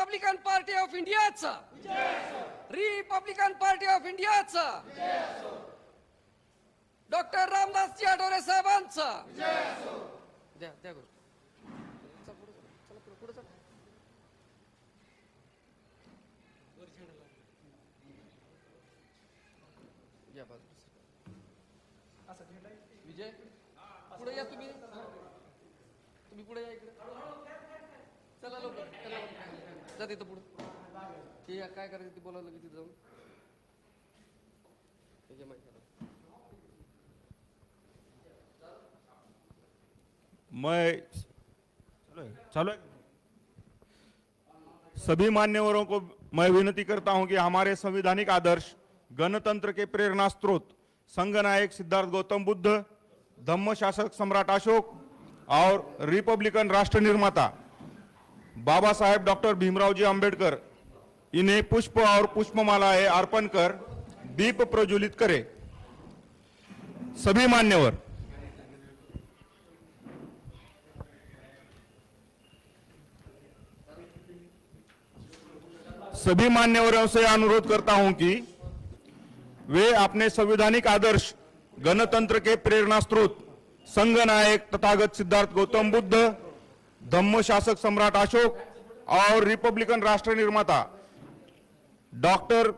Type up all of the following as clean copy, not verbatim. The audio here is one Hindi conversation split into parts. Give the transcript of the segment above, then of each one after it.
रिपब्लिकन पार्टी ऑफ इंडियाचा रिपब्लिकन पार्टी ऑफ इंडियाचा डॉक्टर रामदासजी आठवले साहेबांचा द्या द्या गुरु. चला पुढे चला. चला पुढे पुढे चला. या बाजूला विजय पुढे या तुम्ही तुम्ही पुढे या इकडे चला लवकर चला जा तिथं पुढे ते काय करायचं ते बोलावं लागेल तिथं जाऊन त्याच्या माहिती चलो सभी मान्यवरों को मैं विनती करता हूं कि हमारे संवैधानिक आदर्श गणतंत्र के प्रेरणा स्रोत संघ नायक सिद्धार्थ गौतम बुद्ध, धम्म शासक सम्राट अशोक और रिपब्लिकन राष्ट्र निर्माता बाबा साहेब डॉक्टर भीमराव जी अंबेडकर इन्हें पुष्प और पुष्पमालाएं अर्पण कर दीप प्रज्वलित करे। सभी मान्यवर सभी मान्यवरों से अनुरोध करता हूं कि वे अपने संवैधानिक आदर्श गणतंत्र के प्रेरणा स्रोत संघ नायक तथागत सिद्धार्थ गौतम बुद्ध, धम्म शासक सम्राट अशोक और रिपब्लिकन राष्ट्र निर्माता डॉक्टर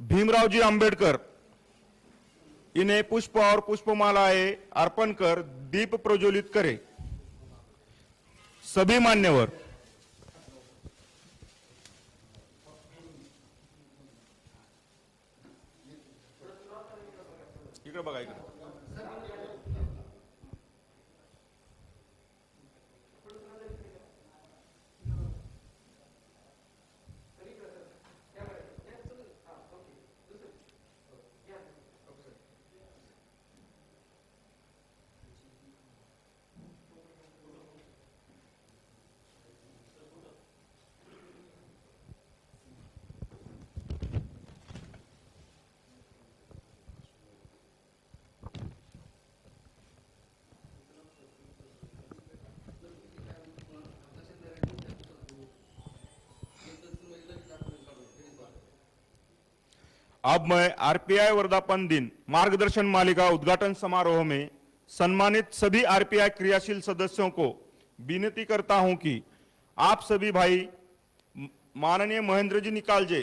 भीमराव जी अंबेडकर इन्हें पुष्प और पुष्पमालाएं अर्पण कर दीप प्रज्वलित करें। सभी मान्यवर इकडे बघा इकडे अब मैं आरपीआई वर्धापन दिन मार्गदर्शन मालिका उद्घाटन समारोह में सम्मानित सभी आरपीआई क्रियाशील सदस्यों को विनती करता हूं कि आप सभी भाई माननीय महेंद्र जी निकालजे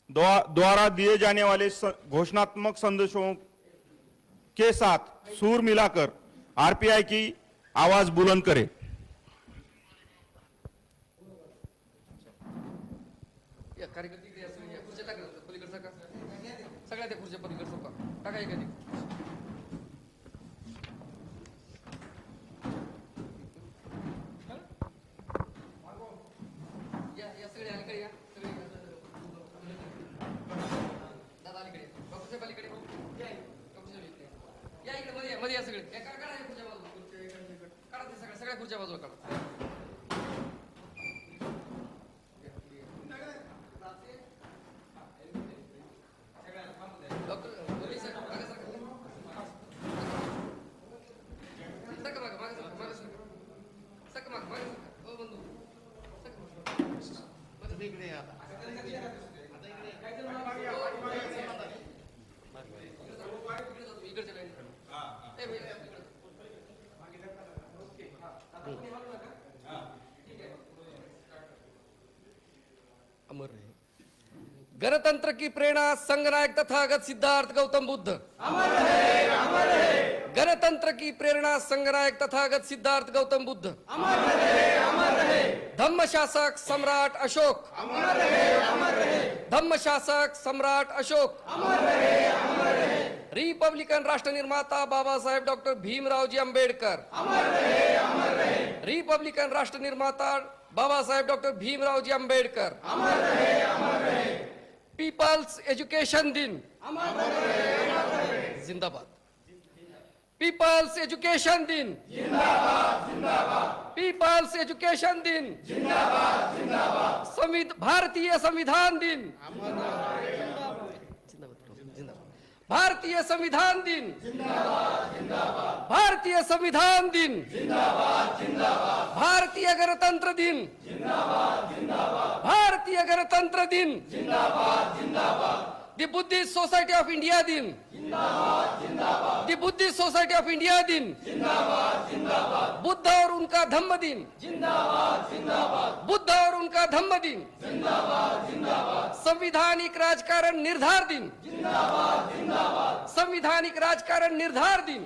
द्वारा दिए जाने वाले घोषणात्मक संदेशों के साथ सुर मिलाकर आरपीआई की आवाज बुलंद करें। सगळ्या त्या खुर्च्या पलीकडे सोपा टाका एखादी या या सगळे अलीकडे या सगळे दादा अलीकडे डॉक्टरच्या पलीकडे या इकडे मध्ये या सगळे काढा या खुर्च्या बाजूला काढा ते सगळ्या खुर्च्या बाजूला काढा अमर रहे। गणतंत्र की प्रेरणा संघनायक तथागत सिद्धार्थ गौतम बुद्ध अमर रहे, अमर रहे। गणतंत्र की प्रेरणा संघनायक तथागत सिद्धार्थ गौतम बुद्ध अमर रहे, अमर रहे। धम्म शासक सम्राट अशोक अमर रहे, अमर रहे। धम्म शासक सम्राट अशोक अमर रहे, अमर रहे। रिपब्लिकन राष्ट्र निर्माता बाबा साहेब डॉक्टर भीमराव जी अंबेडकर अमर रहे, अमर रहे। रिपब्लिकन राष्ट्र निर्माता बाबा साहेब डॉक्टर भीमराव जी अंबेडकर अमर रहे, अमर रहे। पीपल्स एजुकेशन दिन अमर रहे, जिंदाबाद। पीपल्स एजुकेशन दिन जिंदाबाद, जिंदाबाद। पीपल्स एजुकेशन दिन जिंदाबाद, जिंदाबाद। भारतीय संविधान दिन जिंदाबाद, जिंदाबाद। भारतीय संविधान दिन जिंदाबाद, जिंदाबाद। भारतीय भारतीय संविधान दिन भारतीय गणतंत्र दिन भारतीय गणतंत्र दिन the Buddhist Society of India दिन the Buddhist Society of India दिन बुद्ध और उनका धम्म दिन बुद्ध और उनका धम्म दिन संविधानिक राजकारण निर्धार दिन संविधानिक राजकारण निर्धार दिन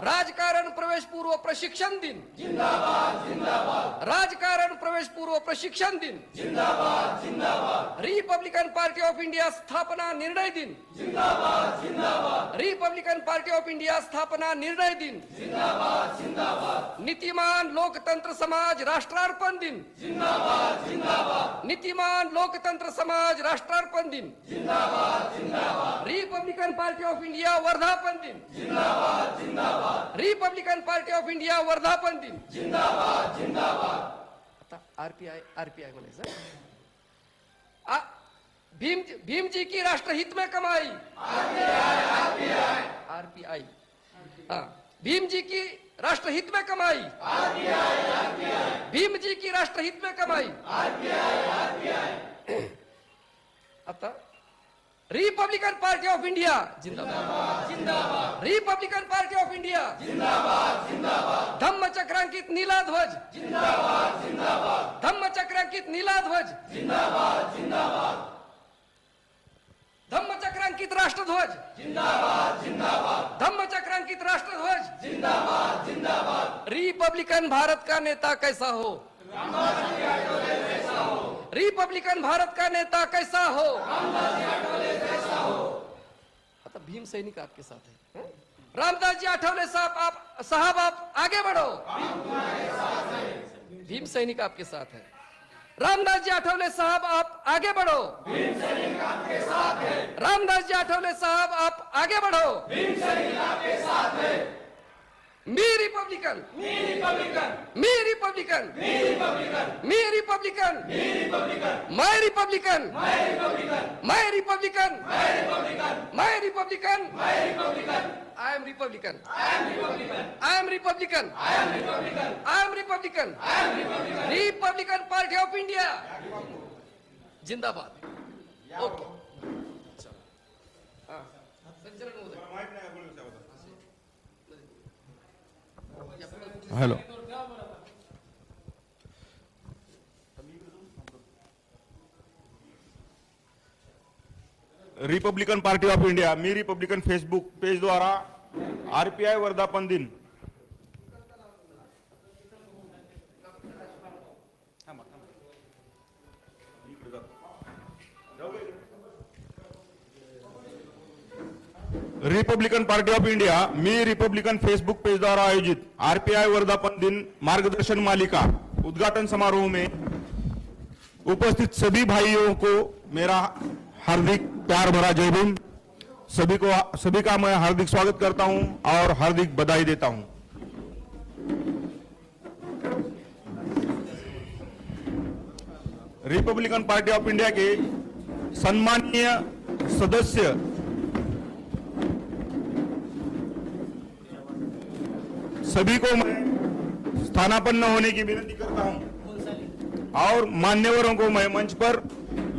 राजकारण प्रवेश पूर्व प्रशिक्षण दिन राजकारण प्रवेश पूर्व प्रशिक्षण दिन रिपब्लिकन पार्टी ऑफ इंडिया स्थापना निर्णय दिन रिपब्लिकन पार्टी ऑफ इंडिया स्थापना निर्णय दिन नीतिमान लोकतंत्र समाज राष्ट्रार्पण दिन नीतिमान लोकतंत्र समाज राष्ट्रार्पण दिन रिपब्लिकन पार्टी ऑफ इंडिया वर्धापन दिन रिपब्लिकन पार्टी ऑफ इंडिया वर्धापन दिन आरपीआय आरपीआय म्हणायचं भीमजी की राष्ट्रहित में कमाई आरपीआई भीमजी की राष्ट्रहित में कमाई भीमजी की राष्ट्रहित में कमाई आता रिपब्लिकन पार्टी ऑफ इंडिया जिंदाबाद रिपब्लिकन पार्टी ऑफ इंडिया धम्म चक्रांकित नीला ध्वज धम्म चक्रांकित नीला ध्वज धम्म चक्रांकित राष्ट्रध्वज धम्म चक्रांकित राष्ट्रध्वज रिपब्लिकन भारत का नेता कैसा हो रिपब्लिकन भारत का नेता कैसा हो आता भीम सैनिक आपके साथ है रामदास जी आठवले साहब आप आगे बढ़ो भीम सैनिक आपके साथ है रामदास जी आठवले साहब आप आगे बढ़ो भीम सैनिक आपके साथ है रामदास जी आठवले साहब आप आगे बढ़ो भीम सैनिक आपके साथ है मी रिपब्लिकन मी रिपब्लिकन मी रिपब्लिकन मी रिपब्लिकन मी रिपब्लिकन मी रिपब्लिकन मैं रिपब्लिकन मैं रिपब्लिकन मैं रिपब्लिकन मैं रिपब्लिकन मैं रिपब्लिकन मैं Republican I am Republican. I am Republican. I am Republican. I am Republican. I am Republican. I am Republican. Republican Party of India. जिंदाबाद. Okay. Hello Republican Party of India me Republican Facebook page द्वारा आरपीआय वर्धापन दिन Republican Party of India me Republican Facebook page द्वारा आयोजित आरपीआई वर्धापन दिन मार्गदर्शन मालिका उद्घाटन समारोह में उपस्थित सभी भाइयों को मेरा हार्दिक प्यार भरा जय भीम। सभी का मैं हार्दिक स्वागत करता हूं और हार्दिक बधाई देता हूं। रिपब्लिकन पार्टी ऑफ इंडिया के सम्माननीय सदस्य सभी को मैं स्थानापन्न होने की विनती करता हूं और मान्यवरों को मैं मंच पर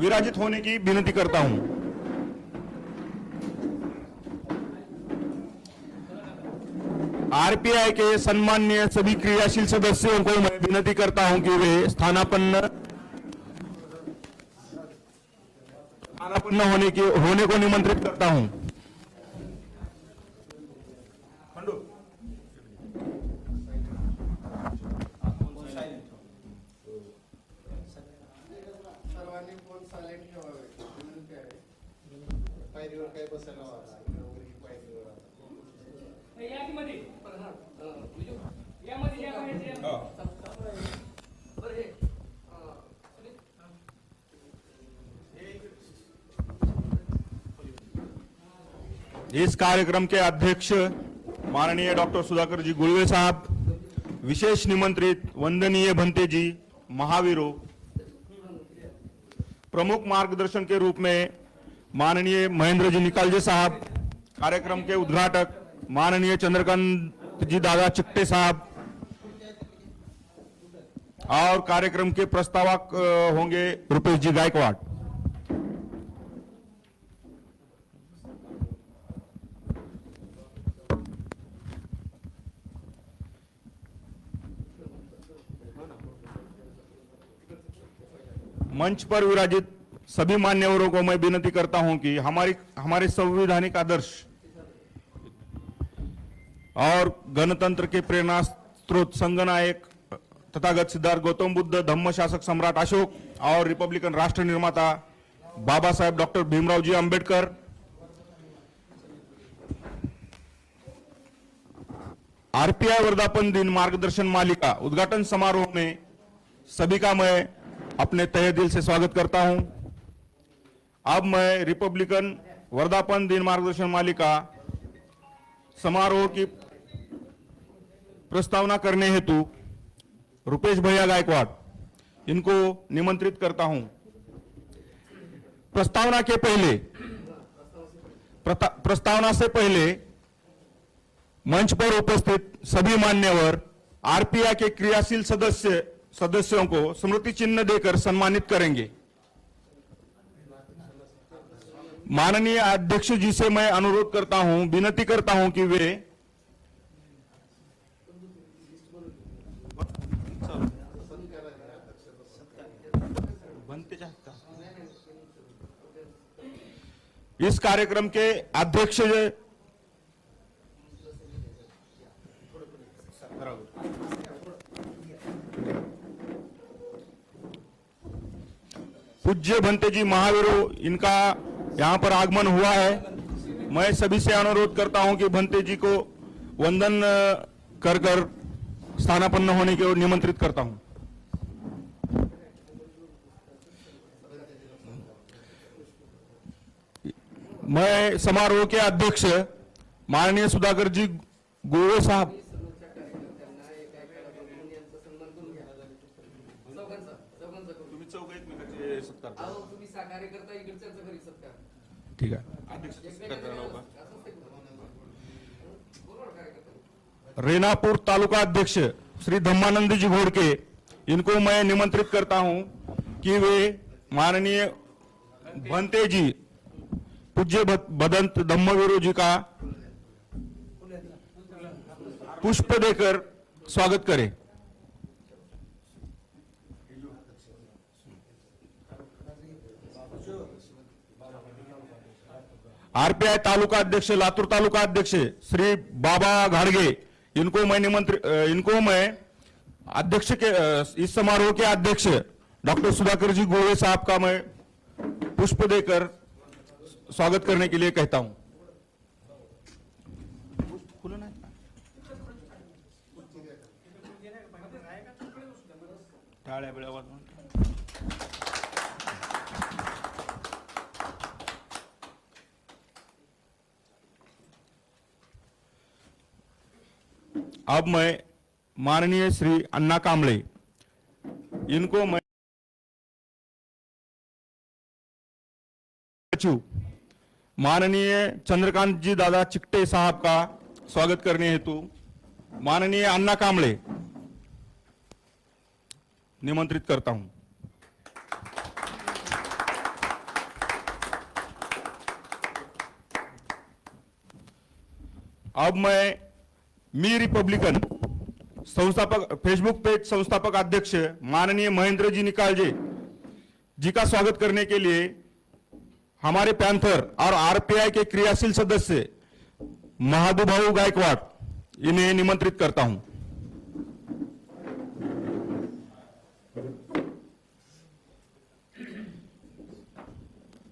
विराजित होने की विनती करता हूं। आरपीआई के सम्माननीय सभी क्रियाशील सदस्यों को मैं विनती करता हूं कि वे स्थानापन्न होने को निमंत्रित करता हूं। इस कार्यक्रम के अध्यक्ष माननीय डॉक्टर सुधाकर जी गुलवे साहब, विशेष निमंत्रित वंदनीय भंते जी, महावीरों, प्रमुख मार्गदर्शन के रूप में माननीय महेंद्र जी निकालजे साहब, कार्यक्रम के उद्घाटक माननीय चंद्रकांत जी दादा चिट्टे साहब और कार्यक्रम के प्रस्तावक होंगे रुपेश जी गायकवाड़। मंच पर विराजित सभी मान्यवरों को मैं विनती करता हूं कि हमारे संवैधानिक आदर्श और गणतंत्र के प्रेरणा स्रोत संघनायक तथागत सिद्धार्थ गौतम बुद्ध, धम्म शासक सम्राट अशोक और रिपब्लिकन राष्ट्र निर्माता बाबा साहेब डॉक्टर भीमराव जी अंबेडकर, आरपीआई वर्धापन दिन मार्गदर्शन मालिका उद्घाटन समारोह में सभी का मैं अपने तहे दिल से स्वागत करता हूं। अब मैं रिपब्लिकन वर्धापन दिन मार्गदर्शन मालिका समारोह की प्रस्तावना करने हेतु रुपेश भैया गायकवाड़ इनको निमंत्रित करता हूं। प्रस्तावना से पहले मंच पर उपस्थित सभी मान्यवर आरपीआई के क्रियाशील सदस्यों को स्मृति चिन्ह देकर सम्मानित करेंगे। माननीय अध्यक्ष जी से मैं अनुरोध करता हूं, विनती करता हूं कि वे इस कार्यक्रम के अध्यक्ष पूज्य भंते जी महावीरों, इनका यहां पर आगमन हुआ है। मैं सभी से अनुरोध करता हूं कि भंते जी को वंदन कर स्थानापन्न होने के लिए निमंत्रित करता हूं। मैं समारोह के अध्यक्ष माननीय सुधाकर जी गोवे साहब ठीक है, रेनापुर तालुका अध्यक्ष श्री धम्मानंद जी घोड़के, इनको मैं निमंत्रित करता हूं कि वे माननीय भंते जी पूज्य भदंत धम्मवीरो जी का पुष्प देकर स्वागत करें। आरपीआई तालुका अध्यक्ष लातूर तालुका अध्यक्ष श्री बाबा घाड़गे, इनको मैं अध्यक्ष के इस समारोह के अध्यक्ष डॉक्टर सुधाकर जी गोवे साहब का मैं पुष्प देकर स्वागत करने के लिए कहता हूं। अब मैं माननीय श्री अन्ना कांबळे, इनको मैं माननीय चंद्रकांत जी दादा चिट्टे साहब का स्वागत करने हेतु माननीय अन्ना कांबळे निमंत्रित करता हूं। अब मैं मी रिपब्लिकन संस्थापक फेसबुक पेज संस्थापक अध्यक्ष माननीय महेंद्र जी निकालजे जी का स्वागत करने के लिए हमारे पैंथर और आरपीआई के क्रियाशील सदस्य महादुभाऊ गायकवाड़ इन्हें निमंत्रित करता हूं।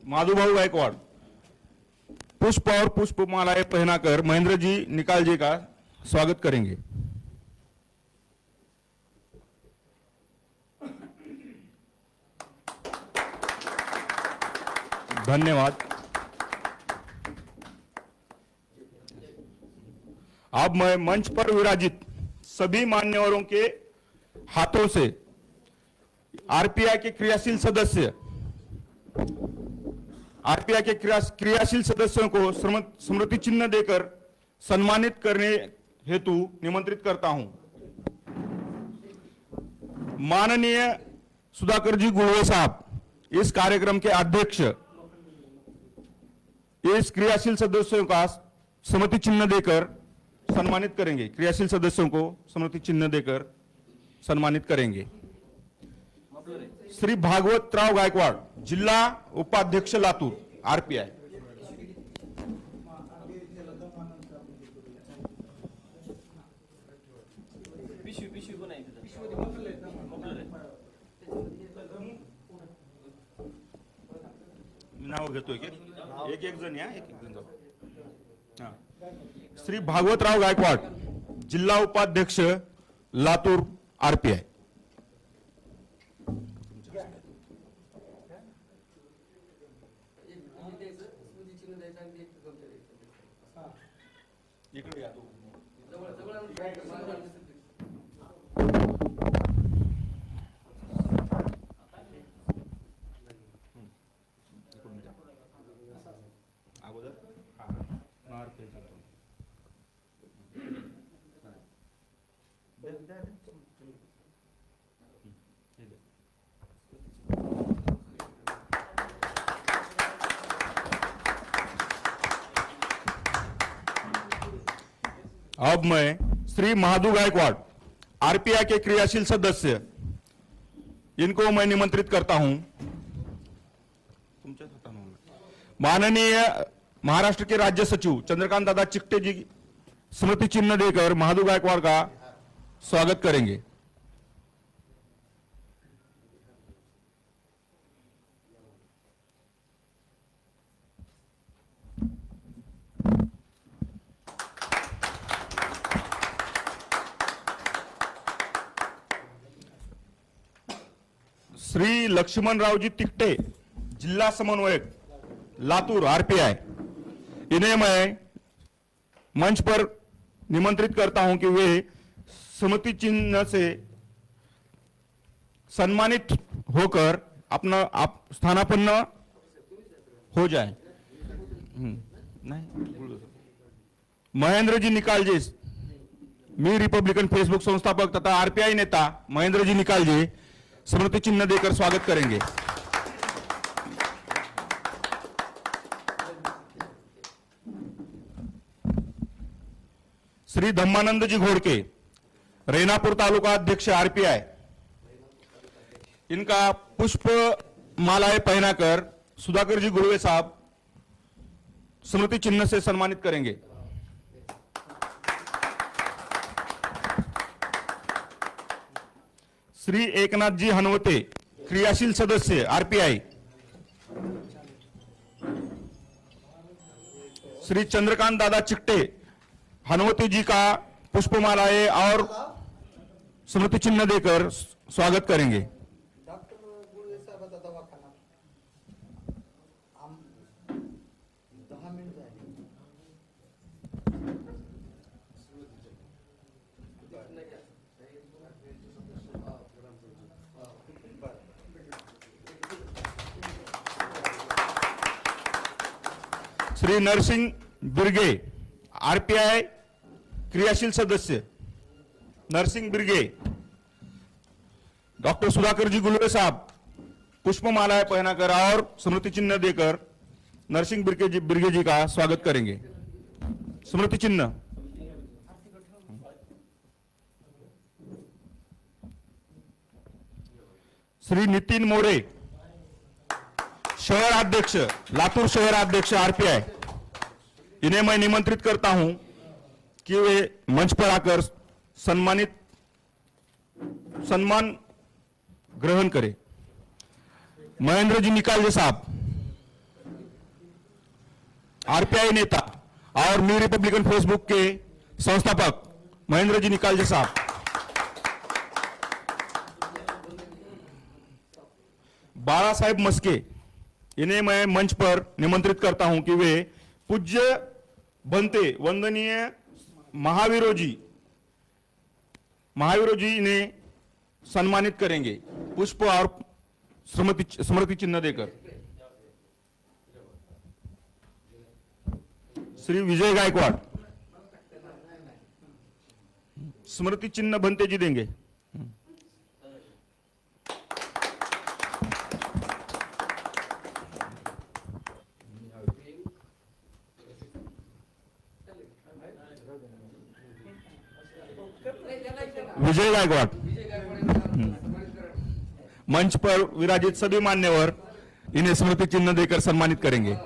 माधुभाऊ गायकवाड़ पुष्प और पुष्पमालाएं पहनाकर महेंद्र जी निकाल जी का स्वागत करेंगे। धन्यवाद। अब मैं मंच पर विराजित सभी मान्यवरों के हाथों से आरपीआई के क्रियाशील सदस्यों को स्मृति चिन्ह देकर सम्मानित करने हेतु निमंत्रित करता हूं। माननीय सुधाकर जी गुळवे साहब इस कार्यक्रम के अध्यक्ष इस क्रियाशील सदस्यों का स्मृति चिन्ह देकर सम्मानित करेंगे। क्रियाशील सदस्यों को स्मृति चिन्ह देकर सम्मानित करेंगे। श्री भागवत राव गायकवाड़, जिला उपाध्यक्ष लातूर, आरपीआई। नाव घेतो एक एक जण या, एक एक जण जाऊ। हा. श्री भागवतराव गायकवाड़, जिल्हा उपाध्यक्ष लातूर, आरपीआई। इकडे या. अगोदर अब मैं श्री महादू गायकवाड़, आरपीआई के क्रियाशील सदस्य, इनको मैं निमंत्रित करता हूं। माननीय महाराष्ट्र के राज्य सचिव चंद्रकांत दादा चिकटे जी स्मृति चिन्ह देकर महादू गायकवाड़ का स्वागत करेंगे। श्री लक्ष्मणरावजी तिकटे, जिला समन्वयक, लातूर, आरपीआई, इन्हें मैं मंच पर निमंत्रित करता हूं कि वे स्मृति चिन्ह से सम्मानित होकर अपना स्थानापन्न हो जाए। नहीं, महेंद्र जी निकालजे, मी रिपब्लिकन फेसबुक संस्थापक तथा आरपीआई नेता महेंद्र जी निकालजे स्मृति चिन्ह देकर स्वागत करेंगे। श्री धम्मानंद जी घोड़के, रेनापुर तालुका अध्यक्ष, आरपीआई, इनका पुष्प मालाएं पहनाकर सुधाकर जी गुळवे साहब स्मृति चिन्ह से सम्मानित करेंगे। श्री एकनाथ जी हनवते, क्रियाशील सदस्य, आरपीआई, श्री चंद्रकांत दादा चिकटे हनवती जी का पुष्पमालाएं और स्मृति चिन्ह देकर स्वागत करेंगे। डॉक्टर गुळवे साहेबांचा दवाखाना 10 मिनिट झाली। श्री नरसिंह बिरगे, आरपीआई, क्रियाशील सदस्य, नरसिंह बिरगे, डॉक्टर सुधाकर जी गुळवे साहब पुष्पमालाएं पहनाकर और स्मृति चिन्ह देकर नरसिंह बिरगे जी का स्वागत करेंगे। स्मृति चिन्ह। श्री नितिन मोरे, शहर अध्यक्ष, लातूर शहर अध्यक्ष, आरपीआई, इन्हें मैं निमंत्रित करता हूं कि वे मंच पर आकर सम्मान ग्रहण करें। महेंद्र जी निकालजे साहब, आरपीआई नेता और मी रिपब्लिकन फेसबुक के संस्थापक महेंद्र जी निकालजे साहब। बाला साहेब मस्के, इन्हें मैं मंच पर निमंत्रित करता हूं कि वे पूज्य बनते वंदनीय महावीरों जी ने सम्मानित करेंगे पुष्प और स्मृति चिन्ह देकर। श्री विजय गायकवाड़, स्मृति चिन्ह भंते जी देंगे। विजय गायकवाड़ मंच पर विराजित सभी मान्यवर इन्हें स्मृति चिन्ह देकर सम्मानित करेंगे।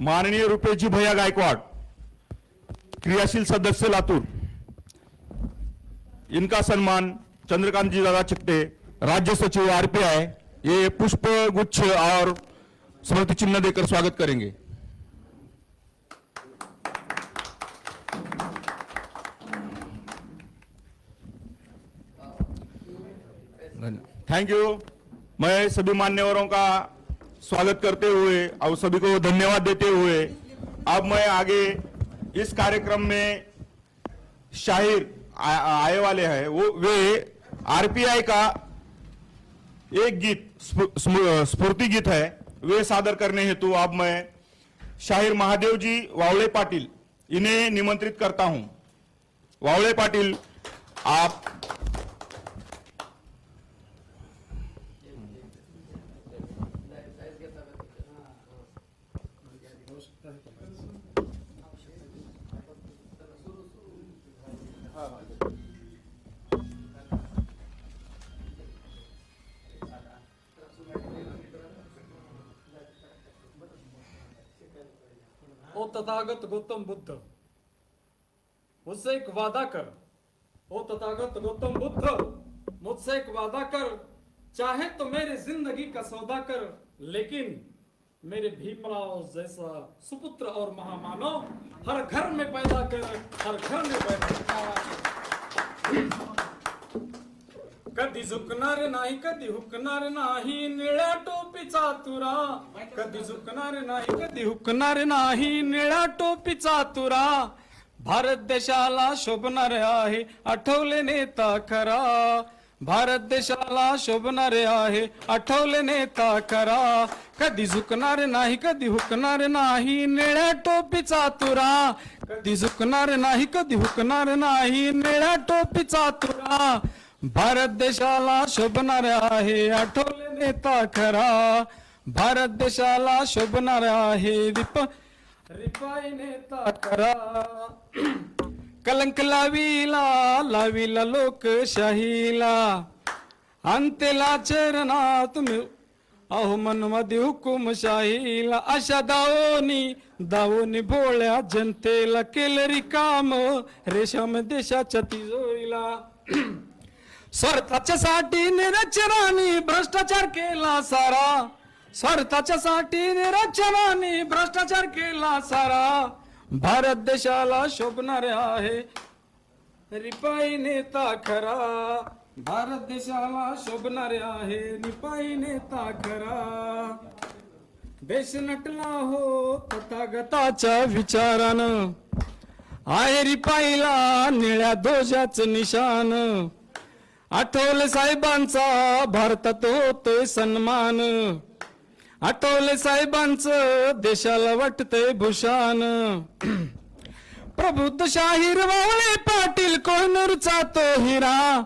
माननीय रुपेश जी भैया गायकवाड़, क्रियाशील सदस्य लातूर, इनका सम्मान चंद्रकांत जी दादा चिकटे, राज्य सचिव आरपीआई, ये पुष्प गुच्छ और स्मृति चिन्ह देकर स्वागत करेंगे। Thank you. मैं सभी मान्यवरों का स्वागत करते हुए और सभी को धन्यवाद देते हुए अब मैं आगे इस कार्यक्रम में शाहिर आए वाले हैं, वो वे आरपीआई का एक गीत स्फूर्ति गीत है, वे सादर करने हेतु अब मैं शाहिर महादेव जी वावले पाटिल इन्हें निमंत्रित करता हूं। वावले पाटिल, आप ओ तथागत गौतम बुद्ध, मुझसे एक वादा कर। ओ तथागत गौतम बुद्ध, मुझसे एक वादा कर, चाहे तो मेरी जिंदगी का सौदा कर, लेकिन मेरे भीमराव जैसा सुपुत्र और महामानव हर घर में पैदा कर, हर घर में पैदा कर। कधी झुकणार नाही, कधी हुकणार नाही, निळ्या टोपीचा तुरा। कधी झुकणार नाही, कधी हुकणार नाही, निळ्या टोपीचा तुरा। भारत देशाला शोभणारे आहे आठवले नेता खरा। भारत देशाला शोभणारे आहे आठवले नेता खरा। कधी झुकणार नाही, कधी हुकणार नाही, निळ्या टोपीचा तुरा। कधी झुकणार नाही, कधी हुकणार नाही, निळ्या टोपीचा तुरा। भारत देशाला शोभणारे आहे आठवले नेता खरा। भारत देशाला शोभणारे आहे रिपाई नेता खरा। कलंक लावीला लोकशाहीला, अंतेला चरणात अहो मनमध्ये हुकुमशाहीला। अशा दावोनी भोळ्या जनतेला केलं रिकाम रेशम देशाच्या तिजोरीला। स्वार्थाच्या साठी निरचनाने भ्रष्टाचार केला सारा। स्वार्थाच्या साठी निरचनाने भ्रष्टाचार केला सारा। भारत देशाला शोभणारे आहे रिपाई नेता खरा। भारत देशाला शोभणारे आहे रिपाई नेता खरा। देश नटला हो तथागताच्या विचारानं, आहे रिपाईला निळ्या ध्वजाचं निशान। आठवले साहेबांचा भारतात होतोय सन्मान। आठवले साहेबांचं देशाला वाटतंय भूषण। प्रबुद्ध शाहीर वावळे पाटील कोहिनूरचा तो हिरा।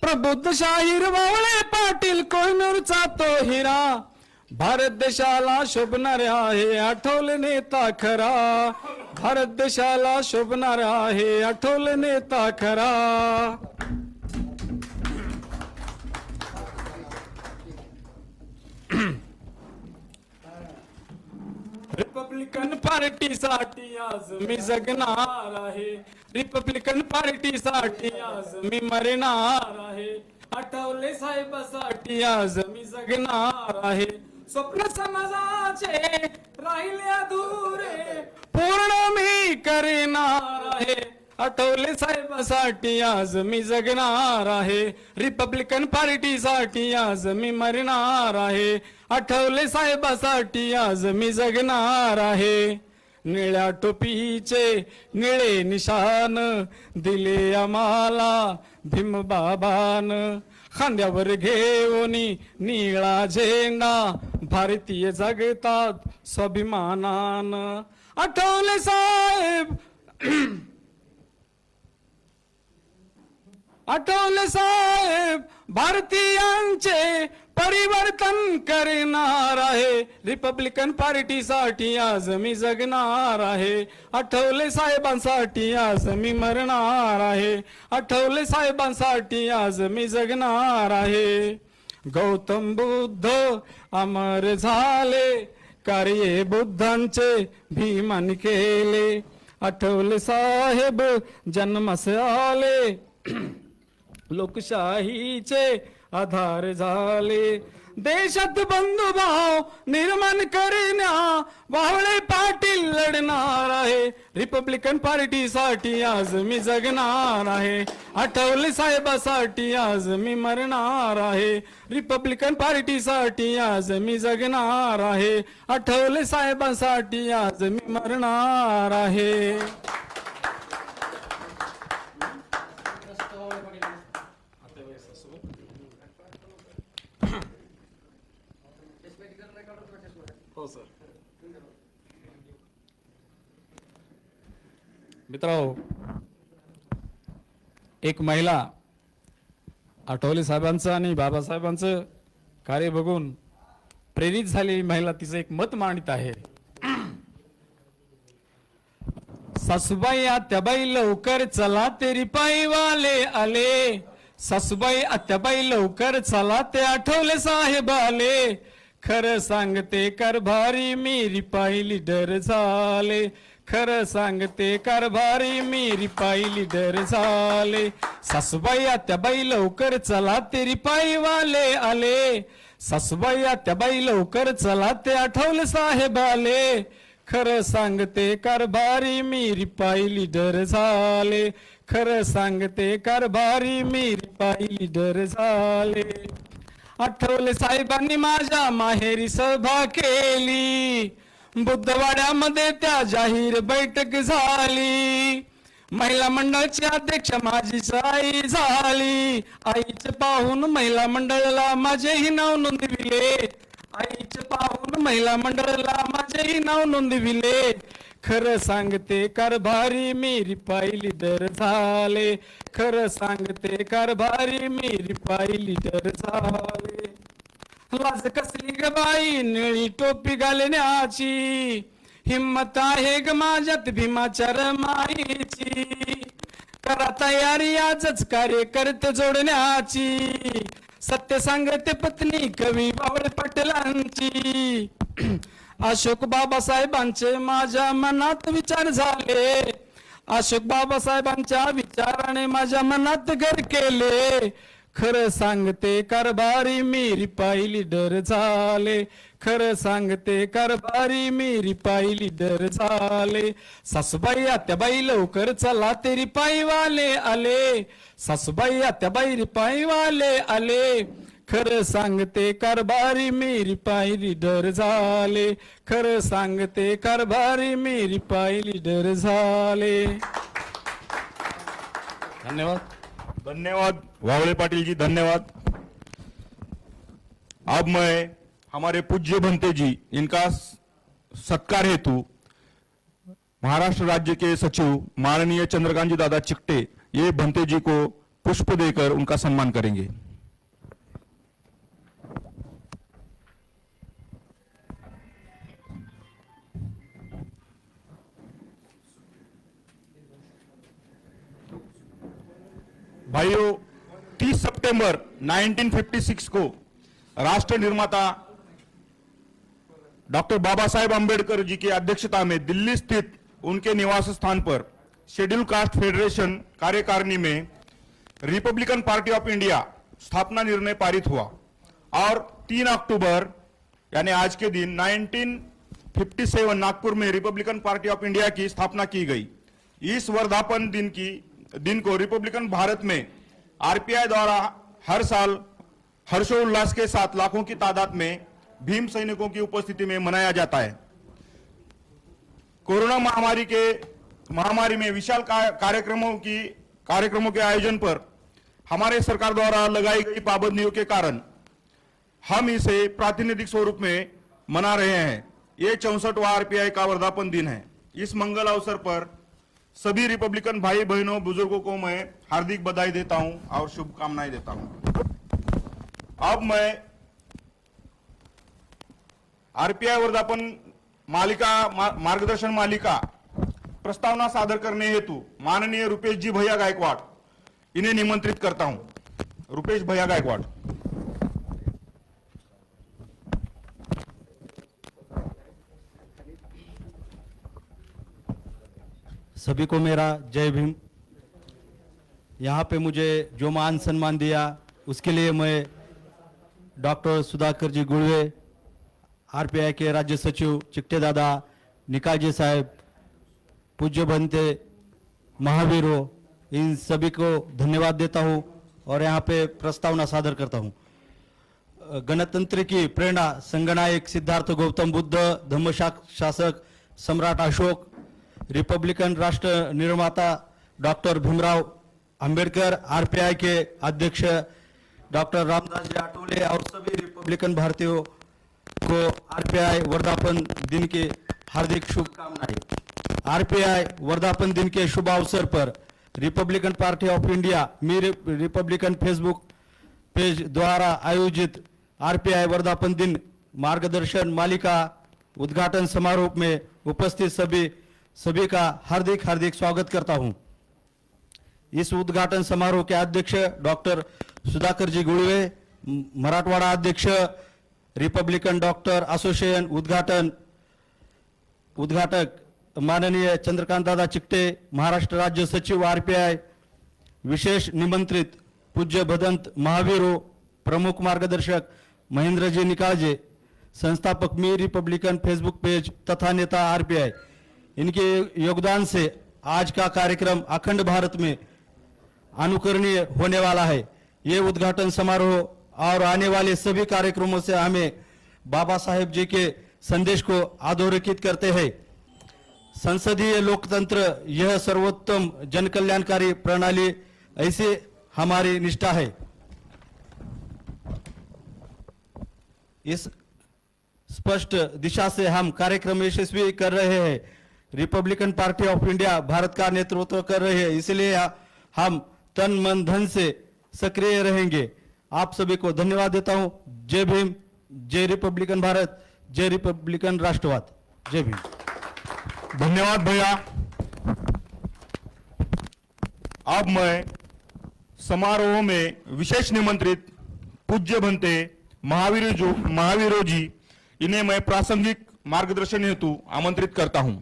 प्रबुद्ध शाहीर वावळे पाटील कोहिनूरचा तो हिरा। भारत देशाला शोभणारे आहे आठवले नेता खरा। भारत देशाला शोभणारे आहे आठवले नेता खरा। रिपब्लिकन पार्टीसाठी आज मी जगणार आहे। रिपब्लिकन पार्टीसाठी आज मी मरणार आहे। आठवले साहेबासाठी आज मी जगणार आहे। स्वप्न समाजाचे राहिले अधुरे पूर्ण मी करणार आहे। आठवले साहेबासाठी आज मी जगणार आहे, रिपब्लिकन पार्टीसाठी आज मी मरणार आहे, आठवले साहेबासाठी आज मी जगणार आहे. निळ्या टोपीचे निळे निशान दिले आम्हाला भीमबाबान, खांद्यावर घेऊन निळा झेंडा भारतीय जगतात स्वाभिमानान. आठवले साहेब आठवले साहेब भारतीयांचे परिवर्तन करणार आहे, रिपब्लिकन पार्टीसाठी आज मी जगणार आहे, आठवले साहेबांसाठी आज मी मरणार आहे, आठवले साहेबांसाठी आज मी जगणार आहे. गौतम बुद्ध अमर झाले, कार्य बुद्धांचे भीमन केले, आठवले साहेब जन्मास आले, लोकशाहीचे आधार झाले. देशात बंधुभाव निर्माण करण्या वावळे पाटील लढणार आहे, रिपब्लिकन पार्टीसाठी आज मी जगणार आहे, आठवले साहेबासाठी आज मी मरणार आहे, रिपब्लिकन पार्टीसाठी आज मी जगणार आहे, आठवले साहेबांसाठी आज मी मरणार आहे. हो सर. मित्रांनो, एक महिला आठवले साहेबांचं आणि बाबासाहेबांचं कार्य बघून प्रेरित झालेली महिला तिचं एक मत मांडत आहे. सासूबाई आत्याबाई लवकर चला ते रिपाई वाले आले, सासूबाई आत्याबाई लवकर चला ते आठवले साहेब आले, खरं सांगते कारभारी मी रिपाई लीडर झाले, खरं सांगते कारभारी मी रिपाई लीडर झाले. सासूबाई आत्याबाई लवकर चला ते रिपाई वाले आले, सासूबाई आत्याबाई लवकर चला ते आठवले साहेब आले, खरं सांगते कारभारी मी रिपाई लीडर झाले, खरं सांगते कारभारी मी रिपाई लीडर झाले. आठवले साहेबांनी माझ्या माहेरी सभा केली, बुद्धवाड्यामध्ये त्या जाहीर बैठक झाली, महिला मंडळाची अध्यक्ष माझी आई झाली, आईचे पाहून महिला मंडळाला माझेही नाव नोंदविले, आईचे पाहून महिला मंडळाला माझेही नाव नोंदविले, खरं सांगते कारभारी मी रिपाई लीडर झाले, खरं सांगते कारभारी मी रिपाई लीडर झाले. लाज कसली ग बाई निळी टोपी घालण्याची, हिम्मत आहे ग माझ्यात भीमाच्या रमाईची, करा तयारी आजच कार्यकर्ते जोडण्याची, सत्य सांगते पत्नी कवी बावळे पाटलांची. अशोक बाबासाहेबांचे माझ्या मनात विचार झाले, अशोक बाबासाहेबांच्या विचाराने माझ्या मनात घर केले, खरं सांगते कारभारी मी रिपाई लीडर झाले, खरं सांगते कारभारी मी रिपाई लीडर झाले. सासूबाई आत्याबाई लवकर चला ते रिपाई वाले आले, सासूबाई आत्याबाई रिपाई वाले आले, खरं सांगते कारभारी मी रिपाई लीडर झाले, खरं सांगते कारभारी मी रिपाई लीडर झाले. धन्यवाद. धन्यवाद वावड़े पाटिल जी, धन्यवाद. अब मैं हमारे पूज्य भंते जी इनका सत्कार हेतु महाराष्ट्र राज्य के सचिव माननीय चंद्रकांत जी दादा चिकटे ये भंते जी को पुष्प देकर उनका सम्मान करेंगे. भाइयों, 30 सितंबर 1956 को राष्ट्र निर्माता डॉक्टर बाबा साहेब अम्बेडकर जी की अध्यक्षता में दिल्ली स्थित उनके निवास स्थान पर शेड्यूल कास्ट फेडरेशन कार्यकारिणी में रिपब्लिकन पार्टी ऑफ इंडिया स्थापना निर्णय पारित हुआ और 3 अक्टूबर यानी आज के दिन 1957 नागपुर में रिपब्लिकन पार्टी ऑफ इंडिया की स्थापना की गई. इस वर्धापन दिन को रिपब्लिकन भारत में आरपीआई द्वारा हर साल हर्षोल्लास के साथ लाखों की तादाद में भीम सैनिकों की उपस्थिति में मनाया जाता है। कोरोना महामारी में विशाल कार्यक्रमों के आयोजन पर हमारे सरकार द्वारा लगाई गई पाबंदियों के कारण हम इसे प्रातिनिधिक स्वरूप में मना रहे हैं। ये 64वां आरपीआई का वर्धापन दिन है। इस मंगल अवसर पर सभी रिपब्लिकन भाई बहनों बुजुर्गों को मैं हार्दिक बधाई देता हूं और शुभकामनाएं देता हूं। अब मैं आरपीआई वर्धापन मार्गदर्शन मालिका प्रस्तावना सादर करने हेतु माननीय रुपेश जी भैया गायकवाड़ इन्हें निमंत्रित करता हूं। रुपेश भैया गायकवाड़। सभी को मेरा जय भीम। यहाँ पे मुझे जो मान सम्मान दिया उसके लिए मैं डॉक्टर सुधाकर जी गुड़वे, आरपीआई के राज्य सचिव चिकटे दादा, निकाल जी साहब, पूज्य बनते महावीरों, इन सभी को धन्यवाद देता हूँ और यहाँ पे प्रस्तावना सादर करता हूँ। गणतंत्र की प्रेरणा संगनायक सिद्धार्थ गौतम बुद्ध, धम्मशासक सम्राट अशोक, रिपब्लिकन राष्ट्र निर्माता डॉक्टर भीमराव अंबेडकर, आरपीआई के अध्यक्ष डॉक्टर रामदास जी आठवले और सभी रिपब्लिकन भारतीयों को आरपीआई वर्धापन दिन की हार्दिक शुभकामनाएं। आरपीआई वर्धापन दिन के शुभ अवसर पर Republican Party of India Republican Facebook page द्वारा आयोजित आरपीआई वर्धापन दिन मार्गदर्शन मालिका उद्घाटन समारोह में उपस्थित सभी का हार्दिक स्वागत करता हूं। इस उद्घाटन समारोह के अध्यक्ष डॉक्टर सुधाकर जी गुड़वे, मराठवाड़ा अध्यक्ष रिपब्लिकन डॉक्टर एसोसिएशन उद्घाटक माननीय चंद्रकांत दादा चिकटे, महाराष्ट्र राज्य सचिव आरपीआई, विशेष निमंत्रित पूज्य भदंत महावीरों, प्रमुख मार्गदर्शक महेंद्र जी निकालजे, संस्थापक मी रिपब्लिकन फेसबुक पेज तथा नेता आरपीआई, इनके योगदान से आज का कार्यक्रम अखंड भारत में अनुकरणीय होने वाला है। ये उद्घाटन समारोह और आने वाले सभी कार्यक्रमों से हमें बाबा साहेब जी के संदेश को अधोरेखित करते हैं। संसदीय लोकतंत्र यह सर्वोत्तम जनकल्याणकारी प्रणाली, ऐसी हमारी निष्ठा है। इस स्पष्ट दिशा से हम कार्यक्रम यशस्वी कर रहे हैं। Republican Party of India Bharat का नेतृत्व कर रहे हैं, इसलिए हम तन मन धन से सक्रिय रहेंगे। आप सभी को धन्यवाद देता हूं। जय भीम, जय रिपब्लिकन भारत, जय रिपब्लिकन राष्ट्रवाद। जय भीम। धन्यवाद भैया। अब मैं समारोह में विशेष निमंत्रित पूज्य बनते महावीरों जी इन्हें मैं प्रासंगिक मार्गदर्शन हेतु आमंत्रित करता हूं।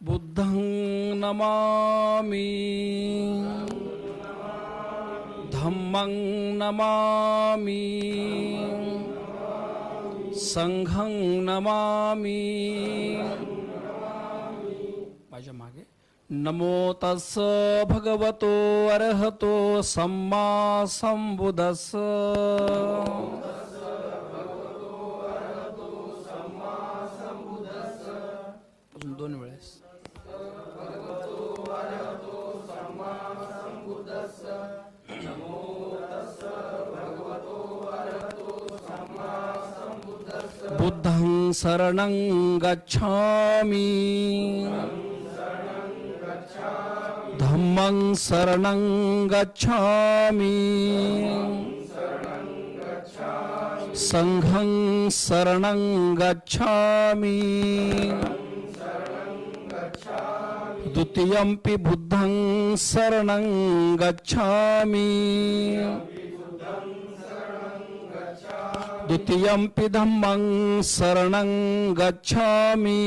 बुद्धं नमामि, धम्मं नमामि, संघं नमामि। माझ्या मागे नमो तस् भगवतो अरहतो सम्मा संबुद्धस्स। अजून 2 वेळेस बुद्धं शरणं गच्छामि, धम्मं शरणं गच्छामि, संघं शरणं गच्छामि, द्वितीयंपि बुद्धं शरणं गच्छामि, द्वितीयम्पि धम्मं शरणं गच्छामि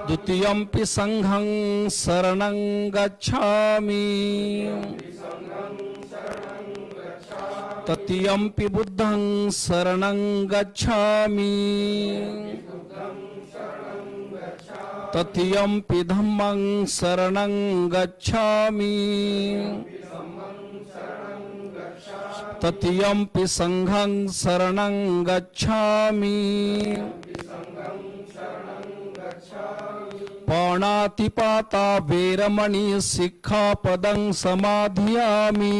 द्वितीयम्पि संघं शरणं गच्छामि तृतीयम्पि बुद्धं शरणं गच्छामि तृतीयम्पि धम्मं शरणं गच्छामि तृतीयम्पि संघं शरणं गच्छामि पाणातिपाता वेरमणि सिक्खापदं समाधियामि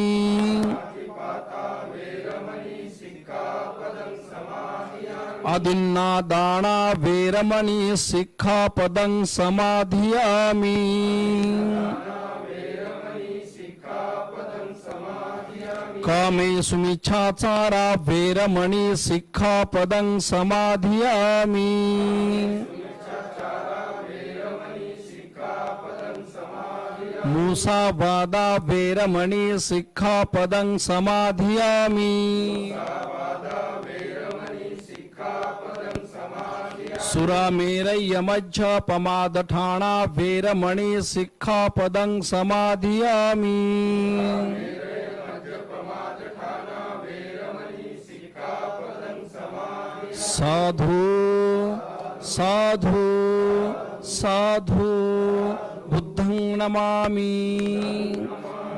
अदिन्नादाना वेरमणि सिक्खापदं समाधियामि कामेषु मिच्छाचारा वेरमणि सिक्खापदं समाधियामि मूसावादा वेरमणि सिक्खापदं समाधियामि सुरामेरय्यमज्जपमादठाना वेरमणि सिक्खापदं समाधियामि साधु साधु साधु बुद्धं नमामि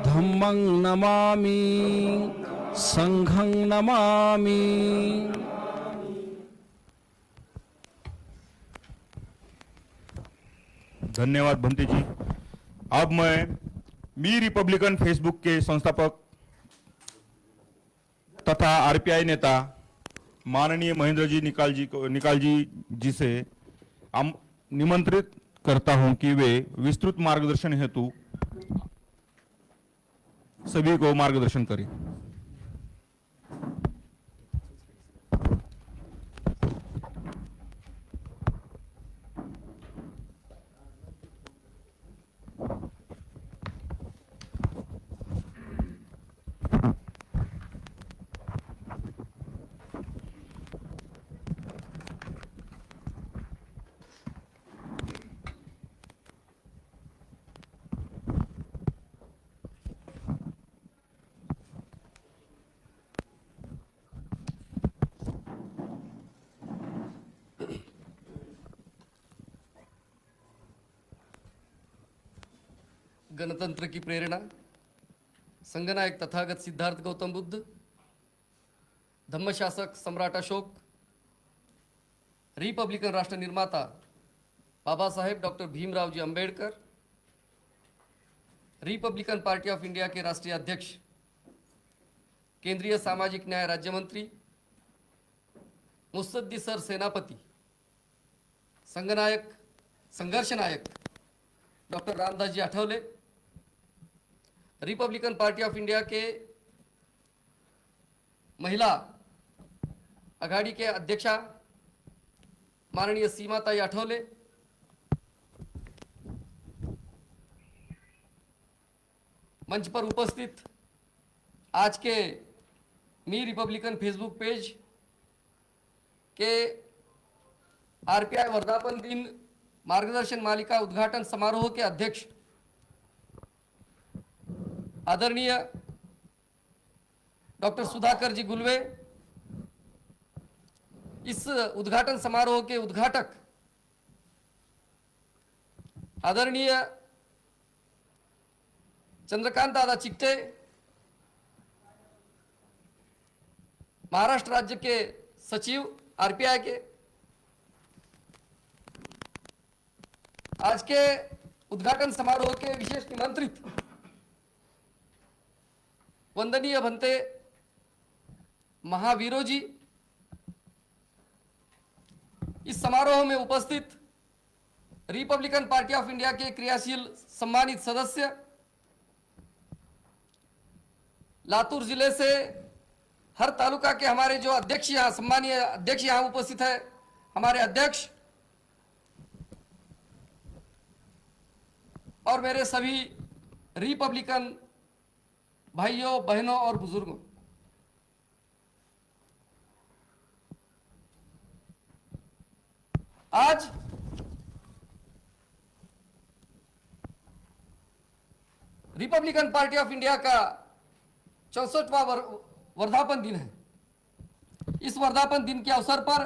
धम्मं नमामि संघं नमामि। धन्यवाद भंते जी। अब मी रिपब्लिकन फेसबुक के संस्थापक तथा आरपीआई नेता माननीय महेंद्र जी निकाल जी से निमंत्रित करता हूं कि वे विस्तृत मार्गदर्शन हेतु सभी को मार्गदर्शन करें। गणतंत्र की प्रेरणा संघनायक तथागत सिद्धार्थ गौतम बुद्ध, धम्मशासक सम्राट अशोक, रिपब्लिकन राष्ट्र निर्माता Baba Saheb doctor Bhimrao ji Ambedkar, Republican Party of India के राष्ट्रीय अध्यक्ष, केंद्रीय सामाजिक न्याय राज्य मंत्री मुत्सद्दी सर सेनापति, संघर्ष नायक doctor Ramdas ji Athawale, Republican Party of India के महिला आघाड़ी के अध्यक्षा माननीय सीमाताई आठवले, मंच पर उपस्थित आज के मी रिपब्लिकन फेसबुक पेज के आरपीआई वर्धापन दिन मार्गदर्शन मालिका उद्घाटन समारोह के अध्यक्ष आदरणीय डॉक्टर सुधाकर जी गुलवे, इस उद्घाटन समारोह के उद्घाटक आदरणीय चंद्रकांत दादा चिट्टे, महाराष्ट्र राज्य के सचिव आरपीआई के, आज के उद्घाटन समारोह के विशेष निमंत्रित वंदनीय भंते महावीरों जी, इस समारोह में उपस्थित रिपब्लिकन पार्टी ऑफ इंडिया के क्रियाशील सम्मानित सदस्य, लातूर जिले से हर तालुका के हमारे जो अध्यक्ष यहाँ सम्मानीय अध्यक्ष यहाँ उपस्थित है, हमारे अध्यक्ष और मेरे सभी रिपब्लिकन भाइयों बहनों और बुजुर्गों, आज रिपब्लिकन पार्टी ऑफ इंडिया का 64वां वर्धापन दिन है। इस वर्धापन दिन के अवसर पर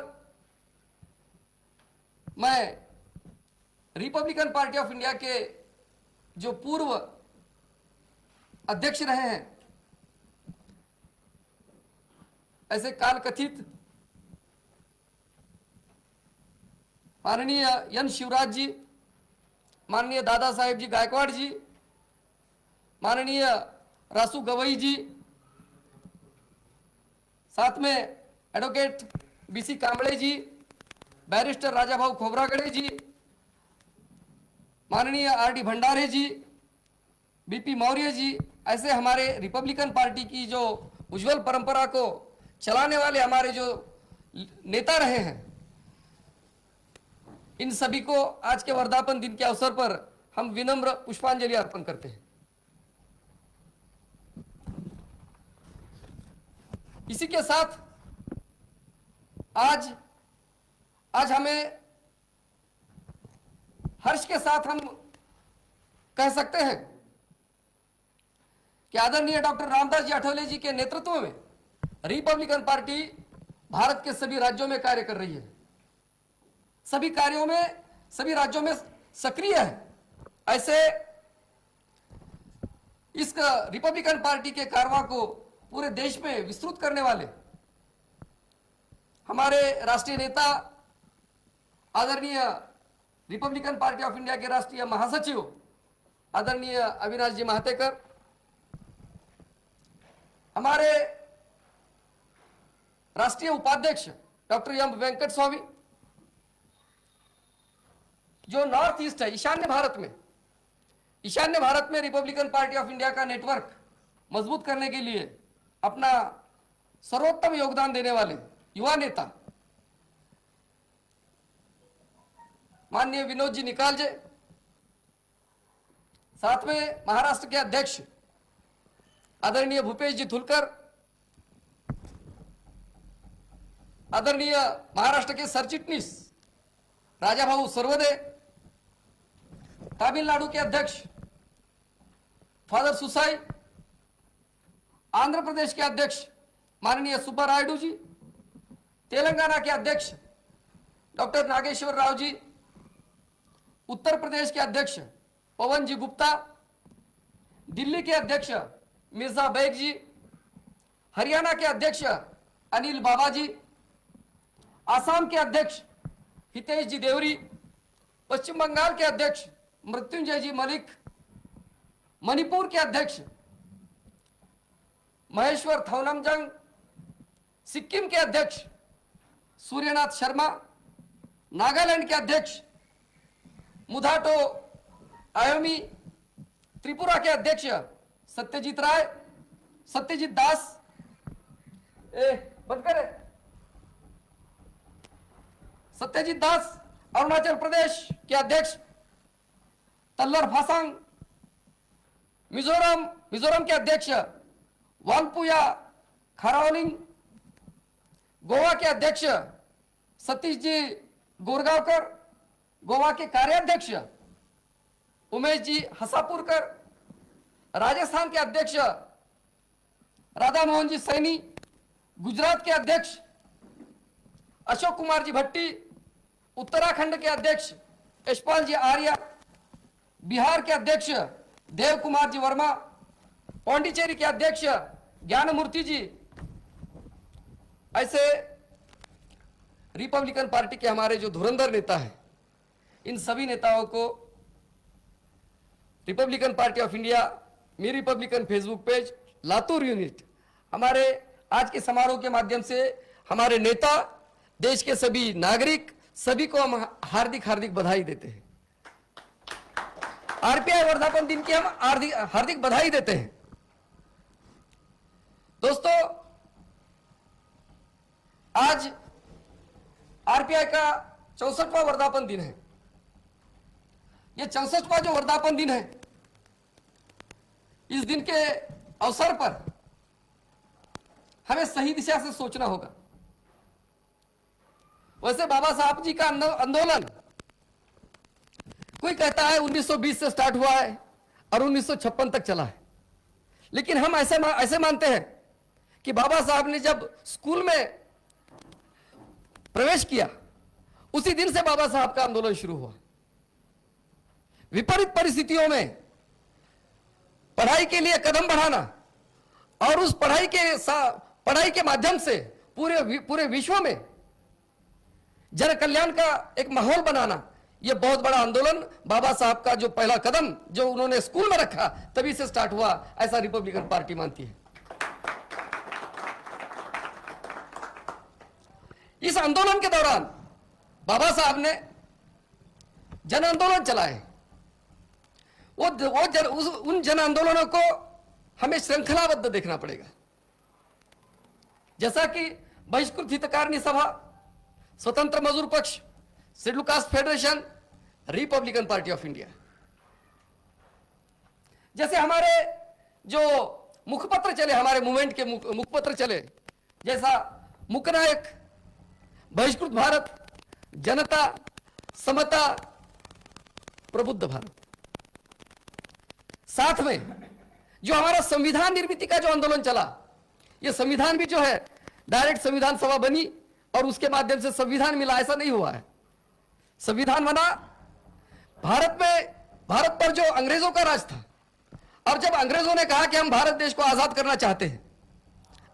मैं रिपब्लिकन पार्टी ऑफ इंडिया के जो पूर्व अध्यक्ष रहे हैं, ऐसे काल कथित माननीय एन शिवराज जी, माननीय दादा साहेब जी गायकवाड़ जी, माननीय रासू गवई जी, साथ में एडवोकेट बीसी कांबळे जी, बैरिस्टर राजा भाऊ खोबरागड़े जी, माननीय आर.डी. भंडारे जी, बीपी मौर्य जी, ऐसे हमारे रिपब्लिकन पार्टी की जो उज्जवल परंपरा को चलाने वाले हमारे जो नेता रहे हैं, इन सभी को आज के वर्धापन दिन के अवसर पर हम विनम्र पुष्पांजलि अर्पण करते हैं। इसी के साथ आज हमें हर्ष के साथ हम कह सकते हैं कि आदरणीय डॉक्टर रामदास जी आठवले जी के नेतृत्व में रिपब्लिकन पार्टी भारत के सभी राज्यों में कार्य कर रही है, सभी कार्यों में, सभी राज्यों में सक्रिय है। ऐसे इस रिपब्लिकन पार्टी के कारवां को पूरे देश में विस्तृत करने वाले हमारे राष्ट्रीय नेता आदरणीय रिपब्लिकन पार्टी ऑफ इंडिया के राष्ट्रीय महासचिव आदरणीय अविनाश जी महातेकर, हमारे राष्ट्रीय उपाध्यक्ष डॉक्टर एम वेंकट स्वामी, जो नॉर्थ ईस्ट है, ईशान्य भारत में रिपब्लिकन पार्टी ऑफ इंडिया का नेटवर्क मजबूत करने के लिए अपना सर्वोत्तम योगदान देने वाले युवा नेता माननीय विनोद जी निकाल जी, साथ में महाराष्ट्र के अध्यक्ष आदरणीय भूपेश जी धुलकर, आदरणीय महाराष्ट्र के सरचिटनीस राजा भाऊ सर्वदे, तमिलनाडु के अध्यक्ष फादर सुसाई, आंध्र प्रदेश के अध्यक्ष माननीय सुब्बा रायडू जी, तेलंगाना के अध्यक्ष डॉक्टर नागेश्वर राव जी, उत्तर प्रदेश के अध्यक्ष पवन जी गुप्ता, दिल्ली के अध्यक्ष मिर्जा बैग जी, हरियाणा के अध्यक्ष अनिल बाबा जी, आसाम के अध्यक्ष हितेश जी देवरी, पश्चिम बंगाल के अध्यक्ष मृत्युंजय जी मलिक, मणिपुर के अध्यक्ष महेश्वर थौनमजंग, सिक्किम के अध्यक्ष सूर्यनाथ शर्मा, नागालैंड के अध्यक्ष मुधाटो आयोमी, त्रिपुरा के अध्यक्ष सत्यजीत राय, सत्यजीत दास, बंद करे, सत्यजीत दास, अरुणाचल प्रदेश के अध्यक्ष तल्लर फासांग, मिजोरम के अध्यक्ष वालपुया खारावलिंग, गोवा के अध्यक्ष सतीश जी गोरगांवकर, गोवा के कार्याध्यक्ष उमेश जी हसापुरकर, राजस्थान के अध्यक्ष राधा मोहन जी सैनी, गुजरात के अध्यक्ष अशोक कुमार जी भट्टी, उत्तराखंड के अध्यक्ष यशपाल जी आर्य, बिहार के अध्यक्ष देव कुमार जी वर्मा, पांडिचेरी के अध्यक्ष ज्ञानमूर्ति जी, ऐसे रिपब्लिकन पार्टी के हमारे जो धुरंधर नेता हैं, इन सभी नेताओं को Republican Party of India, me Republican Facebook page, Latur unit, हमारे आज के समारोह के माध्यम से हमारे नेता, देश के सभी नागरिक, सभी को हम हार्दिक बधाई देते हैं। आरपीआई वर्धापन दिन की हम हार्दिक बधाई देते हैं। दोस्तों, आज आरपीआई का 64वां वर्धापन दिन है। ये 64वां जो वर्धापन दिन है, इस दिन के अवसर पर हमें सही दिशा से सोचना होगा। वैसे बाबा साहब जी का आंदोलन कोई कहता है 1920 से स्टार्ट हुआ है और 1956 तक चला है, लेकिन हम ऐसे मानते हैं कि बाबा साहब ने जब स्कूल में प्रवेश किया उसी दिन से बाबा साहब का आंदोलन शुरू हुआ। विपरीत परिस्थितियों में पढ़ाई के लिए कदम बढ़ाना और उस पढ़ाई के माध्यम से पूरे विश्व में जन कल्याण का एक माहौल बनाना, यह बहुत बड़ा आंदोलन बाबा साहब का जो पहला कदम जो उन्होंने स्कूल में रखा तभी से स्टार्ट हुआ, ऐसा रिपब्लिकन पार्टी मानती है। इस आंदोलन के दौरान बाबा साहब ने जन आंदोलन चलाए। उन जन आंदोलनों को हमें श्रृंखलाबद्ध देखना पड़ेगा, जैसा कि बहिष्कृत हितकारिणी सभा, स्वतंत्र मजदूर पक्ष, schedule caste federation, Republican Party of India. जैसे हमारे जो मुखपत्र चले, हमारे मूवमेंट के मुखपत्र चले, जैसा मुकनायक, बहिष्कृत भारत, जनता, समता, प्रबुद्ध भारत। साथ में जो हमारा संविधान निर्मिति का जो आंदोलन चला, ये संविधान भी जो है डायरेक्ट संविधान सभा बनी और उसके माध्यम से संविधान मिला, ऐसा नहीं हुआ है। संविधान बना भारत पर जो अंग्रेजों का राज था, और जब अंग्रेजों ने कहा कि हम भारत देश को आजाद करना चाहते हैं,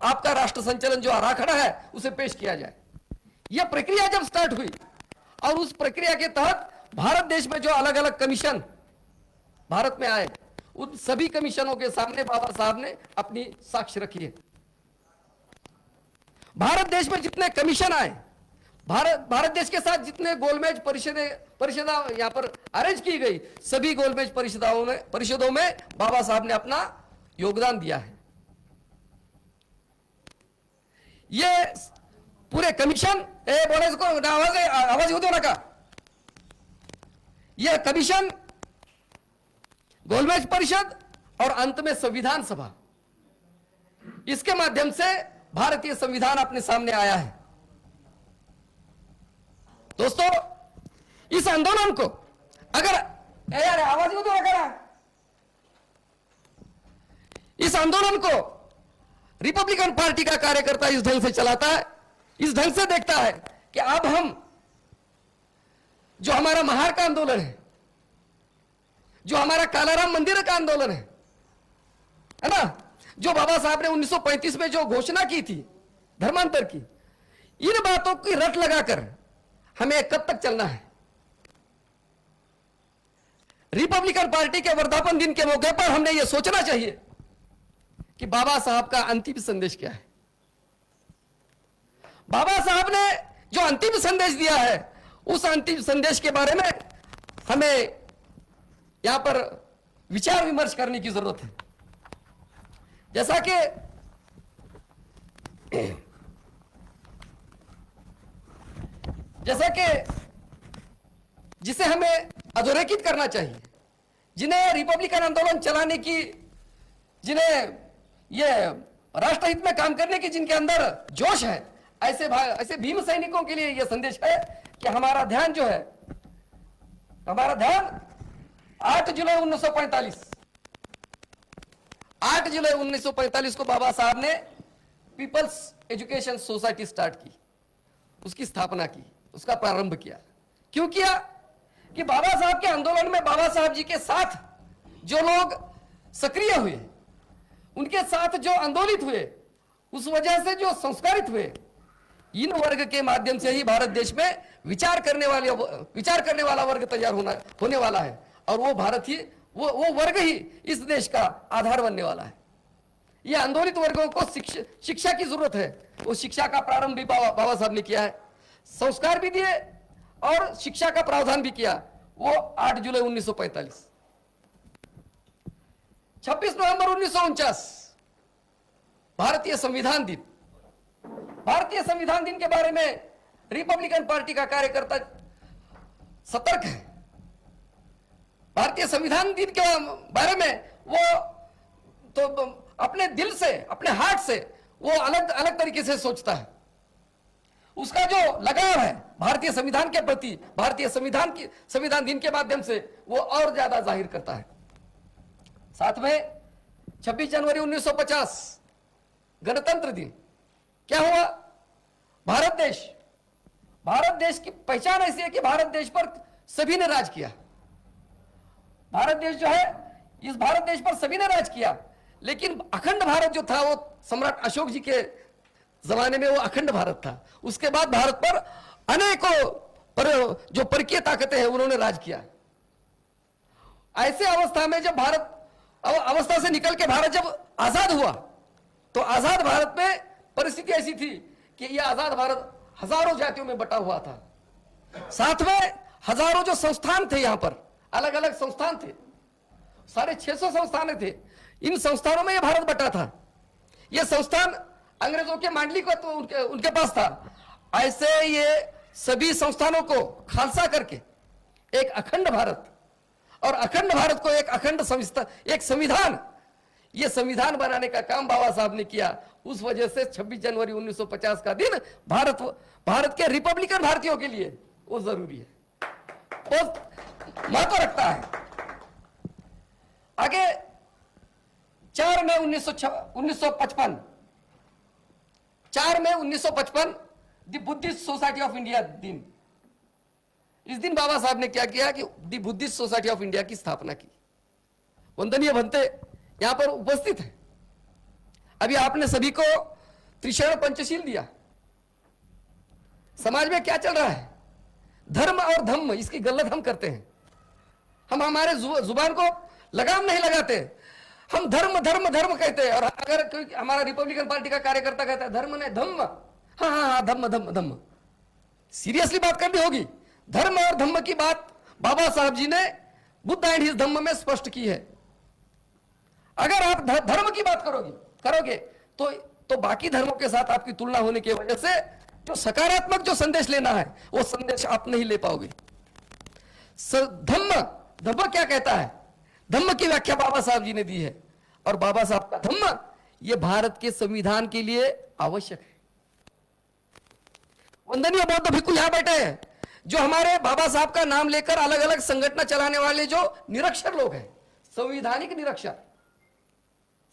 आपका राष्ट्र संचलन जो आराखड़ा है उसे पेश किया जाए। यह प्रक्रिया जब स्टार्ट हुई और उस प्रक्रिया के तहत भारत देश में जो अलग अलग कमीशन भारत में आए, उन सभी कमीशनों के सामने बाबा साहब ने अपनी साक्ष्य रखी है। भारत देश में जितने कमीशन आए, भारत देश के साथ जितने गोलमेज परिषदा यहां पर अरेंज की गई, सभी गोलमेज परिषदों में बाबा साहब ने अपना योगदान दिया है। ये पूरे कमीशन आवाज होतो नका, यह कमीशन, गोलमेज परिषद और अंत में संविधान सभा, इसके माध्यम से भारतीय संविधान अपने सामने आया है। दोस्तों, इस आंदोलन को अगर यार आवाज हो तो करा, इस आंदोलन को रिपब्लिकन पार्टी का कार्यकर्ता इस ढंग से चलाता है, इस ढंग से देखता है कि अब हम जो हमारा महार का आंदोलन है, जो हमारा कालाराम मंदिर का आंदोलन है ना, जो बाबा साहब ने 1935 में जो घोषणा की थी धर्मांतर की, इन बातों की रट लगाकर हमें कब तक चलना है। रिपब्लिकन पार्टी के वर्धापन दिन के मौके पर हमने यह सोचना चाहिए कि बाबा साहब का अंतिम संदेश क्या है। बाबा साहब ने जो अंतिम संदेश दिया है, उस अंतिम संदेश के बारे में हमें यहां पर विचार विमर्श करने की जरूरत है। जैसा कि जिसे हमें अधोरेखित करना चाहिए, जिन्हें रिपब्लिकन आंदोलन चलाने की, जिन्हें ये राष्ट्रहित में काम करने की जिनके अंदर जोश है, ऐसे भीम सैनिकों के लिए यह संदेश है कि हमारा ध्यान 8 जुलाई 1945 को बाबा साहब ने पीपल्स एजुकेशन सोसाइटी स्टार्ट की, उसकी स्थापना की, उसका प्रारंभ किया। क्यों किया? कि बाबा साहब के आंदोलन में बाबा साहब जी के साथ जो लोग सक्रिय हुए, उनके साथ जो आंदोलित हुए, उस वजह से जो संस्कारित हुए, इन वर्ग के माध्यम से ही भारत देश में विचार करने वाला वर्ग तैयार होने वाला है, और वो वो वर्ग ही इस देश का आधार बनने वाला है। ये आंदोलित वर्गों को शिक्षा की जरूरत है, वो शिक्षा का प्रारंभ भी बाबा साहब ने किया है, संस्कार भी दिए और शिक्षा का प्रावधान भी किया। वो 8 जुलाई 1945, 26 नवंबर 1949 भारतीय संविधान दिन। भारतीय संविधान दिन के बारे में रिपब्लिकन पार्टी का कार्यकर्ता सतर्क है। भारतीय संविधान दिन के बारे में वो तो अपने दिल से, अपने हार्ट से वो अलग अलग तरीके से सोचता है। उसका जो लगाव है भारतीय संविधान के प्रति, भारतीय संविधान दिन के माध्यम से वो और ज्यादा जाहिर करता है। साथ में 26 जनवरी 1950 गणतंत्र दिन क्या हुआ? भारत देश की पहचान ऐसी है कि भारत देश पर सभी ने राज किया। भारत देश जो है, इस भारत देश पर सभी ने राज किया, लेकिन अखंड भारत जो था वो सम्राट अशोक जी के जमाने में वो अखंड भारत था। उसके बाद भारत पर अनेकों जो परकीय ताकतें हैं उन्होंने राज किया। ऐसे अवस्था में जब अवस्था से निकल के भारत जब आजाद हुआ, तो आजाद भारत में परिस्थिति ऐसी थी कि यह आजाद भारत हजारों जातियों में बटा हुआ था। साथ में हजारों जो संस्थान थे, यहां पर अलग अलग संस्थान थे, 650 संस्थान थे। इन संस्थानों में यह भारत बटा था। यह संस्थान अंग्रेजों के मांडलिक तो उनके पास था। ऐसे ये सभी संस्थानों को खालसा करके एक अखंड भारत, और अखंड भारत को एक संविधान, ये संविधान बनाने का काम बाबा साहब ने किया। उस वजह से 26 जनवरी 1950 का दिन भारत के रिपब्लिकन भारतीयों के लिए वो जरूरी है, वो महत्व रखता है। आगे 4 मई 1955 the Buddhist Society of India दिन। इस दिन बाबा साहब ने क्या किया कि the Buddhist Society of India की स्थापना की। वंदनीय भंते यहां पर उपस्थित है। अभी आपने सभी को त्रिशरण पंचशील दिया। समाज में क्या चल रहा है? धर्म और धम्म, इसकी गलत हम करते हैं। हम हमारे जुबान को लगाम नहीं लगाते। हम धर्म धर्म धर्म कहते हैं, और अगर कोई हमारा रिपब्लिकन पार्टी का कार्यकर्ता कहता है धर्म नहीं धम्म, हाँ धम्म धम्म धम्म, सीरियसली बात करनी होगी। धर्म और धम्म की बात बाबा साहब जी ने बुद्ध एंड हिज धम्म में स्पष्ट की है। अगर आप धर्म की बात करोगे तो बाकी धर्मों के साथ आपकी तुलना होने की वजह से जो सकारात्मक जो संदेश लेना है वो संदेश आप नहीं ले पाओगे। धम्म क्या कहता है? धम्म की व्याख्या बाबा साहब जी ने दी है, और बाबा साहब का धम्म ये भारत के संविधान के लिए आवश्यक है। वंदनीय बौद्ध भिक्खु यहां बैठे हैं, जो हमारे बाबा साहब का नाम लेकर अलग अलग संगठन चलाने वाले जो निरक्षर लोग हैं, संवैधानिक निरक्षर,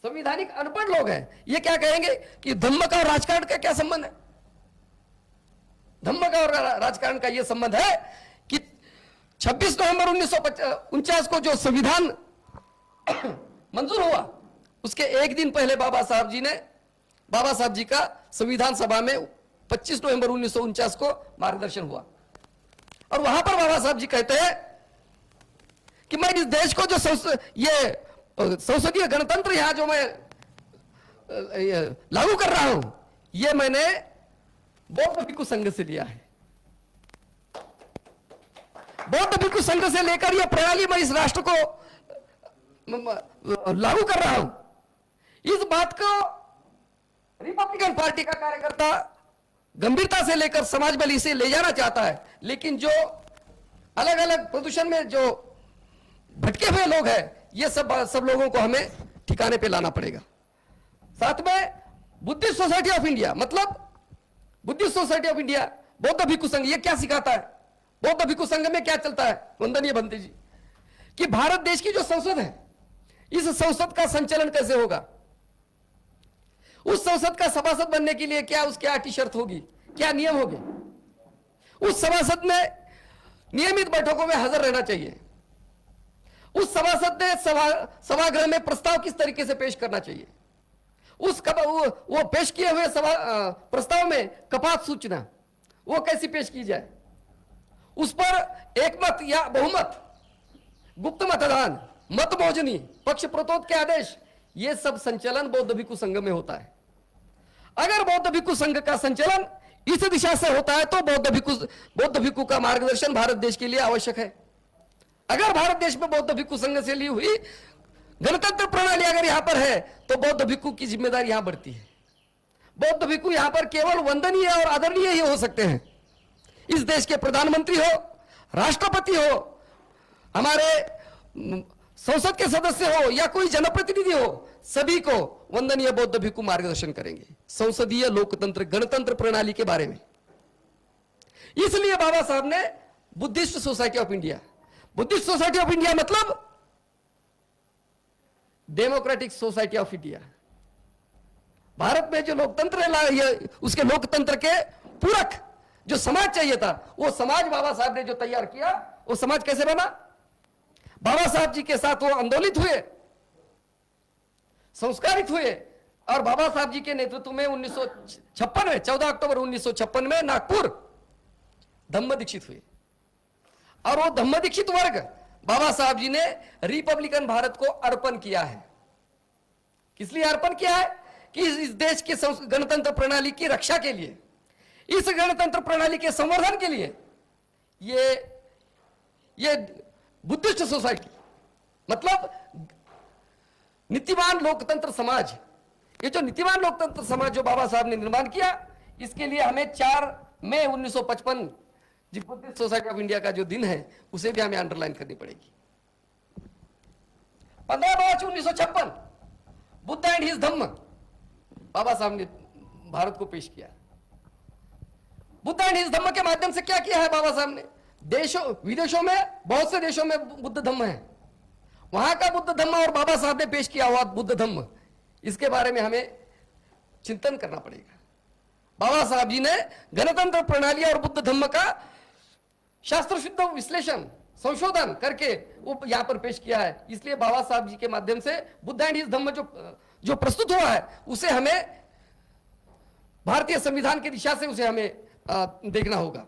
संवैधानिक अनपढ़ लोग हैं, ये क्या कहेंगे कि धम्म का और राजकारण का क्या संबंध है? धम्म का और राजकारण का यह संबंध है कि 26 नवंबर 1949 को जो संविधान मंजूर हुआ, उसके एक दिन पहले बाबा साहब जी का संविधान सभा में 25 नवंबर 1949 को मार्गदर्शन हुआ, और वहां पर बाबा साहब जी कहते हैं कि मैं इस देश को जो संसदीय गणतंत्र यहां जो मैं लागू कर रहा हूं, यह मैंने बौद्ध भिक्खु संघ से लिया है। बौद्ध भिक्खु संघ से लेकर यह प्रणाली मैं इस राष्ट्र को लागू कर रहा हूं। इस बात को रिपब्लिकन पार्टी का कार्यकर्ता गंभीरता से लेकर समाज में इसे ले जाना चाहता है, लेकिन जो अलग अलग प्रदूषण में जो भटके हुए लोग हैं, ये सब लोगों को हमें ठिकाने पे लाना पड़ेगा। साथ में बुद्धिस्ट सोसाइटी ऑफ इंडिया, मतलब बुद्धिस्ट सोसाइटी ऑफ इंडिया, बौद्ध भिक्खु संघ, ये क्या सिखाता है? बौद्ध भिक्खु संघ में क्या चलता है वंदनीय भंते जी, कि भारत देश की जो संसद है, इस संसद का संचालन कैसे होगा, उस संसद का सभासद बनने के लिए क्या उसकी आटी शर्त होगी, क्या नियम होंगे, उस सभासद ने नियमित बैठकों में हाजिर रहना चाहिए, उस सभासद ने सभागृह में प्रस्ताव किस तरीके से पेश करना चाहिए, वो पेश किए हुए प्रस्ताव में कपात सूचना वो कैसी पेश की जाए, उस पर एकमत या बहुमत, गुप्त मतदान, मत मोजनी, पक्ष प्रतोद के आदेश, ये सब संचालन बौद्ध भिक्खु संघ में होता है। अगर बौद्ध भिक्खु संघ का संचालन इस दिशा से होता है तो बौद्ध भिक्खु का मार्गदर्शन भारत देश के लिए आवश्यक है। अगर भारत देश में बौद्ध भिक्खु संघ से ली हुई गणतंत्र प्रणाली अगर यहां पर है तो बौद्ध भिक्खु की जिम्मेदारी यहां बढ़ती है। बौद्ध भिक्खु यहां पर केवल वंदनीय और आदरणीय ही हो सकते हैं। इस देश के प्रधानमंत्री हो, राष्ट्रपति हो, हमारे संसद के सदस्य हो या कोई जनप्रतिनिधि हो, सभी को वंदनीय बौद्ध भिक्खु मार्गदर्शन करेंगे संसदीय लोकतंत्र गणतंत्र प्रणाली के बारे में। इसलिए बाबा साहब ने Buddhist Society of India, Buddhist Society of India मतलब Democratic Society of India, Bharat में जो लोकतंत्र है उसके लोकतंत्र के पूरक जो समाज चाहिए था, वो समाज बाबा साहब ने जो तैयार किया, वो समाज कैसे बना? बाबा साहब जी के साथ वो आंदोलित हुए, संस्कारित हुए, और बाबा साहब जी के नेतृत्व में 1956 में 14 अक्टूबर 1956 में नागपुर धम्म दीक्षित हुए। और वो धम्म दीक्षित वर्ग बाबा साहब जी ने रिपब्लिकन भारत को अर्पण किया है। किस लिए अर्पण किया है? कि इस देश के गणतंत्र प्रणाली की रक्षा के लिए, इस गणतंत्र प्रणाली के संवर्धन के लिए ये बुद्धिस्ट सोसाइटी मतलब नीतिवान लोकतंत्र समाज, ये जो नीतिवान लोकतंत्र समाज जो बाबा साहब ने निर्माण किया, इसके लिए हमें 4 मई 1955 जी बुद्धिस्ट सोसाइटी ऑफ इंडिया का जो दिन है उसे भी हमें अंडरलाइन करनी पड़ेगी। 15 मार्च 1956 बुद्ध एंड हिज धम्म बाबा साहब ने भारत को पेश किया। बुद्ध एंड हिज धम्म के माध्यम से क्या किया है बाबा साहब ने? देशों विदेशों में, बहुत से देशों में बुद्ध धम्म है, वहां का बुद्ध धम्म और बाबा साहब ने पेश किया हुआ बुद्ध धम्म, इसके बारे में हमें चिंतन करना पड़ेगा। बाबा साहब जी ने गणतंत्र प्रणाली और बुद्ध धम्म का शास्त्र शुद्ध विश्लेषण संशोधन करके वो यहां पर पेश किया है। इसलिए बाबा साहब जी के माध्यम से बुद्ध एंड हिज धम्म जो प्रस्तुत हुआ है उसे हमें भारतीय संविधान की दिशा से उसे हमें देखना होगा।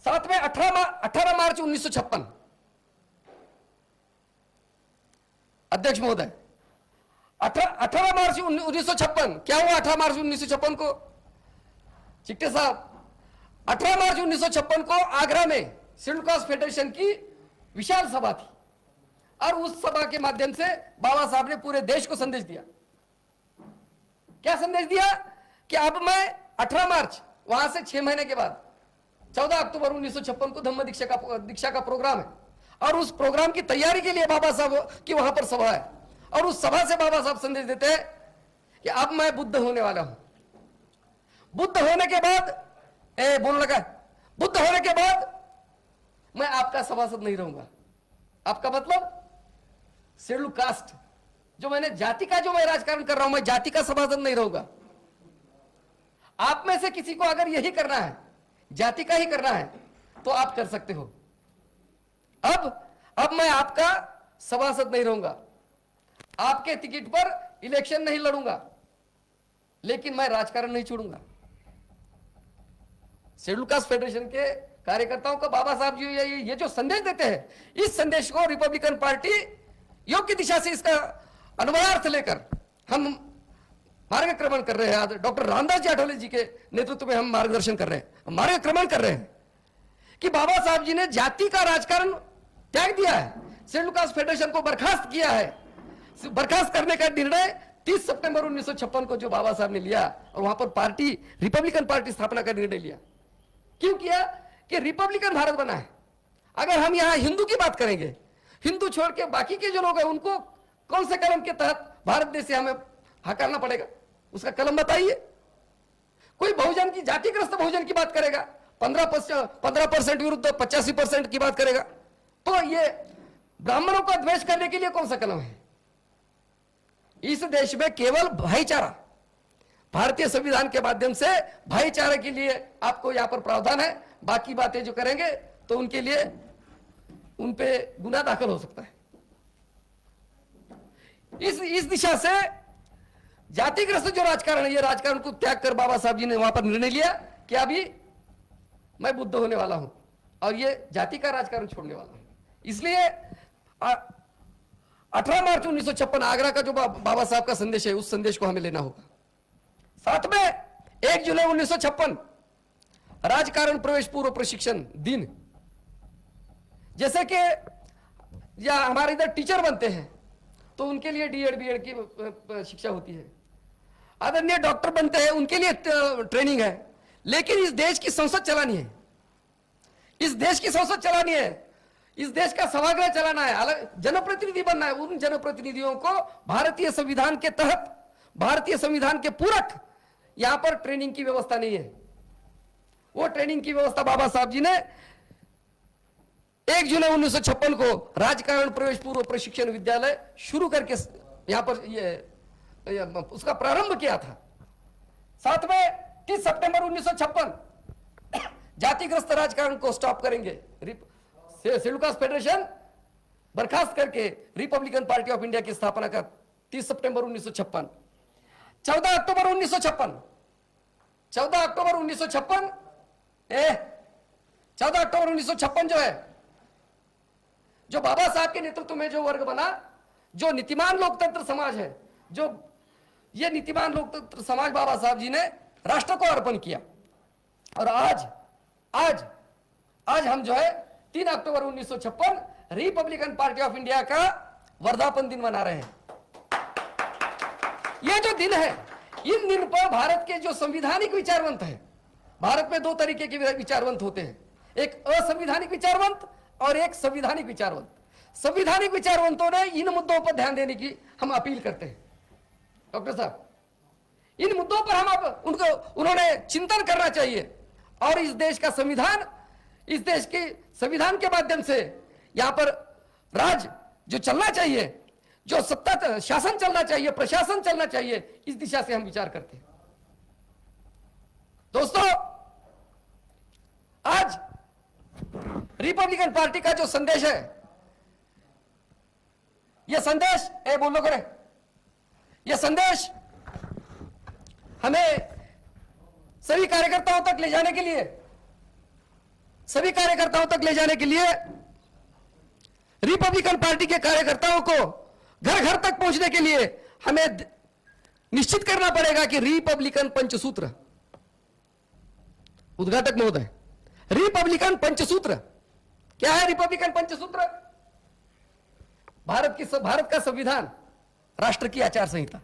साथ में 18 मार्च 1956 अध्यक्ष महोदय, 18 मार्च 1956 क्या हुआ? 18 मार्च 1956 को चिट्टे साहब, 18 मार्च 1956 को आगरा में शेड्यूल कास्ट फेडरेशन की विशाल सभा थी और उस सभा के माध्यम से बाबा साहब ने पूरे देश को संदेश दिया। क्या संदेश दिया? कि अब मैं 18 मार्च, वहां से 6 महीने के बाद 14 अक्टूबर 1956 को धम्म दीक्षा का प्रोग्राम है और उस प्रोग्राम की तैयारी के लिए बाबा साहब की वहां पर सभा है और उस सभा से बाबा साहब संदेश देते हैं कि अब मैं बुद्ध होने वाला हूं। बुद्ध होने के बाद बोलने लगा, बुद्ध होने के बाद मैं आपका सभासद नहीं रहूंगा। आपका मतलब शेड्यूल कास्ट, जो मैंने जाति का जो मैं राजकारण कर रहा हूं, मैं जाति का सभासद नहीं रहूंगा। आप में से किसी को अगर यही करना है, जाति का ही करना है, तो आप कर सकते हो। अब मैं आपका सभासद नहीं रहूंगा, आपके टिकट पर इलेक्शन नहीं लड़ूंगा, लेकिन मैं राजकारण नहीं छोड़ूंगा। शेड्यूल कास्ट फेडरेशन के कार्यकर्ताओं को बाबा साहब जी ये जो संदेश देते हैं, इस संदेश को रिपब्लिकन पार्टी योग्य दिशा से इसका अन्वयार्थ लेकर हम मार्गक्रमण कर रहे हैं। डॉक्टर रामदास जी आठवले जी के नेतृत्व में हम मार्गदर्शन कर रहे हैं, मार्गक्रमण कर रहे हैं कि बाबा साहब जी ने जाति का राजकारण त्याग दिया है, शेड्यूल कास्ट फेडरेशन को बर्खास्त किया है। बर्खास्त करने का निर्णय 30 सितंबर 1956 को जो बाबा साहब ने लिया और वहां पर पार्टी रिपब्लिकन पार्टी स्थापना का निर्णय लिया। क्यों किया? कि रिपब्लिकन भारत बना है। अगर हम यहां हिंदू की बात करेंगे, हिंदू छोड़ के बाकी के जो लोग हैं उनको कौन से कलम के तहत भारत देश से हमें हकारना पड़ेगा? उसका कलम बताइए। कोई बहुजन की, जातिग्रस्त बहुजन की बात करेगा, 15% विरुद्ध 85% की बात करेगा, तो ये ब्राह्मणों का द्वेष करने के लिए कौन सा कलम है? इस देश में केवल भाईचारा, भारतीय संविधान के माध्यम से भाईचारे के लिए आपको यहां पर प्रावधान है। बाकी बातें जो करेंगे तो उनके लिए उन पे गुनाह दाखिल हो सकता है। इस दिशा से जातिग्रस्त जो राजकारण है, ये राजकारण को त्याग कर बाबा साहब जी ने वहां पर निर्णय लिया कि अभी मैं बुद्ध होने वाला हूं और ये जाति का राजकारण छोड़ने वाला हूं। इसलिए 18 मार्च 1956 आगरा का जो बाबा साहब का संदेश है, उस संदेश को हमें लेना होगा। साथ में 1 जुलाई 1956 राजकारण प्रवेश पूर्व प्रशिक्षण दिन, जैसे कि या हमारे इधर टीचर बनते हैं तो उनके लिए डीएड बीएड की शिक्षा होती है, आदरणीय डॉक्टर बनते हैं उनके लिए ट्रेनिंग है। लेकिन इस देश की संसद चलानी है, इस देश की संसद चलानी है, इस देश का सभागृह चलाना है, अलग जनप्रतिनिधि बनना है। उन जनप्रतिनिधियों को भारतीय संविधान के तहत, भारतीय संविधान के पूरक यहां पर ट्रेनिंग की व्यवस्था नहीं है। वो ट्रेनिंग की व्यवस्था बाबा साहब जी ने 1 जुलाई 1956 को राजकारण प्रवेश पूर्व प्रशिक्षण विद्यालय शुरू करके यहां पर ये उसका प्रारंभ किया था। साथ में 30 सितंबर 1956 जातिग्रस्त राजकारण को स्टॉप करेंगे, शेड्यूल कास्ट फेडरेशन बर्खास्त करके रिपब्लिकन पार्टी ऑफ इंडिया की स्थापना कर 30 सितंबर 1956। 14 अक्टूबर 1956 14 अक्टूबर 1956 जो है, जो बाबा साहब के नेतृत्व में जो वर्ग बना, जो नीतिमान लोकतंत्र समाज है, जो ये नीतिमान लोकतंत्र समाज बाबा साहब जी ने राष्ट्र को अर्पण किया। और आज हम जो है 3 अक्टूबर 1956 रिपब्लिकन पार्टी ऑफ इंडिया का वर्धापन दिन मना रहे हैं। ये जो दिन है, इन दिन पर भारत के जो संवैधानिक विचारवंत है, भारत में 2 तरीके के विचारवंत होते हैं, एक असंवैधानिक विचारवंत और एक संवैधानिक विचारवंत। संवैधानिक विचारवंतों ने इन मुद्दों पर ध्यान देने की हम अपील करते हैं। डॉक्टर साहब, इन मुद्दों पर उन्होंने चिंतन करना चाहिए और इस देश का संविधान, इस देश के संविधान के माध्यम से यहां पर राज जो चलना चाहिए, जो सत्ता शासन चलना चाहिए, प्रशासन चलना चाहिए, इस दिशा से हम विचार करते हैं। दोस्तों, आज रिपब्लिकन पार्टी का जो संदेश है, यह संदेश बोलो करे, यह संदेश हमें सभी कार्यकर्ताओं तक ले जाने के लिए, रिपब्लिकन पार्टी के कार्यकर्ताओं को घर घर तक पहुंचने के लिए हमें निश्चित करना पड़ेगा कि रिपब्लिकन पंचसूत्र, उद्घाटक महोदय, रिपब्लिकन पंचसूत्र क्या है? रिपब्लिकन पंचसूत्र भारत का संविधान, राष्ट्र की आचार संहिता,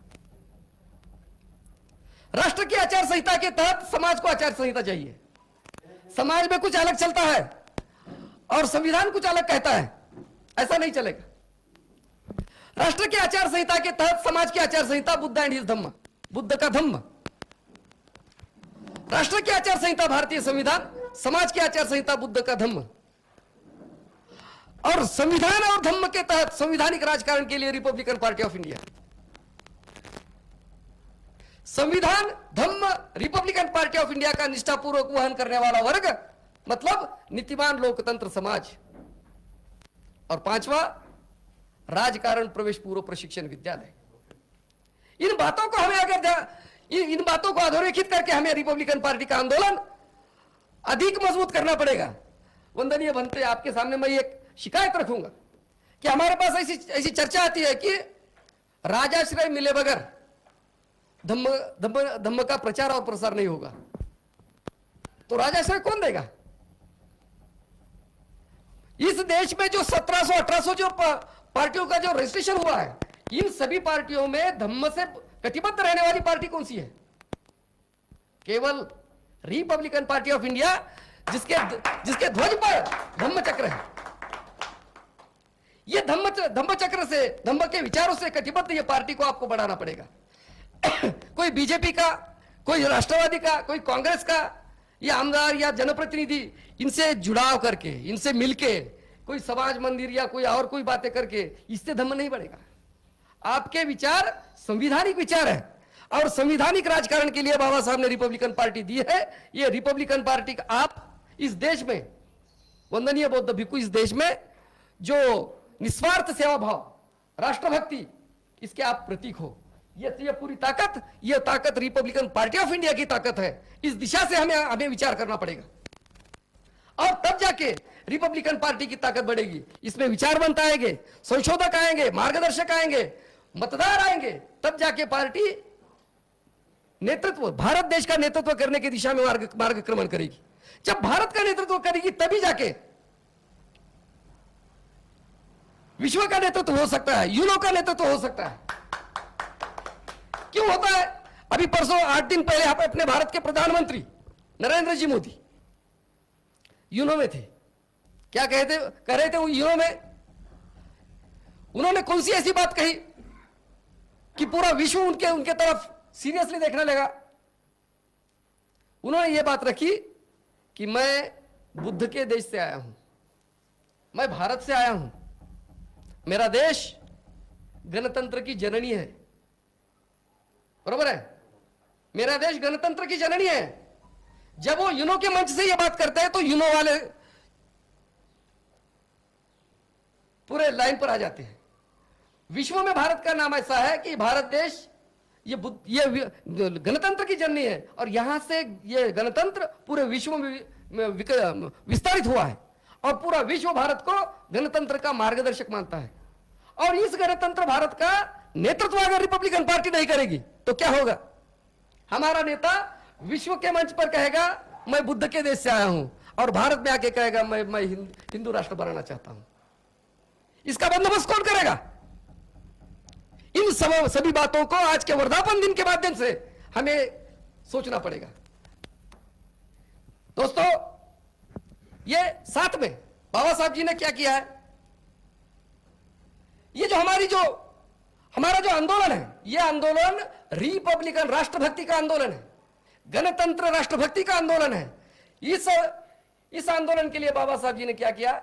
राष्ट्र की आचार संहिता के तहत समाज को आचार संहिता चाहिए। समाज में कुछ अलग चलता है और संविधान कुछ अलग कहता है, ऐसा नहीं चलेगा। राष्ट्र की आचार संहिता के तहत समाज की आचार संहिता बुद्ध एंड हिज धम्म, बुद्ध का धम्म। राष्ट्र की आचार संहिता भारतीय संविधान, समाज की आचार संहिता बुद्ध का धम्म। और संविधान और धम्म के तहत संवैधानिक राजकारण के लिए रिपब्लिकन पार्टी ऑफ इंडिया, संविधान, धम्म, रिपब्लिकन पार्टी ऑफ इंडिया का निष्ठापूर्वक वहन करने वाला वर्ग मतलब नीतिमान लोकतंत्र समाज। और 5वां, राजकारण प्रवेश पूर्व प्रशिक्षण विद्यालय। इन बातों को हमें इन बातों को अधोरेखित करके हमें रिपब्लिकन पार्टी का आंदोलन अधिक मजबूत करना पड़ेगा। वंदनीय बनते, आपके सामने मैं एक शिकायत रखूंगा कि हमारे पास ऐसी चर्चा आती है कि राजाश्रय मिले बगैर धम्म का प्रचार और प्रसार नहीं होगा। तो राजाश्रय कौन देगा? इस देश में जो 1700-1800 जो पार्टियों का जो रजिस्ट्रेशन हुआ है, इन सभी पार्टियों में धम्म से कटिबद्ध रहने वाली पार्टी कौन सी है? केवल रिपब्लिकन पार्टी ऑफ इंडिया, जिसके ध्वज पर धम्म चक्र है। ये धम्म चक्र से, धम्म के विचारों से कटिबद्ध ये पार्टी को आपको बढ़ाना पड़ेगा। कोई बीजेपी का, कोई राष्ट्रवादी का, कोई कांग्रेस का, या आमदार या जनप्रतिनिधि इनसे जुड़ाव करके, इनसे मिलके कोई समाज मंदिर या कोई और कोई बातें करके इससे धम्म नहीं बढ़ेगा। आपके विचार संवैधानिक विचार है और संवैधानिक राजकारण के लिए बाबा साहब ने रिपब्लिकन पार्टी दी है। ये रिपब्लिकन पार्टी का आप इस देश में, वंदनीय बौद्ध भिक्खु, इस देश में जो निस्वार्थ सेवा भाव, राष्ट्रभक्ति, इसके आप प्रतीक हो। ये पूरी ताकत, ये ताकत रिपब्लिकन पार्टी ऑफ इंडिया की ताकत है। इस दिशा से हमें विचार करना पड़ेगा और तब जाके रिपब्लिकन पार्टी की ताकत बढ़ेगी। इसमें विचारवंत आएंगे, संशोधक आएंगे, मार्गदर्शक आएंगे, मतदार आएंगे, तब जाके पार्टी नेतृत्व, भारत देश का नेतृत्व करने की दिशा में मार्गक्रमण करेगी। जब भारत का नेतृत्व करेगी तभी जाके विश्व का नेतृत्व हो सकता है, यूनो का नेतृत्व हो सकता है। क्यों होता है? अभी परसों 8 दिन पहले अपने भारत के प्रधानमंत्री नरेंद्र जी मोदी यूनो में थे। क्या कह रहे थे वो यूनो में? उन्होंने कौन सी ऐसी बात कही कि पूरा विश्व उनके तरफ सीरियसली देखने लगा? उन्होंने ये बात रखी कि मैं बुद्ध के देश से आया हूं, मैं भारत से आया हूं, मेरा देश गणतंत्र की जननी है, बरोबर है, मेरा देश गणतंत्र की जननी है। जब वो यूनो के मंच से ये बात करते हैं तो यूनो वाले पूरे लाइन पर आ जाते हैं। विश्व में भारत का नाम ऐसा है कि भारत देश ये गणतंत्र की जननी है, और यहां से ये गणतंत्र पूरे विश्व में विस्तारित हुआ है, और पूरा विश्व भारत को गणतंत्र का मार्गदर्शक मानता है। और इस गणतंत्र भारत का नेतृत्व अगर रिपब्लिकन पार्टी नहीं करेगी तो क्या होगा? हमारा नेता विश्व के मंच पर कहेगा मैं बुद्ध के देश से आया हूं, और भारत में आके कहेगा मैं हिंदू राष्ट्र बनाना चाहता हूं। इसका बंदोबस्त कौन करेगा? इन सभी बातों को आज के वर्धापन दिन के माध्यम से हमें सोचना पड़ेगा। दोस्तों, ये साथ में बाबा साहब जी ने क्या किया है, ये जो हमारा जो आंदोलन है, ये आंदोलन रिपब्लिकन राष्ट्रभक्ति का आंदोलन है, गणतंत्र राष्ट्रभक्ति का आंदोलन है। इस आंदोलन के लिए बाबा साहब जी ने क्या किया?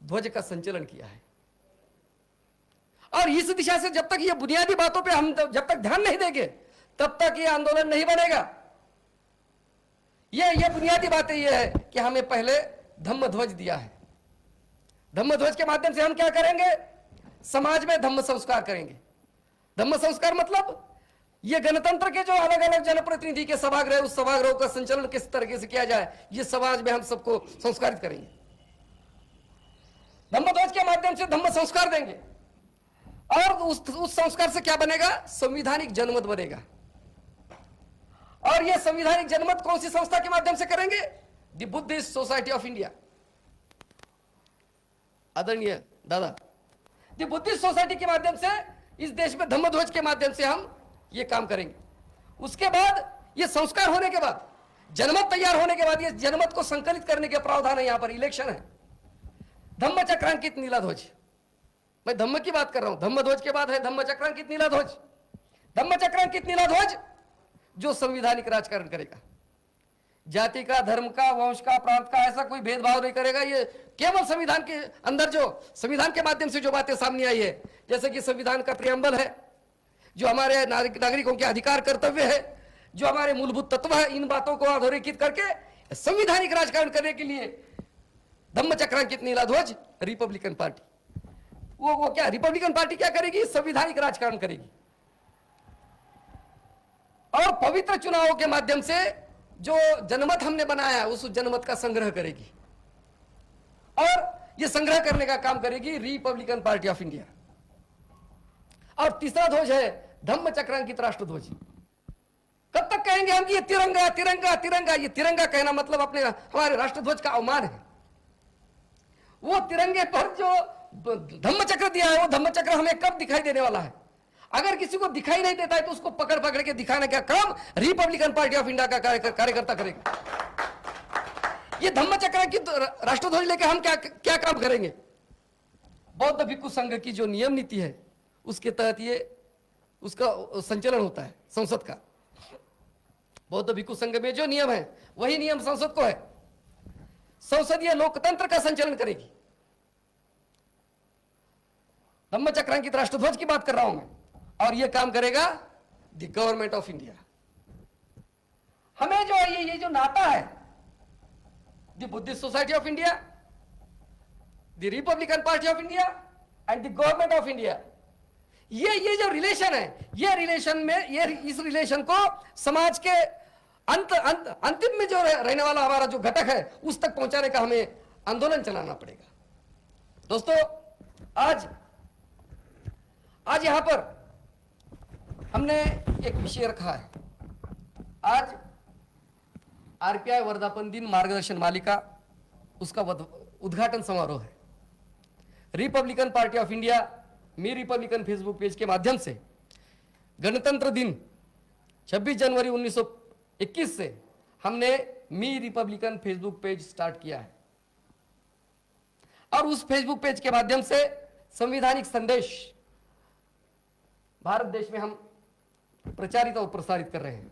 ध्वज का संचलन किया है। और इस दिशा से जब तक ये बुनियादी बातों पे हम जब तक ध्यान नहीं देंगे तब तक ये आंदोलन नहीं बनेगा। ये बुनियादी बातें ये है कि हमें पहले धम्म ध्वज दिया है। धम्म ध्वज के माध्यम से हम क्या करेंगे? समाज में धम्म संस्कार करेंगे। धम्म संस्कार मतलब ये गणतंत्र के जो अलग अलग जनप्रतिनिधि के सभागृह, उस सभागृह का संचालन किस तरीके से किया जाए, ये समाज में हम सबको संस्कारित करेंगे। धम्म ध्वज के माध्यम से धम्म संस्कार देंगे, और उस संस्कार से क्या बनेगा? संवैधानिक जनमत बनेगा। और यह संवैधानिक जनमत कौन सी संस्था के माध्यम से करेंगे? The Buddhist Society of India. आदरणीय दादा, द बुद्धिस्ट सोसाइटी के माध्यम से इस देश में धम्म ध्वज के माध्यम से हम ये काम करेंगे। उसके बाद ये संस्कार होने के बाद, जनमत तैयार होने के बाद, ये जनमत को संकलित करने के प्रावधान है। यहां पर इलेक्शन है। धम्म चक्रांकित नीला ध्वज, मैं धम्म की बात कर रहा हूं, धम्म ध्वज के बाद है धम्म चक्रांकित नीला ध्वज। धम्म चक्रांकित नीला ध्वज जो संवैधानिक राजकारण करेगा, जाति का, धर्म का, वंश का, प्रांत का ऐसा कोई भेदभाव नहीं करेगा। ये केवल संविधान के अंदर जो संविधान के माध्यम से जो बातें सामने आई है, जैसे कि संविधान का प्रियम्बल है, जो हमारे नागरिकों के अधिकार कर्तव्य है, जो हमारे मूलभूत तत्व है, इन बातों को अधोरेखित करके संवैधानिक राजकारण करने के लिए धम्म चक्रांकित नीला ध्वज रिपब्लिकन पार्टी, वो क्या रिपब्लिकन पार्टी क्या करेगी? संवैधानिक राजकारण करेगी, और पवित्र चुनावों के माध्यम से जो जनमत हमने बनाया है उस जनमत का संग्रह करेगी, और ये संग्रह करने का काम करेगी रिपब्लिकन पार्टी ऑफ इंडिया। और तीसरा ध्वज है धम्म चक्रांकित राष्ट्र ध्वज। कब तक कहेंगे हम कि ये तिरंगा तिरंगा तिरंगा? ये तिरंगा कहना मतलब अपने हमारे राष्ट्र ध्वज का अवमान है। वो तिरंगे पर जो धम्म चक्र दिया है, वो धम्म चक्र हमें कब दिखाई देने वाला है? अगर किसी को दिखाई नहीं देता है तो उसको पकड़ पकड़ के दिखाने का काम रिपब्लिकन पार्टी ऑफ इंडिया का कार्यकर्ता करेगा। ये धम्म चक्र की राष्ट्रध्वज लेकर हम क्या काम करेंगे? बौद्ध भिक्षु संघ की जो नियम नीति है उसके तहत ये उसका संचालन होता है संसद का। बौद्ध भिक्षु संघ में जो नियम है वही नियम संसद को है। संसदीय लोकतंत्र का संचालन करेगी। धम्म चक्रांकित राष्ट्रध्वज की बात कर रहा हूं मैं, और यह काम करेगा द गवर्नमेंट ऑफ इंडिया। हमें जो ये जो नाता है the Buddhist Society of India, the Republican Party of India and the government of India, ये जो रिलेशन है, ये रिलेशन में इस रिलेशन को समाज के अंतिम में जो रहने वाला हमारा जो घटक है उस तक पहुंचाने का हमें आंदोलन चलाना पड़ेगा। दोस्तों, आज यहां पर हमने एक विषय रखा है। आज आरपीआई वर्धापन दिन मार्गदर्शन मालिका, उसका उद्घाटन समारोह है। Republican Party of India me Republican Facebook page के माध्यम से गणतंत्र दिन 26 जनवरी 1921 से हमने मी रिपब्लिकन फेसबुक पेज स्टार्ट किया है, और उस फेसबुक पेज के माध्यम से संवैधानिक संदेश भारत देश में हम प्रचारित और प्रसारित कर रहे हैं।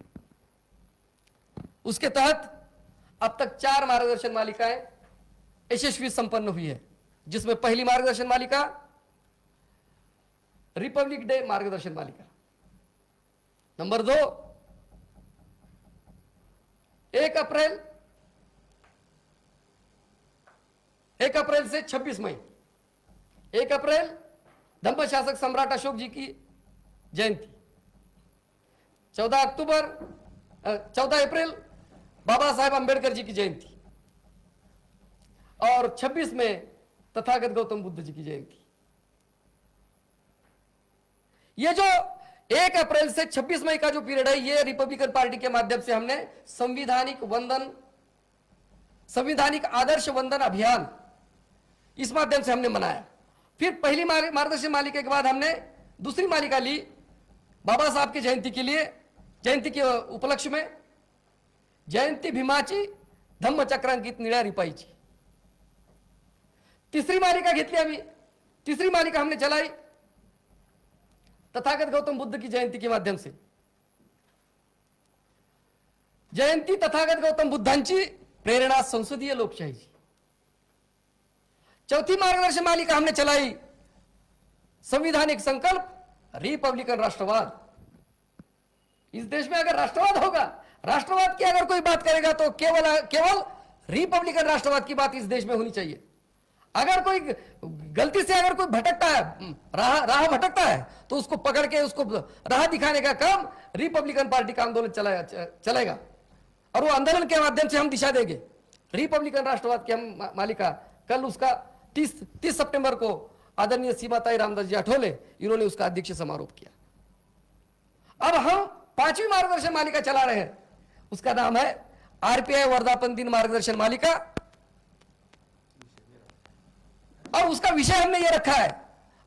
उसके तहत अब तक 4 मार्गदर्शन मालिकाएं यशस्वी संपन्न हुई है, जिसमें पहली मार्गदर्शन मालिका रिपब्लिक डे मार्गदर्शन मालिका, नंबर 2 1 अप्रैल से 26 मई, 1 अप्रैल धम्म शासक सम्राट अशोक जी की जयंती, 14 अप्रैल बाबा साहेब अंबेडकर जी की जयंती और 26 में तथागत गौतम बुद्ध जी की जयंती। ये जो 1 अप्रैल से 26 मई का जो पीरियड है, ये रिपब्लिकन पार्टी के माध्यम से हमने संविधानिक आदर्श वंदन अभियान इस माध्यम से हमने मनाया। फिर पहली मार्गदर्शन मालिका के बाद हमने दूसरी मालिका ली बाबा साहब की जयंती के लिए, जयंती के उपलक्ष्य में जयंती भीमाची धम्म चक्रांकित निळ्या रिपाईची। तीसरी मालिका घेतली आम्ही, तीसरी मालिका हमने चलाई तथागत गौतम बुद्ध की जयंती के माध्यम से, जयंती तथागत गौतम बुद्धांची प्रेरणा संसदीय लोकशाहीची। चौथी मार्गदर्शन मालिका हमने चलाई संविधानिक संकल्प रिपब्लिकन राष्ट्रवाद। इस देश में अगर राष्ट्रवाद होगा, राष्ट्रवाद की अगर कोई बात करेगा तो केवल रिपब्लिकन राष्ट्रवाद की बात इस देश में होनी चाहिए। अगर कोई गलती से अगर कोई भटकता है, राह भटकता है, तो उसको पकड़ के उसको राह दिखाने का काम रिपब्लिकन पार्टी का आंदोलन चलेगा और वो आंदोलन के माध्यम से हम दिशा देंगे। रिपब्लिकन राष्ट्रवाद की हम मालिका कल उसका 30 सितंबर को आदरणीय सीमाताई रामदास जी आठवले इन्होंने उसका अध्यक्ष समारोह किया। अब हम 5वीं मार्गदर्शन मालिका चला रहे हैं, उसका नाम है आरपीआई वर्धापन दिन मार्गदर्शन मालिका और उसका विषय हमने ये रखा है।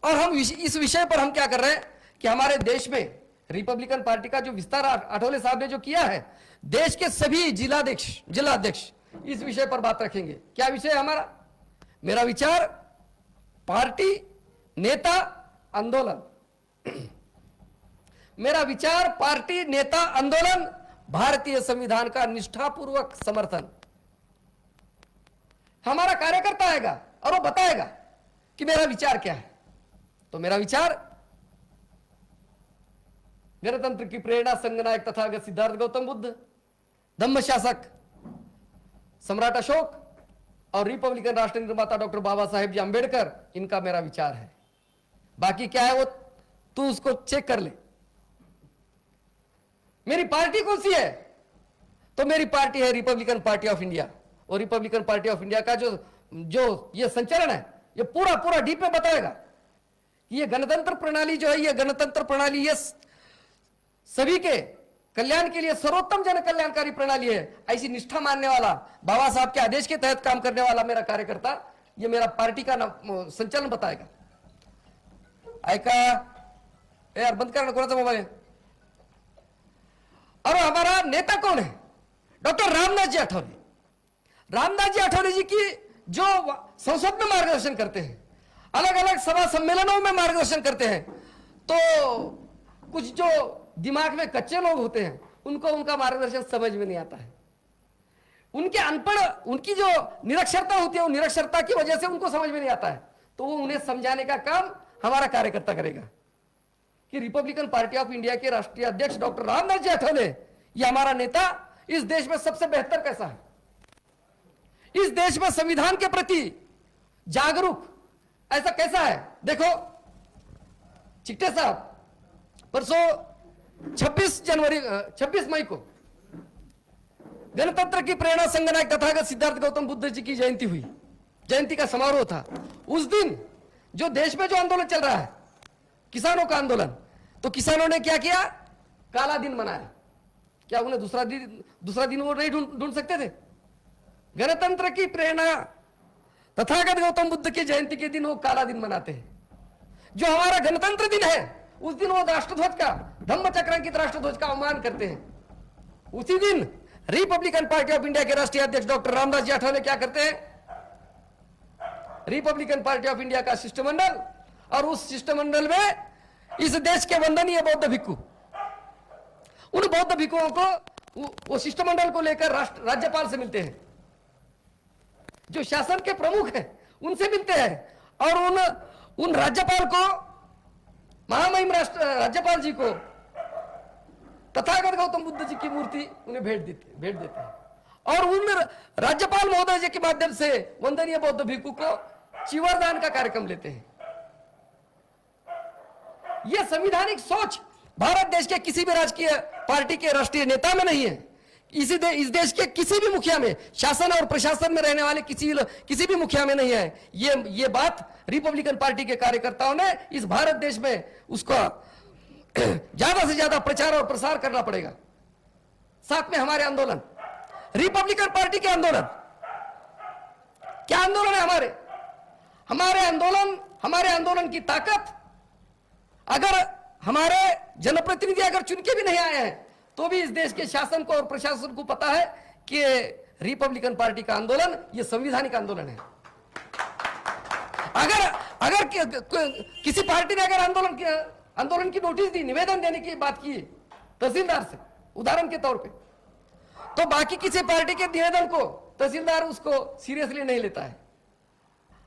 और हम इस विषय पर हम क्या कर रहे हैं कि हमारे देश में रिपब्लिकन पार्टी का जो विस्तार आठवले साहब ने जो किया है, देश के सभी जिलाध्यक्ष इस विषय पर बात रखेंगे। क्या विषय है हमारा? मेरा विचार पार्टी नेता आंदोलन, मेरा विचार पार्टी नेता आंदोलन, भारतीय संविधान का निष्ठापूर्वक समर्थन। हमारा कार्यकर्ता आएगा और वो बताएगा कि मेरा विचार क्या है। तो मेरा विचार गणतंत्र की प्रेरणा संघनायक तथागत सिद्धार्थ गौतम बुद्ध, धम्म शासक सम्राट अशोक और रिपब्लिकन राष्ट्र निर्माता डॉक्टर बाबा साहेब जी अंबेडकर, इनका मेरा विचार है। बाकी क्या है वो तू उसको चेक कर ले। मेरी पार्टी कौन सी है? तो मेरी पार्टी है रिपब्लिकन पार्टी ऑफ इंडिया। और रिपब्लिकन पार्टी ऑफ इंडिया का जो ये संचलन है, ये पूरा डीप में बताएगा कि ये गणतंत्र प्रणाली जो है, ये गणतंत्र प्रणाली ये सभी के कल्याण के लिए सर्वोत्तम जन कल्याणकारी प्रणाली है। ऐसी निष्ठा मानने वाला, बाबा साहब के आदेश के तहत काम करने वाला मेरा कार्यकर्ता ये मेरा पार्टी का संचालन बताएगा। ऐका यार, बंद करना कोणाचा मोबाईल आहे? और हमारा नेता कौन है? डॉक्टर रामदास जी आठवले। रामदास जी आठवले जी की जो संसद में मार्गदर्शन करते हैं, अलग अलग सभा सम्मेलनों में मार्गदर्शन करते हैं, तो कुछ जो दिमाग में कच्चे लोग होते हैं उनको उनका मार्गदर्शन समझ में नहीं आता है। उनके अनपढ़, उनकी जो निरक्षरता होती है, वो निरक्षरता की वजह से उनको समझ में नहीं आता है। तो वो उन्हें समझाने का काम हमारा कार्यकर्ता करेगा कि रिपब्लिकन पार्टी ऑफ इंडिया के राष्ट्रीय अध्यक्ष डॉक्टर रामदास जी आठवले, ये हमारा नेता इस देश में सबसे बेहतर कैसा है, इस देश में संविधान के प्रति जागरूक ऐसा कैसा है। देखो चिट्टे साहब, परसों 26 मई को गणतंत्र की प्रेरणा संघनायक तथागत सिद्धार्थ गौतम बुद्ध जी की जयंती हुई, जयंती का समारोह था। उस दिन जो देश में जो आंदोलन चल रहा है, किसानों का आंदोलन, तो किसानों ने क्या किया? काला दिन मनाया। क्या उन्हें दूसरा दिन वो नहीं ढूंढ सकते थे? गणतंत्र की प्रेरणा तथागत गौतम बुद्ध की जयंती के दिन वो काला दिन मनाते हैं। जो हमारा गणतंत्र दिन है, उस दिन वो राष्ट्रध्वज का, धम्म चक्रांकित राष्ट्रध्वज का अवमान करते हैं। उसी दिन रिपब्लिकन पार्टी ऑफ इंडिया के राष्ट्रीय अध्यक्ष डॉक्टर रामदास जी आठवले क्या करते हैं? रिपब्लिकन पार्टी ऑफ इंडिया का शिष्टमंडल, और उस शिष्टमंडल में इस देश के वंदनीय बौद्ध भिक्खु, उन बौद्ध भिक्खुओं को वो शिष्टमंडल को लेकर राज्यपाल से मिलते हैं, जो शासन के प्रमुख हैं उनसे मिलते हैं और उन राज्यपाल को, महामहिम राज्यपाल जी को तथागत गौतम बुद्ध जी की मूर्ति उन्हें भेंट देते हैं और उन राज्यपाल महोदय जी के माध्यम से वंदनीय बौद्ध भिक्षु को चिवरदान का कार्यक्रम लेते हैं। यह संवैधानिक सोच भारत देश के किसी भी राजकीय पार्टी के राष्ट्रीय नेता में नहीं है। इस देश के किसी भी मुखिया में, शासन और प्रशासन में रहने वाले किसी भी मुखिया में नहीं है। ये बात रिपब्लिकन पार्टी के कार्यकर्ताओं ने इस भारत देश में उसका ज्यादा से ज्यादा प्रचार और प्रसार करना पड़ेगा। साथ में हमारे आंदोलन, रिपब्लिकन पार्टी के आंदोलन, क्या आंदोलन है हमारे आंदोलन की ताकत, अगर हमारे जनप्रतिनिधि अगर चुन के भी नहीं आए हैं तो भी इस देश के शासन को और प्रशासन को पता है कि रिपब्लिकन पार्टी का आंदोलन ये संवैधानिक आंदोलन है। अगर किसी पार्टी ने अगर आंदोलन की नोटिस दी, निवेदन देने की बात की तहसीलदार से उदाहरण के तौर पे, तो बाकी किसी पार्टी के निवेदन को तहसीलदार उसको सीरियसली नहीं लेता है।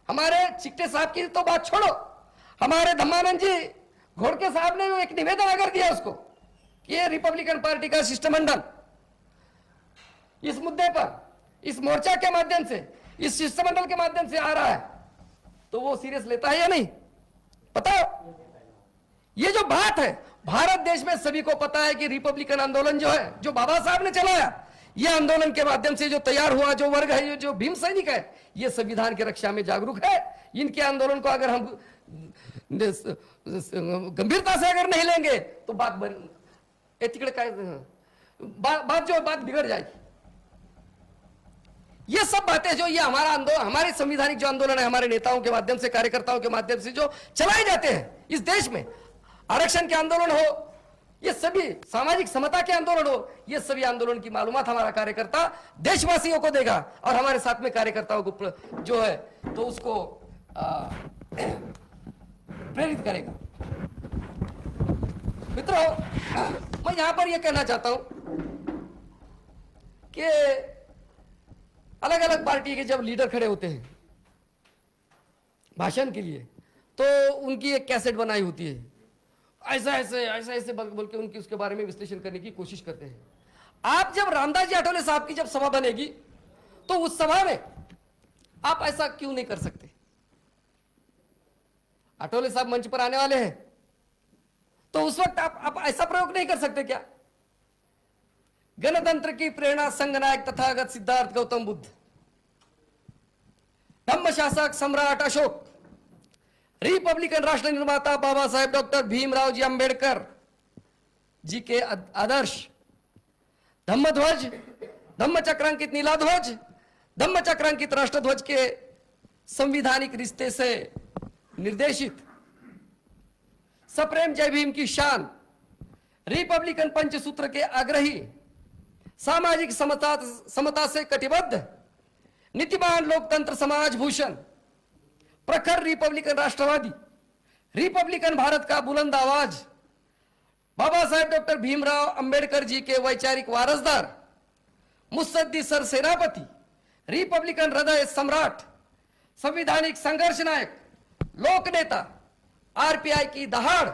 हमारे चिकटे साहब की तो बात छोड़ो, हमारे धम्मानंद जी घोड़के साहब ने एक निवेदन अगर दिया उसको कि ये रिपब्लिकन पार्टी का शिष्टमंडल इस मुद्दे पर, इस मोर्चा के माध्यम से, इस शिष्टमंडल के माध्यम से आ रहा है, तो वो सीरियस लेता है या नहीं? पता, ये जो बात है भारत देश में सभी को पता है कि रिपब्लिकन आंदोलन जो है, जो बाबा साहब ने चलाया, ये आंदोलन के माध्यम से जो तैयार हुआ जो वर्ग है, जो भीम सैनिक है, ये संविधान की रक्षा में जागरूक है। इनके आंदोलन को अगर हम गंभीरता से अगर नहीं लेंगे तो बात बिगड़ जाएगी। ये सब बातें जो ये हमारा आंदोलन, हमारे संवैधानिक जो आंदोलन है, हमारे नेताओं के माध्यम से, कार्यकर्ताओं के माध्यम से जो चलाए जाते हैं इस देश में, आरक्षण के आंदोलन हो, ये सभी सामाजिक समता के आंदोलन हो, ये सभी आंदोलन की मालूमात हमारा कार्यकर्ता देशवासियों को देगा और हमारे साथ में कार्यकर्ताओं को जो है तो उसको प्रेरित करेगा। मित्रों, मैं यहां पर यह कहना चाहता हूं कि अलग अलग पार्टी के जब लीडर खड़े होते हैं भाषण के लिए, तो उनकी एक कैसेट बनाई होती है, ऐसे बोल के उनकी उसके बारे में विश्लेषण करने की कोशिश करते हैं। आप जब रामदास जी आठवले साहब की जब सभा बनेगी तो उस सभा में आप ऐसा क्यों नहीं कर सकते? आठवले साहब मंच पर आने वाले हैं तो उस वक्त आप ऐसा प्रयोग नहीं कर सकते क्या? गणतंत्र की प्रेरणा संघ नायक तथागत सिद्धार्थ गौतम बुद्ध, धम्म शासक सम्राट अशोक, रिपब्लिकन राष्ट्र निर्माता बाबा साहेब डॉक्टर भीमराव जी अंबेडकर जी के आदर्श, धम्म ध्वज, धम्म चक्रांकित नीला ध्वज, धम्म चक्रांकित राष्ट्रध्वज के संवैधानिक रिश्ते से निर्देशित सप्रेम जय भीम की शान, रिपब्लिकन पंचसूत्र के आग्रही, सामाजिक समता से कटिबद्ध, नीतिवान लोकतंत्र समाज भूषण, प्रखर रिपब्लिकन राष्ट्रवादी, रिपब्लिकन भारत का बुलंद आवाज, बाबा साहेब डॉक्टर भीमराव अंबेडकर जी के वैचारिक वारसदार, मुत्सद्दी सर सेनापति, रिपब्लिकन हृदय सम्राट, संवैधानिक संघर्ष नायक, लोक नेता, आरपीआई की दहाड़,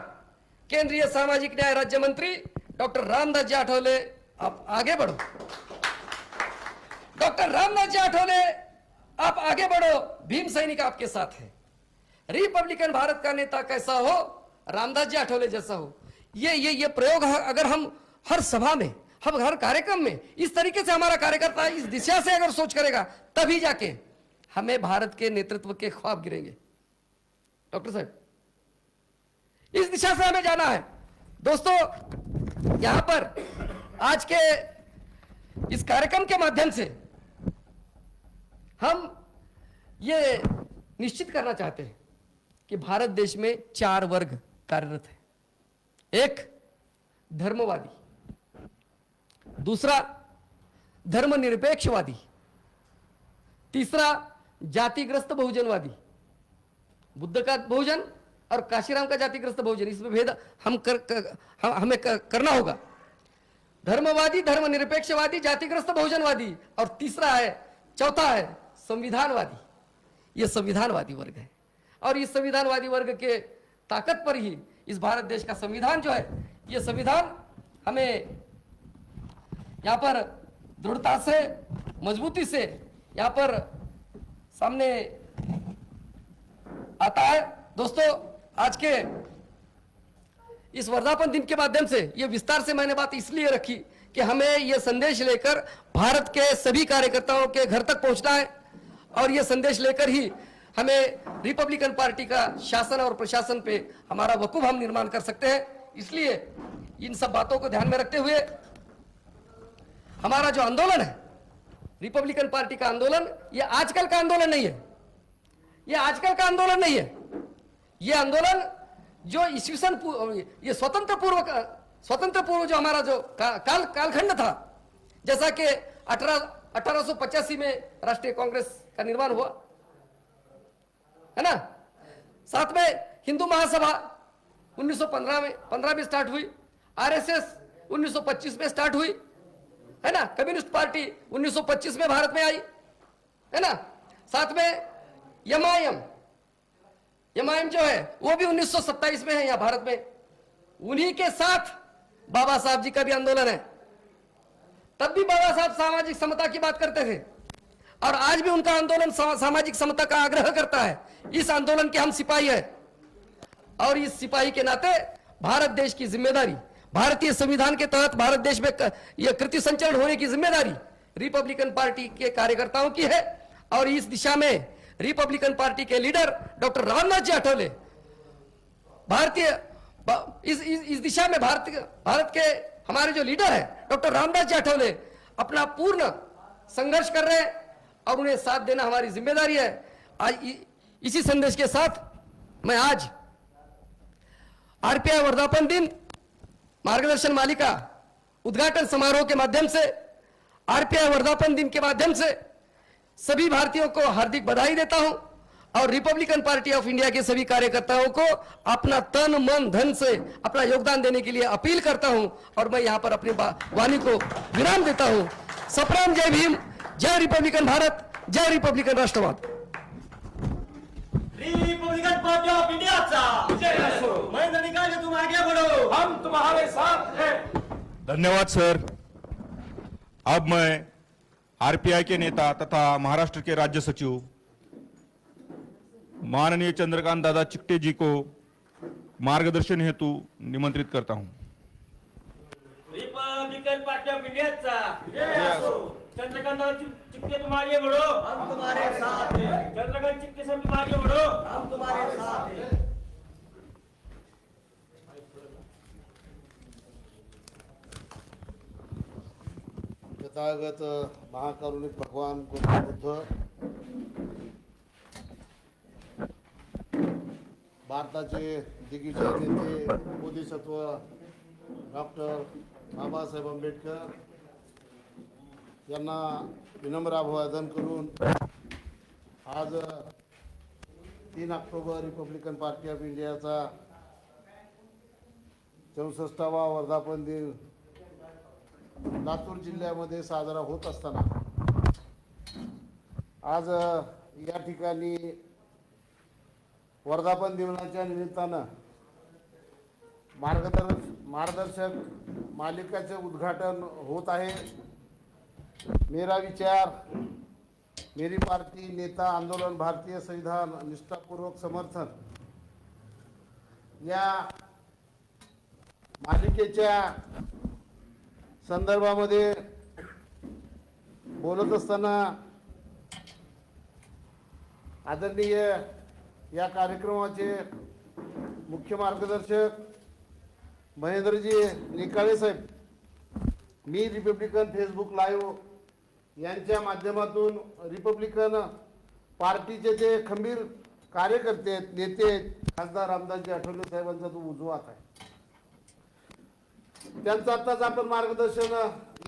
केंद्रीय सामाजिक न्याय राज्य मंत्री डॉक्टर रामदास जी आठवले, आप आगे बढ़ो। डॉक्टर रामदास जी आठवले, आप आगे बढ़ो, भीम सैनिक आपके साथ है। रिपब्लिकन भारत का नेता कैसा हो? रामदास जी आठवले जैसा हो। ये प्रयोग अगर हम हर सभा में, हम हर कार्यक्रम में इस तरीके से हमारा कार्यकर्ता इस दिशा से अगर सोच करेगा, तभी जाके हमें भारत के नेतृत्व के ख्वाब गिरेंगे। डॉक्टर साहब, इस दिशा से हमें जाना है। दोस्तों, यहां पर आज के इस कार्यक्रम के माध्यम से हम ये निश्चित करना चाहते हैं कि भारत देश में 4 वर्ग कार्यरत है। एक धर्मवादी, दूसरा धर्मनिरपेक्षवादी, तीसरा जातिग्रस्त बहुजनवादी, बुद्ध का बहुजन और काशीराम का जातिग्रस्त बहुजन, इसमें भेद हमें करना होगा। धर्मवादी, धर्मनिरपेक्षवादी, जातिग्रस्त, बहुजनवादी, और तीसरा है, चौथा है संविधानवादी। ये संविधानवादी वर्ग है और इस संविधानवादी वर्ग के ताकत पर ही इस भारत देश का संविधान जो है, ये संविधान हमें यहाँ पर दृढ़ता से, मजबूती से यहाँ पर सामने आता है। दोस्तों, आज के इस वर्धापन दिन के माध्यम से ये विस्तार से मैंने बात इसलिए रखी कि हमें ये संदेश लेकर भारत के सभी कार्यकर्ताओं के घर तक पहुंचना है और ये संदेश लेकर ही हमें रिपब्लिकन पार्टी का शासन और प्रशासन पे हमारा वकूफ हम निर्माण कर सकते हैं। इसलिए इन सब बातों को ध्यान में रखते हुए हमारा जो आंदोलन है, रिपब्लिकन पार्टी का आंदोलन, ये आजकल का आंदोलन नहीं है, ये आजकल का आंदोलन नहीं है। ये आंदोलन जो ईस्वीसन ये स्वतंत्र पूर्व जो हमारा जो कालखंड था, जैसा कि 1885 में राष्ट्रीय कांग्रेस का निर्माण हुआ है ना, साथ में हिंदू महासभा 1915 में स्टार्ट हुई, आरएसएस 1925 में स्टार्ट हुई है ना, कम्युनिस्ट पार्टी 1925 में भारत में आई है ना, साथ में एमआईएम जो है वो भी 1927 में है यहाँ भारत में। उन्हीं के साथ बाबा साहब जी का भी आंदोलन है। तब भी बाबा साहब सामाजिक समता की बात करते थे और आज भी उनका आंदोलन सामाजिक समता का आग्रह करता है। इस आंदोलन के हम सिपाही हैं और इस सिपाही के नाते भारत देश की जिम्मेदारी, भारतीय संविधान के तहत भारत देश में यह कृति संचरण होने की जिम्मेदारी रिपब्लिकन पार्टी के कार्यकर्ताओं की है। और इस दिशा में रिपब्लिकन पार्टी के लीडर डॉक्टर रामनाथ जी आठवले इस दिशा में भारत के हमारे जो लीडर है डॉक्टर रामदास जी आठवले अपना पूर्ण संघर्ष कर रहे हैं और उन्हें साथ देना हमारी जिम्मेदारी है। आज इसी संदेश के साथ मैं आज आरपीआई वर्धापन दिन मार्गदर्शन मालिका उद्घाटन समारोह के माध्यम से, आरपीआई वर्धापन दिन के माध्यम से सभी भारतीयों को हार्दिक बधाई देता हूं और रिपब्लिकन पार्टी ऑफ इंडिया के सभी कार्यकर्ताओं को अपना तन मन धन से अपना योगदान देने के लिए अपील करता हूं और मैं यहां पर अपनी वाणी को विराम देता हूं। सप्राम, जय भीम, जय रिपब्लिकन भारत, जय रिपब्लिकन राष्ट्रवाद। रिपब्लिकन पार्टी ऑफ इंडिया चा जय असो। महेंद्र निकाले, तुम आगे बढ़ो, हम तुम्हारे साथ हैं। धन्यवाद सर। अब मैं आरपीआई के नेता तथा महाराष्ट्र के राज्य सचिव माननीय चंद्रकांत दादा चिकटे जी को मार्गदर्शन हेतु निमंत्रित करता हूं। रिपब्लिकन पार्टी ऑफ इंडिया चा जय असो। चंद्रकांत दादा चिकटे, तुम आगे बढ़ो, हम तुम्हारे साथ हैं। चंद्रकांत चिकटे साहब, तुम आगे बढ़ो, हम तुम्हारे साथ हैं। तथागत महाकारुणिक भगवान गौतम बुद्ध भारताचे दिग्विजय नेते बोधिसत्व डॉक्टर बाबासाहेब आंबेडकर यांना विनम्र अभिवादन करून आज 3 ऑक्टोबर रिपब्लिकन पार्टी ऑफ इंडियाचा 64वा वर्धापन दिन लातूर जिल्ह्यामध्ये साजरा होत असताना आज या ठिकाणी वर्धापन दिनाच्या निमित्तानं मार्गदर्शक मालिकाचे उद्घाटन होत आहे। मेरा विचार, मेरी पार्टी, नेता, आंदोलन, भारतीय संविधान, निष्ठापूर्वक समर्थन या मालिकेच्या संदर्भामध्ये बोलत असताना आदरणीय या कार्यक्रमाचे मुख्य मार्गदर्शक महेंद्रजी निकाळे साहेब, मी रिपब्लिकन फेसबुक लाईव्ह यांच्या माध्यमातून रिपब्लिकन पार्टीचे जे खंबीर कार्यकर्ते आहेत, नेते आहेत, खासदार रामदासजी आठवले साहेबांचा तो उजवा हात आहे। त्यांचं आत्ताच आपण मार्गदर्शन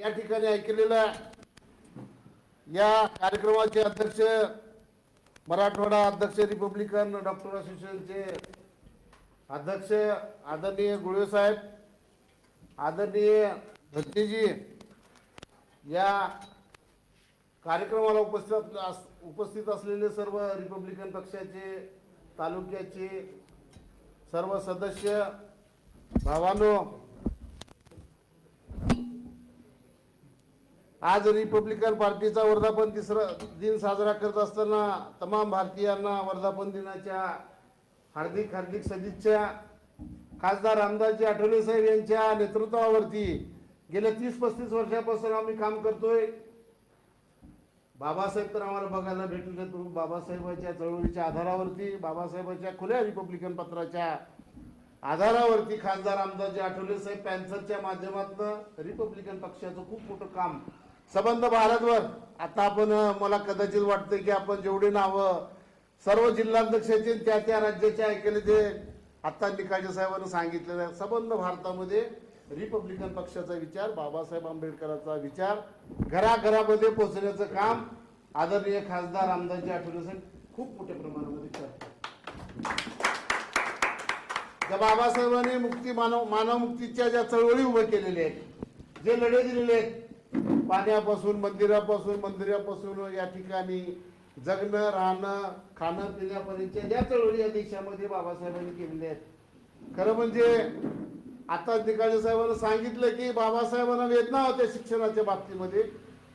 या ठिकाणी ऐकलेलं आहे। या कार्यक्रमाचे अध्यक्ष, मराठवाडा अध्यक्ष रिपब्लिकन डॉक्टर असोसिएशनचे अध्यक्ष आदरणीय गुळवे साहेब, आदरणीय भक्तीजी, या कार्यक्रमाला उपस्थित असलेले सर्व रिपब्लिकन पक्षाचे तालुक्याचे सर्व सदस्य भावांनो, आज रिपब्लिकन पार्टीचा वर्धापन दिन साजरा करत असताना तमाम भारतीयांना वर्धापन दिनाच्या हार्दिक हार्दिक सदिच्छा. खासदार रामदासजी आठवले साहेब यांच्या नेतृत्वावरती गेल्या 30-35 वर्षापासून आम्ही काम करतोय. बाबासाहेब तर आम्हाला बघायला भेटले, बाबासाहेबांच्या चळवळीच्या आधारावरती, बाबासाहेबांच्या खुल्या रिपब्लिकन पत्राच्या आधारावरती खासदार रामदासजी आठवले साहेब पॅन्सरच्या माध्यमातून रिपब्लिकन पक्षाचं खूप मोठं काम संबंध भारतवर. आता आपण मला कदाचित वाटतं की आपण जेवढे नावं सर्व जिल्हाध्यक्षाचे त्या राज्याचे ऐकले ते आता निकाजे साहेबांनी सांगितलेलं आहे. संबंध भारतामध्ये रिपब्लिकन पक्षाचा विचार, बाबासाहेब आंबेडकरांचा विचार घराघरामध्ये पोहोचण्याचं काम आदरणीय खासदार रामदासजी आठवले साहेब खूप मोठ्या प्रमाणामध्ये करतात. ज्या बाबासाहेबांनी मानव मुक्तीच्या ज्या चळवळी उभ्या केलेल्या आहेत, जे लढे दिलेले आहेत, पाण्यापासून मंदिरापासून या ठिकाणी जगणं, राहणं, खाणं पिण्यापर्यंतच्या ज्या चळवळी या देशामध्ये बाबासाहेबांनी केलेल्या आहेत. खरं म्हणजे आता निकाजे साहेबांनी सांगितलं की बाबासाहेबांना वेदना होत्या शिक्षणाच्या बाबतीमध्ये.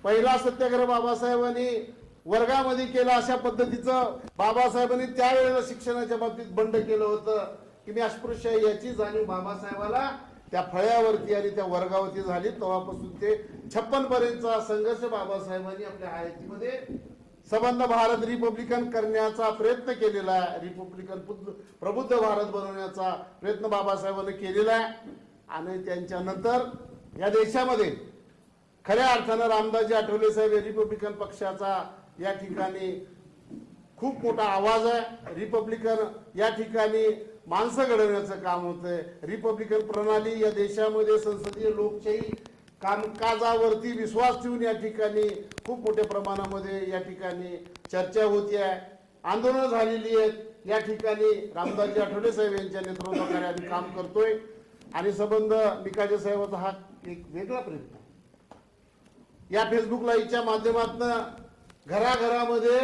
पहिला सत्याग्रह बाबासाहेबांनी वर्गामध्ये केला, अशा पद्धतीचं बाबासाहेबांनी त्यावेळेला शिक्षणाच्या बाबतीत बंड केलं होतं की मी अस्पृश्य आहे याची जाणीव बाबासाहेबाला त्या फळ्यावरती आणि त्या वर्गावरती झाली. तेव्हापासून ते 56 पर्यंतचा संघर्ष बाबासाहेबांनी आपल्या हयातीमध्ये संबंध भारत रिपब्लिकन करण्याचा प्रयत्न केलेला आहे. रिपब्लिकन प्रबुद्ध भारत बनवण्याचा प्रयत्न बाबासाहेबांनी केलेला आहे. आणि त्यांच्या नंतर या देशामध्ये खऱ्या अर्थानं रामदासजी आठवले साहेब रिपब्लिकन पक्षाचा या ठिकाणी खूप मोठा आवाज आहे. रिपब्लिकन या ठिकाणी माणसं घडवण्याचं काम होतंय. रिपब्लिकन प्रणाली या देशामध्ये संसदीय लोकशाही कामकाजावरती विश्वास ठेवून या ठिकाणी खूप मोठ्या प्रमाणामध्ये या ठिकाणी चर्चा होती आहे, आंदोलनं झालेली आहेत. या ठिकाणी रामदासजी आठवले साहेब यांच्या नेतृत्वाखाली आम्ही काम करतोय आणि संबंध निकाजे साहेबांचा हा एक वेगळा प्रयत्न आहे. या फेसबुक लाईव्हच्या माध्यमातून घराघरामध्ये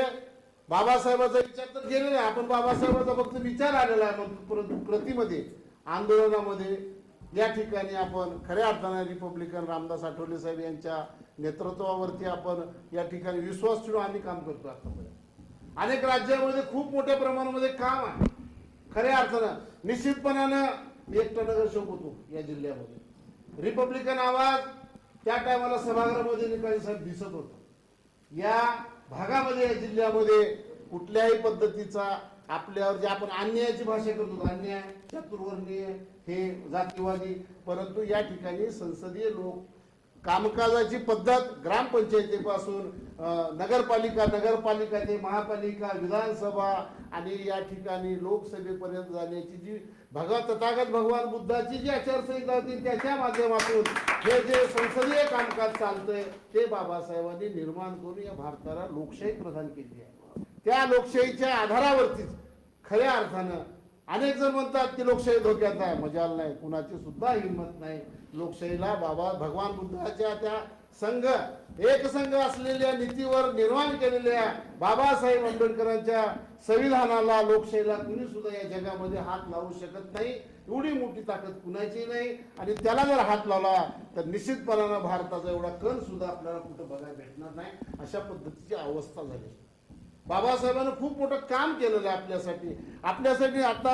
बाबासाहेबांचा विचार तर गेलेला आहे. आपण बाबासाहेबांचा फक्त विचार आलेला आहे, परंतु कृतीमध्ये आंदोलनामध्ये या ठिकाणी आपण खऱ्या अर्थाने रिपब्लिकन रामदास आठवले साहेब यांच्या नेतृत्वावरती आपण या ठिकाणी विश्वास ठेवून आम्ही काम करतो. आतापर्यंत अनेक राज्यामध्ये खूप मोठ्या प्रमाणामध्ये काम आहे. खऱ्या अर्थानं निश्चितपणानं एकटा नगरसेवक होतो या जिल्ह्यामध्ये. रिपब्लिकन आवाज त्या टायमाला सभागृहामध्ये निकाली साहेब दिसत होता. या भागामध्ये या जिल्ह्यामध्ये कुठल्याही पद्धतीचा आपल्यावर जे आपण अन्यायाची भाषा करतो, अन्याय, चतुर्वर्णीय, हे जातीवादी, परंतु या ठिकाणी संसदीय लोक कामकाजाची पद्धत ग्रामपंचायतीपासून नगरपालिका ते महापालिका, विधानसभा आणि या ठिकाणी लोकसभेपर्यंत जाण्याची जी तथागत भगवान बुद्धाची जी आचारसंहिता होती त्याच्या माध्यमातून हे जे संसदीय कामकाज चालतंय ते बाबासाहेबांनी निर्माण करून या भारताला लोकशाही प्रदान केली आहे. त्या लोकशाहीच्या आधारावरतीच खऱ्या अर्थानं अनेक जण म्हणतात की लोकशाही धोक्यात आहे. मजाल नाही, कुणाची सुद्धा हिंमत नाही. लोकशाहीला भगवान बुद्धाच्या त्या एकसंघ असलेल्या नीतीवर निर्माण केलेल्या बाबासाहेब आंबेडकरांच्या संविधानाला, लोकशाहीला कुणी सुद्धा या जगामध्ये हात लावू शकत नाही. एवढी मोठी ताकद कुणाची नाही आणि त्याला जर हात लावला तर निश्चितपणानं भारताचा एवढा कण सुद्धा आपल्याला कुठं बघायला भेटणार नाही. अशा पद्धतीची अवस्था झाली. बाबासाहेबांनी खूप मोठं काम केलेलं आहे आपल्यासाठी. आता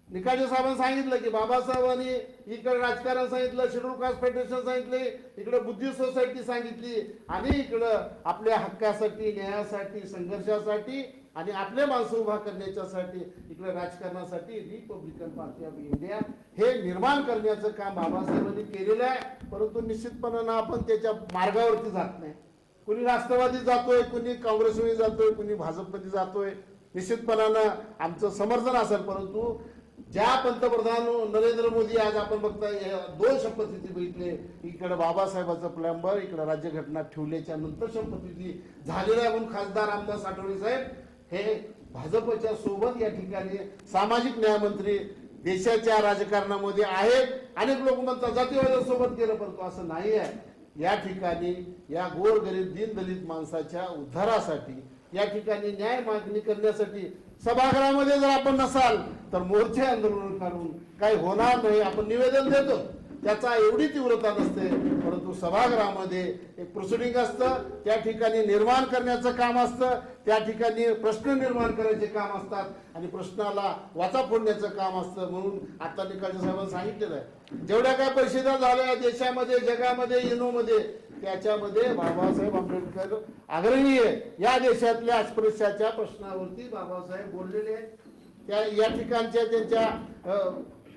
निकाजे साहेबांनी सांगितलं की बाबासाहेबांनी इकडे राजकारण सांगितलं, शेड्यूल कास्ट फेडरेशन सांगितले, इकडे बुद्धिस्ट सोसायटी सांगितली आणि इकडं आपल्या हक्कासाठी, न्यायासाठी, संघर्षासाठी आणि आपले माणसं उभा करण्याच्यासाठी इकडे राजकारणासाठी रिपब्लिकन पार्टी ऑफ इंडिया हे निर्माण करण्याचं काम बाबासाहेबांनी केलेलं आहे. परंतु निश्चितपणानं आपण त्याच्या मार्गावरती जात नाही. कुणी राष्ट्रवादी जातोय, कुणी काँग्रेसमध्ये जातोय, कुणी भाजपमध्ये जातोय. निश्चितपणानं आमचं समर्थन असेल, परंतु ज्या पंतप्रधान नरेंद्र मोदी आज आपण बघताय 2 शपथविधी बघितले, इकडे बाबासाहेबांचं प्लॅम्बर, इकडे राज्यघटना ठेवल्याच्या नंतर शपथविधी झालेला आहे. म्हणून खासदार रामदास आठवले साहेब हे भाजपच्या सोबत या ठिकाणी सामाजिक न्याय मंत्री देशाच्या राजकारणामध्ये आहेत. अनेक लोक म्हणतात जातीवादासोबत केलं, परंतु असं नाही आहे. या ठिकाणी या गोरगरीब दीनदलित माणसाच्या उद्धारासाठी, या ठिकाणी न्याय मागणी करण्यासाठी सभागृहामध्ये जर आपण नसाल तर मोर्चे आंदोलन काढून काही होणार नाही. आपण निवेदन देतो, त्याचा एवढी तीव्रता नसते, परंतु सभागृहामध्ये एक प्रोसिडिंग असतं, त्या ठिकाणी निर्माण करण्याचं काम असतं, त्या ठिकाणी प्रश्न निर्माण करायचे काम असतात आणि प्रश्नाला वाचा फोडण्याचं काम असतं. म्हणून आता निकालजी साहेबांनी सांगितलेलं आहे, जेवढ्या काय परिषदा झाल्या देशामध्ये, जगामध्ये, युनोमध्ये, त्याच्यामध्ये बाबासाहेब आंबेडकर अग्रणी आहे. या देशातल्या अस्पृश्याच्या प्रश्नावरती बाबासाहेब बोललेले आहेत. त्या या ठिकाणच्या त्यांच्या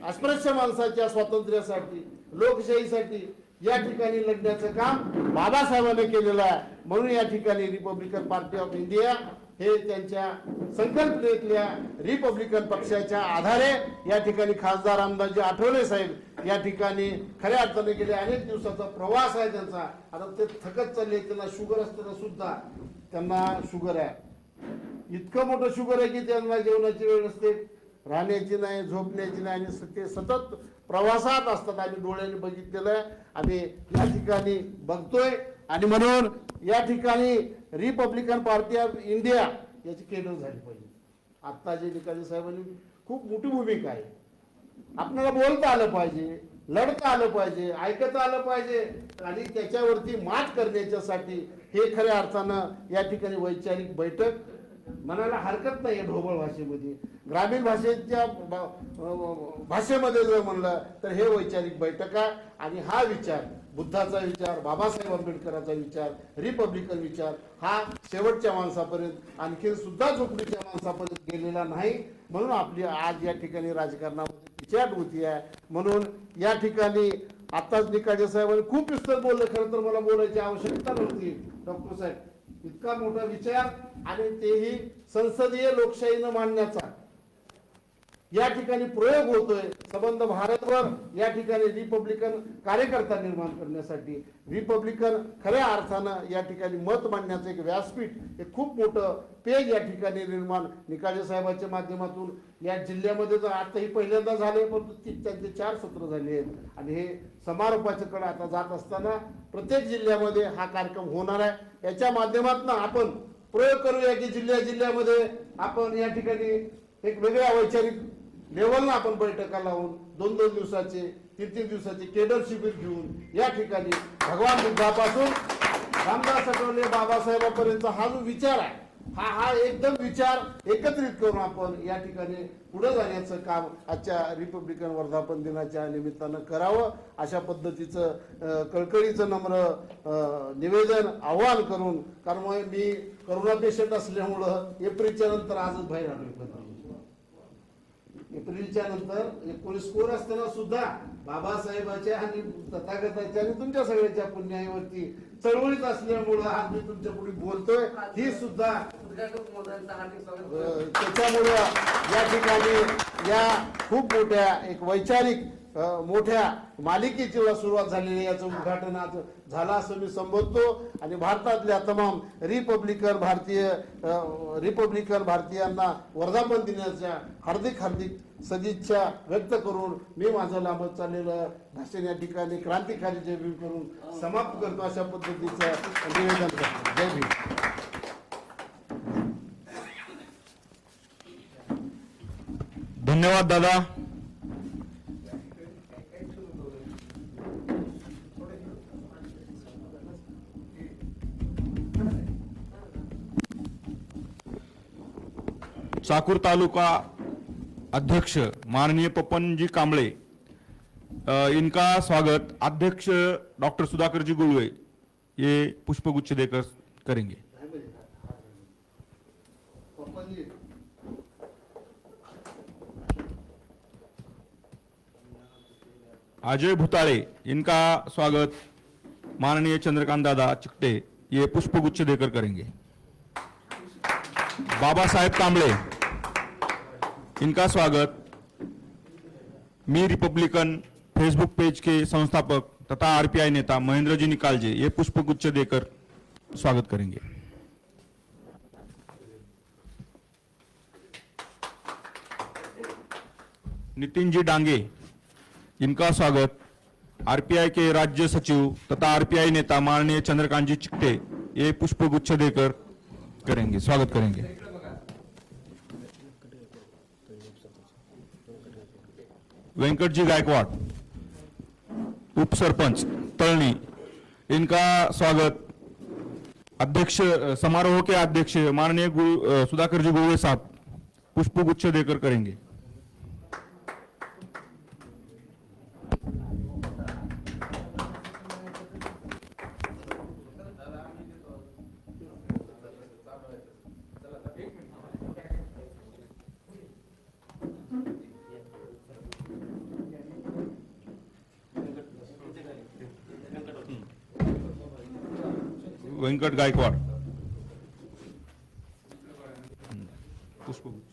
अस्पृश्य माणसाच्या स्वातंत्र्यासाठी, लोकशाहीसाठी या ठिकाणी लढण्याचं काम बाबासाहेबांनी केलेलं आहे. म्हणून या ठिकाणी रिपब्लिकन पार्टी ऑफ इंडिया हे त्यांच्या संकल्पनेतल्या रिपब्लिकन पक्षाच्या आधारे या ठिकाणी खासदार आमदारजी आठवले साहेब या ठिकाणी खऱ्या अर्थाने गेले अनेक दिवसाचा प्रवास आहे त्यांचा. आता ते थकत चालले, त्यांना शुगर असताना सुद्धा त्यांना शुगर आहे. इतकं मोठं शुगर आहे की त्यांना जेवणाची वेळ नसते, राहण्याची नाही, झोपण्याची नाही आणि ते सतत प्रवासात असतात. आम्ही डोळ्याने बघितलेलं आहे, आम्ही या ठिकाणी बघतोय. आणि म्हणून या ठिकाणी रिपब्लिकन पार्टी ऑफ इंडिया याची केंद्र झाली पाहिजे. आत्ता जे निकाली साहेबांनी खूप मोठी भूमिका आहे. आपल्याला बोलता आलं पाहिजे, लढता आलं पाहिजे, ऐकता आलं पाहिजे आणि त्याच्यावरती मात करण्याच्यासाठी हे खऱ्या अर्थानं या ठिकाणी वैचारिक बैठक म्हणायला हरकत नाही. ढोबळ भाषेमध्ये, ग्रामीण भाषेच्या भाषेमध्ये जर म्हणलं तर हे वैचारिक बैठक आहे. आणि हा विचार, बुद्धाचा विचार, बाबासाहेब आंबेडकरांचा विचार, रिपब्लिकन विचार हा शेवटच्या माणसापर्यंत, आणखी सुद्धा झोपडीच्या माणसापर्यंत गेलेला नाही. म्हणून आपली आज या ठिकाणी राजकारणामध्ये पिछाड होती आहे. म्हणून या ठिकाणी आताच निकाजे साहेबांनी खूप विस्तृत बोलले. खरं तर मला बोलायची आवश्यकता नव्हती. डॉक्टर साहेब, इतका मोठा विचार आणि तेही संसदीय लोकशाहीनं मांडण्याचा या ठिकाणी प्रयोग होतोय. संबंध भारतवर या ठिकाणी रिपब्लिकन कार्यकर्ता निर्माण करण्यासाठी, रिपब्लिकन खऱ्या अर्थानं या ठिकाणी मत मांडण्याचं एक व्यासपीठ, एक खूप मोठं पेज या ठिकाणी निर्माण निकाले साहेबांच्या माध्यमातून या जिल्ह्यामध्ये तर आता ही पहिल्यांदा झाले, परंतु त्यांचे 4 सत्र झाले आहेत. आणि हे समारोपाच्याकडे आता जात असताना प्रत्येक जिल्ह्यामध्ये हा कार्यक्रम होणार आहे. याच्या माध्यमातून आपण प्रयोग करूया की जिल्ह्यामध्ये आपण या ठिकाणी एक वेगळ्या वैचारिक लेवलला आपण बैठका लावून 2-2 दिवसाचे, 3-3 दिवसाचे केडर शिबिर घेऊन या ठिकाणी भगवान बुद्धापासून रामदास आठवले बाबासाहेबांपर्यंत हा जो विचार आहे, हा एकदम विचार एकत्रित करून आपण या ठिकाणी पुढे जाण्याचं काम आजच्या रिपब्लिकन वर्धापन दिनाच्या निमित्तानं करावं. अशा पद्धतीचं कळकळीचं नम्र निवेदन, आव्हान करून, कारण मी करोना पेशंट असल्यामुळं एप्रिलच्या नंतर आजच बाहेर आलो. एप्रिलच्या नंतर 19 कोर असताना सुद्धा बाबासाहेबांच्या आणि तथागताच्या आणि तुमच्या सगळ्याच्या पुण्याईवरती चळवळीत असल्यामुळं आज मी तुमच्या पुढे बोलतोय. ही सुद्धा त्याच्यामुळं या ठिकाणी या खूप मोठ्या एक वैचारिक मोठ्या मालिकेची सुरुवात झालेली, याचं उद्घाटन आज झालं असं मी संबोधतो. आणि भारतातल्या तमाम रिपब्लिकन भारतीयांना वर्धापन दिनाच्या हार्दिक सदिच्छा व्यक्त करून मी माझं लांबत चाललेलं भाषण या ठिकाणी क्रांतिकारी जय भीम करून समाप्त करतो. अशा पद्धतीचं निवेदन करतो. जय भीम. धन्यवाद दादा. चाकूर तालुका अध्यक्ष माननीय पपन जी कांबळे, इनका स्वागत अध्यक्ष डॉक्टर सुधाकर जी गुळवे ये पुष्पगुच्छ देकर करेंगे. अजय भुताळे, इनका स्वागत माननीय चंद्रकांत दादा चिकटे ये पुष्पगुच्छ देकर करेंगे. बाबा साहेब कांबळे, इनका स्वागत मी रिपब्लिकन फेसबुक पेज के संस्थापक तथा आरपीआई नेता महेंद्र जी निकालजे ये पुष्पगुच्छ देकर स्वागत करेंगे. नितिन जी डांगे, इनका स्वागत आरपीआई के राज्य सचिव तथा आरपीआई नेता माननीय चंद्रकांत जी चिकटे ये पुष्पगुच्छ देकर करेंगे, स्वागत करेंगे। वेंकट जी गायकवाड़, उप सरपंच तळणी, इनका स्वागत अध्यक्ष समारोह के अध्यक्ष माननीय सुधाकर जी गुरुवे साहब पुष्पगुच्छ देकर करेंगे। वेंकट गायकवाड़, पुष्पगुच्छ।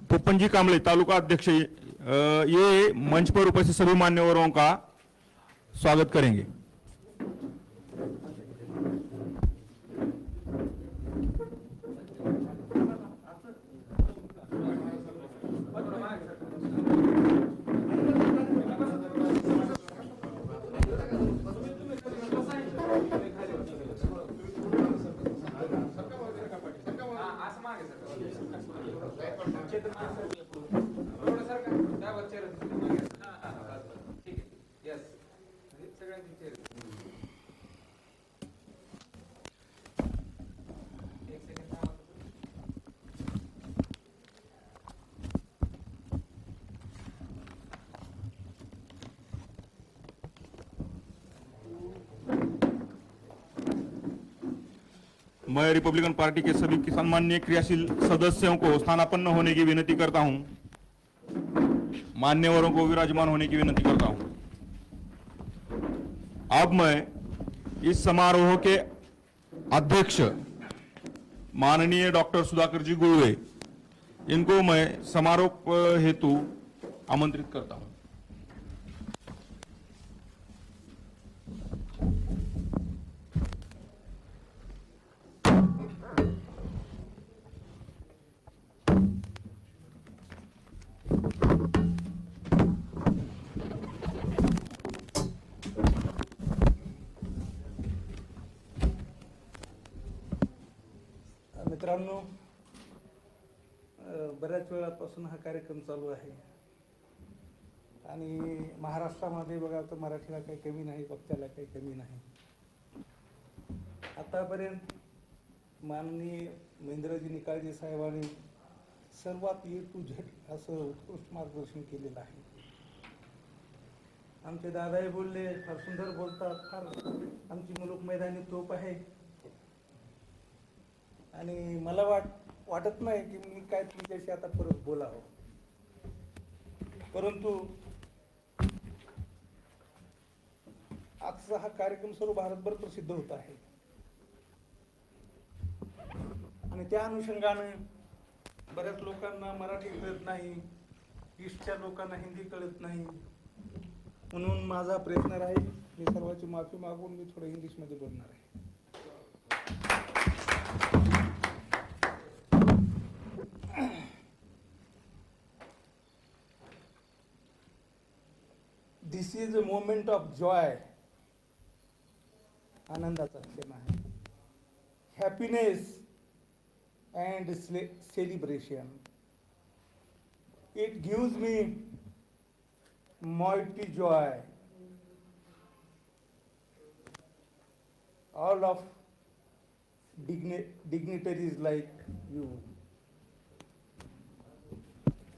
पोपनजी कामले तालुका अध्यक्ष ये मंच पर उपस्थित सभी मान्यवरों का स्वागत करेंगे। मैं रिपब्लिकन पार्टी के सभी सम्माननीय क्रियाशील सदस्यों को स्थानापन्न होने की विनती करता हूं, मान्यवरों को विराजमान होने की विनती करता हूं। अब मैं इस समारोह के अध्यक्ष माननीय डॉक्टर सुधाकर जी गुरुवे, इनको मैं समारोह हेतु आमंत्रित करता हूं। मित्रांनो, बऱ्याच वेळापासून हा कार्यक्रम चालू आहे आणि महाराष्ट्रामध्ये बघा तर मराठीला काही कमी नाही, वक्त्याला काही कमी नाही। आतापर्यंत माननीय महेंद्रजी निकाळजे साहेबांनी सर्वात ए टू झेड असं उत्कृष्ट मार्गदर्शन केलेलं आहे। आमचे दादाही बोलले, फार सुंदर बोलतात, फार आमची मुलुक मैदानी तोप आहे आणि मला वाटत नाही की मी काय तुमच्याशी आता परत बोलावं, परंतु आजचा हा कार्यक्रम सर्व भारतभर प्रसिद्ध होत आहे आणि त्या अनुषंगाने बऱ्याच लोकांना मराठी कळत नाही, ईस्टच्या लोकांना हिंदी कळत नाही, म्हणून माझा प्रयत्न राहील, मी सर्वांची माफी मागून मी थोडं इंग्लिशमध्ये बोलणार आहे। This is a moment of joy, आनंदाचा क्षण आहे, happiness and celebration. It gives me mighty joy. All of dignitaries like you.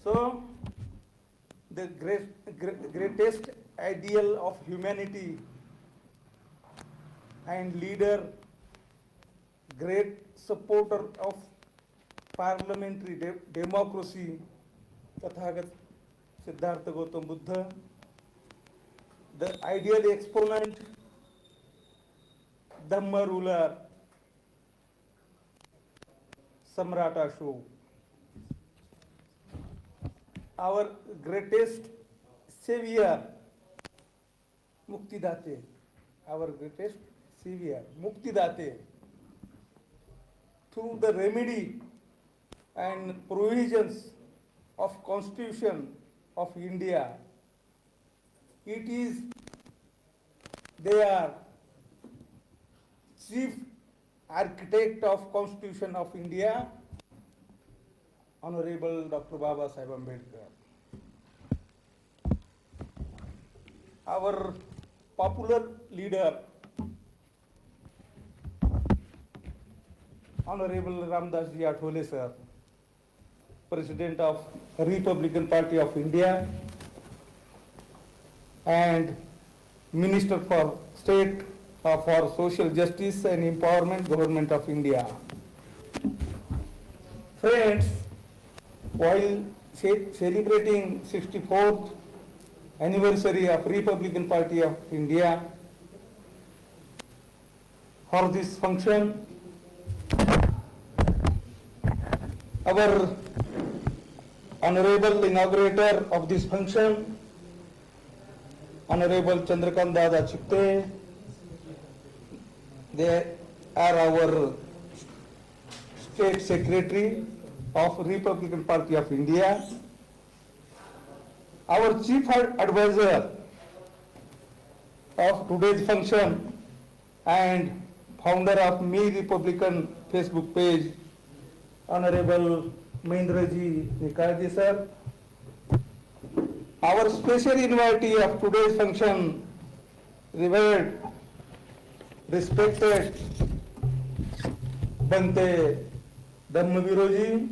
So, the greatest ideal of humanity and leader, great supporter of parliamentary democracy, Tathagat Siddhartha Gautam Buddha, the ideal exponent, Dhamma ruler, Samrat Ashok. Our greatest savior, Muktidate, our greatest savior, Muktidate, through the remedy and provisions of Constitution of India, they are chief architect of Constitution of India, Honorable Dr. Baba Sahib Ambedkar. Our popular leader, Honorable Ramdas Ji Athole sir, President of Republican Party of India and Minister for State for Social Justice and Empowerment, Government of India. Friends, while celebrating 64th anniversary of Republican Party of India, for this function, our Honorable inaugurator of this function, Honorable Chandrakant Dada Chipte, they are our State Secretary of Republican Party of India. Our Chief Advisor of today's function and founder of Me Republican Facebook page, Honorable Mahendraji Nikalji sir. Our special invitee of today's function, revered, respected Bante Dharmaviroji.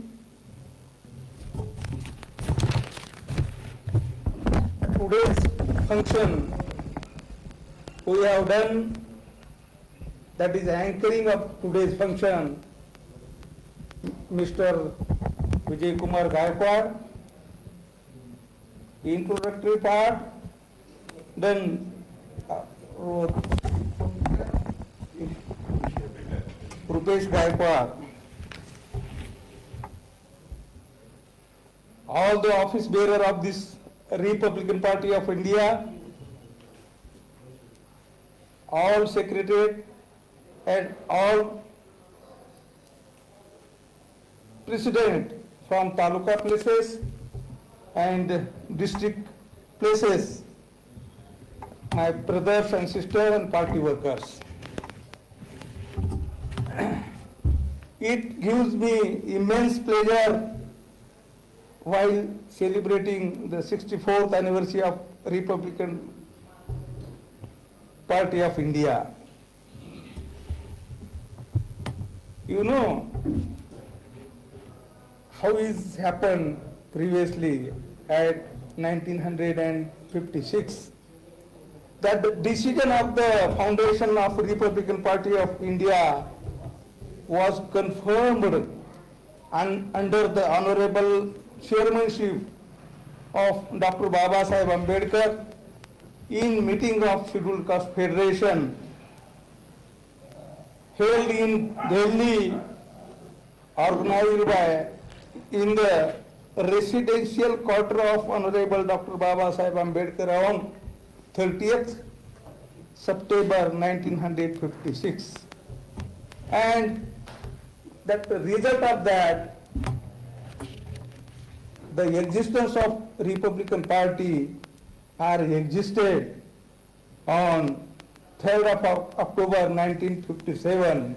Today's function we have done, that is anchoring of today's function, Mr. Vijay Kumar Gaikwad. Introductory part, then Rupesh Gaikwad. All the office bearer of this Republican Party of India, all secretariat and all president from taluka places and district places, my brothers and sisters and party workers. It gives me immense pleasure while celebrating the 64th anniversary of Republican Party of India. You know how is happened previously at 1956, that the decision of the foundation of Republican Party of India was confirmed under the honorable chairmanship of Dr. Baba Sahib Ambedkar in meeting of Scheduled Caste Federation held in Delhi, organized by in the residential quarter of Honorable Dr. Baba Sahib Ambedkar on 30th September 1956. And that the result of that, the existence of Republican Party are existed on 3rd of October 1957.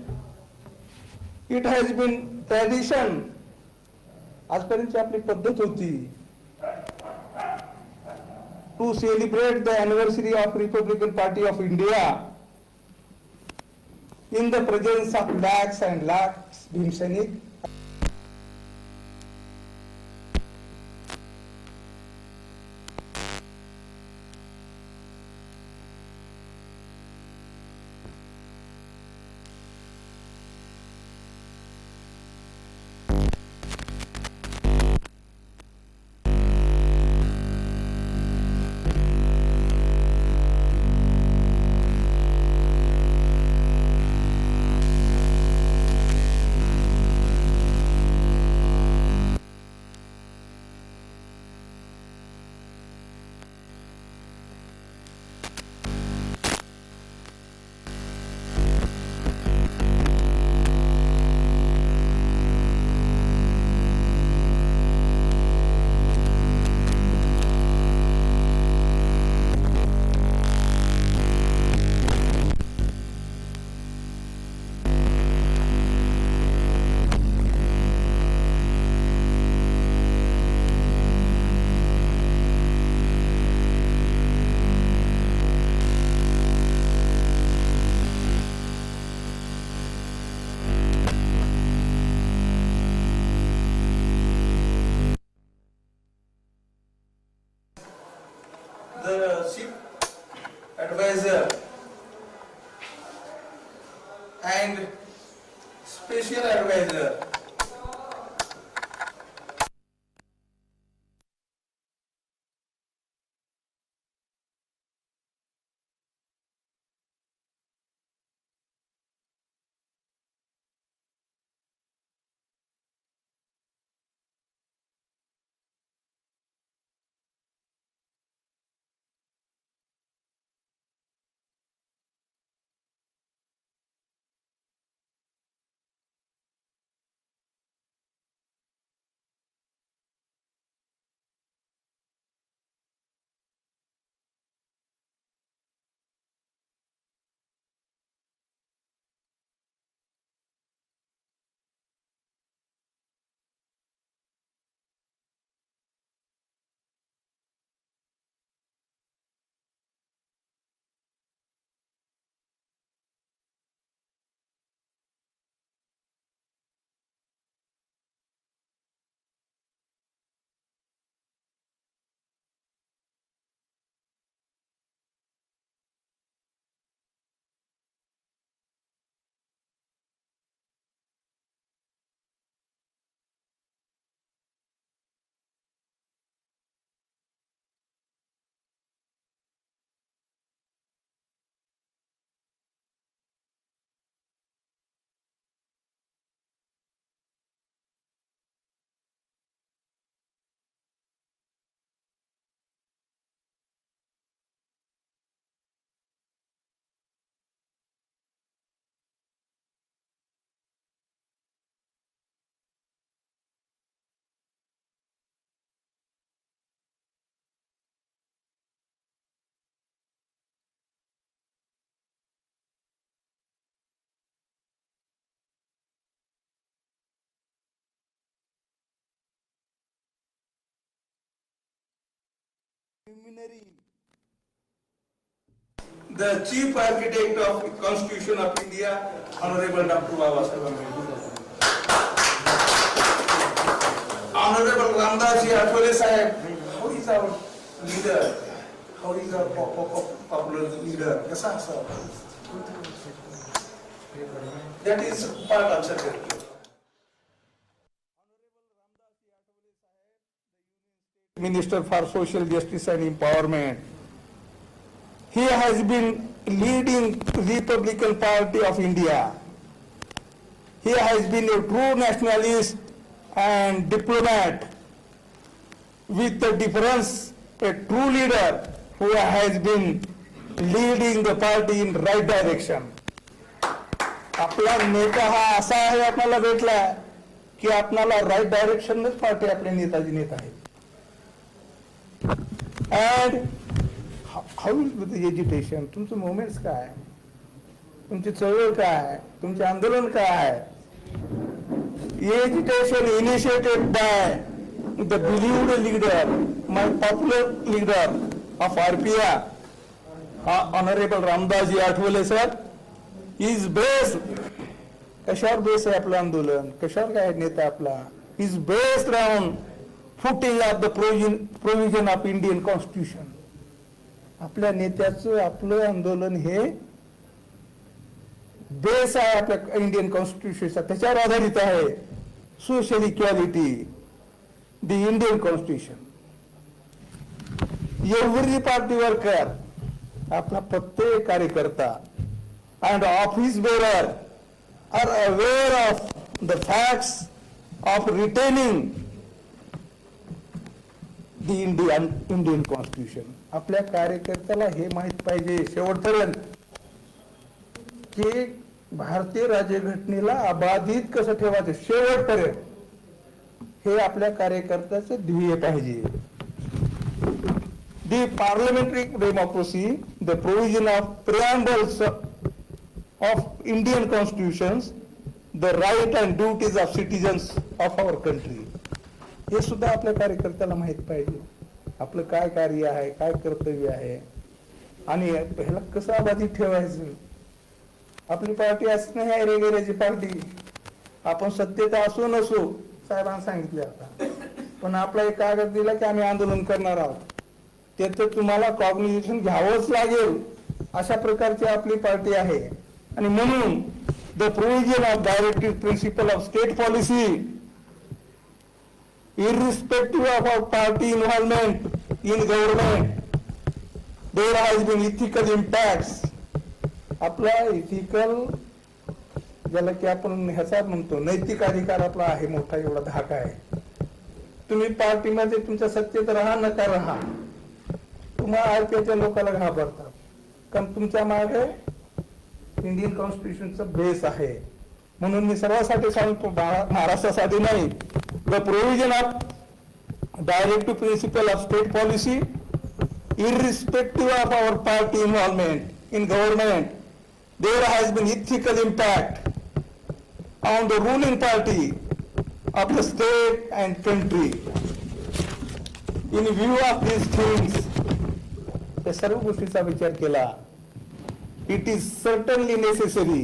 It has been tradition, आजपर्यंतची आपली पद्धत होती, to celebrate the anniversary of Republican Party of India in the presence of lakhs and lakhs Bhim Sainik. the chief advisor and special advisor. The chief architect of the Constitution of India, Honorable Dr. Babasaheb Ambedkar. Honorable Ramdas ji Athwale Sahib, how is our leader? How is our popular leader? Kasa asa? That is part of secretary. Minister for Social Justice and Empowerment. He has been leading Republican Party of India. He has been a true nationalist and diplomat, with the difference, a true leader who has been leading the party in right direction. आपला नेता हा असा आहे आपल्याला भेटला की आपल्याला राईट डायरेक्शनच पार्टी आपले नेताजी नेता आहे. And how is with the agitation? तुमचे मोमेंट्स काय, तुमची चळवळ काय, तुमचे आंदोलन काय? Agitation initiated by the believed leader, my popular leader of RPA, Honorable Ramdas ji Athwale sir, is based. कशावर बेस आहे आपलं आंदोलन, कशावर काय नेता आपला? is based around footing of the provision of Indian Constitution. आपल्या नेत्याचं आपलं आंदोलन हे बेस आहे आपल्या इंडियन कॉन्स्टिट्यूशनचा, त्याच्यावर आधारित आहे. Social equality, the Indian constitution. Every party worker, आपला प्रत्येक कार्यकर्ता and office bearer are aware of the facts of retaining the Indian constitution. आपल्या कार्यकर्त्याला हे माहित पाहिजे शेवटपर्यंत की भारतीय राज्यघटनेला अबाधित कसं ठेवायचं शेवटपर्यंत, हे आपल्या कार्यकर्त्याचं ध्येय पाहिजे. The parliamentary democracy, the provision of preambles of Indian constitutions, the right and duties of citizens of our country, हे सुद्धा आपल्या कार्यकर्त्याला माहित पाहिजे. आपलं काय कार्य आहे, काय कर्तव्य आहे आणि ह्याला कसं अबाधित ठेवायचं. आपली पार्टी अशी नाही आहे रेगेऱ्याची पार्टी. आपण सत्तेत असो नसो, साहेबांना सांगितले आता, पण आपला एक कागद दिला की आम्ही आंदोलन करणार आहोत, त्याचं तुम्हाला कॉग्निशन घ्यावंच लागेल, अशा प्रकारची आपली पार्टी आहे. आणि म्हणून the provision of directive principle of state policy irrespective of our party involvement in government, there has been ethical impacts. आपला इथिकल ज्याला की आपण ह्याचा म्हणतो नैतिक अधिकार आपला आहे, मोठा एवढा धाक आहे. तुम्ही पार्टीमध्ये तुमच्या सत्तेत राहा नका राहा, तुम्हाला आरपीआयच्या लोकांना घाबरतात, कारण तुमच्या मागे इंडियन कॉन्स्टिट्यूशनचा बेस आहे. म्हणून मी सर्वांसाठी सांगतो, महाराष्ट्रासाठी नाही, the provision of directive principle of state policy irrespective of our party involvement in government, there has been ethical impact on the ruling party of the state and country. In view of these things, या सर्व गोष्टीचा विचार केला, it is certainly necessary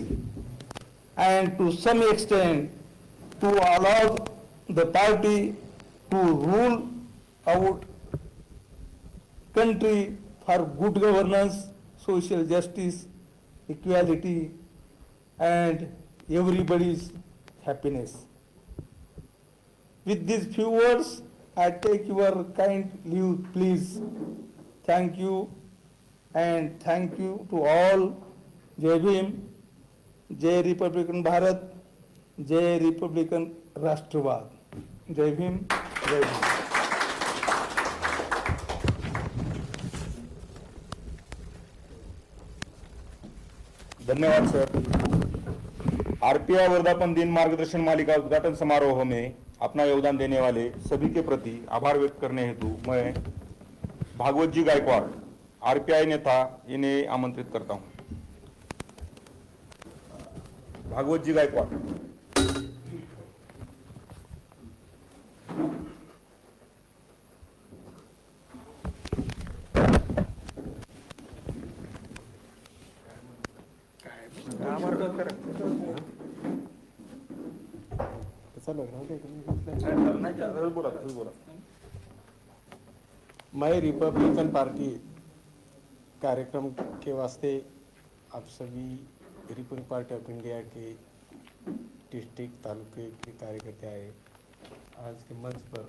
and to some extent to allow the party to rule out country for good governance, social justice, equality, and everybody's happiness. With these few words, I take your kind leave, please. Thank you, and thank you to all. जय भीम, जय रिपब्लिकन भारत, जय रिपब्लिकन राष्ट्रवाद. जय भीम, जय भीम. धन्यवाद सर. आरपीआई वर्धापन दिन मार्गदर्शन मालिका उद्घाटन समारोह में अपना योगदान देने वाले सभी के प्रति आभार व्यक्त करने हेतु मैं भागवत जी गायकवाड़, आरपीआई नेता, इन्हें आमंत्रित करता हूं. भागवत जी गायकवाड़. मैं रिपब्लिकन पार्टी कार्यक्रम के वास्ते आप सभी रिपब्लिकन पार्टी ऑफ इंडिया के डिस्ट्रिक्ट तालुके के कार्यकर्ता आए. आज के मंच पर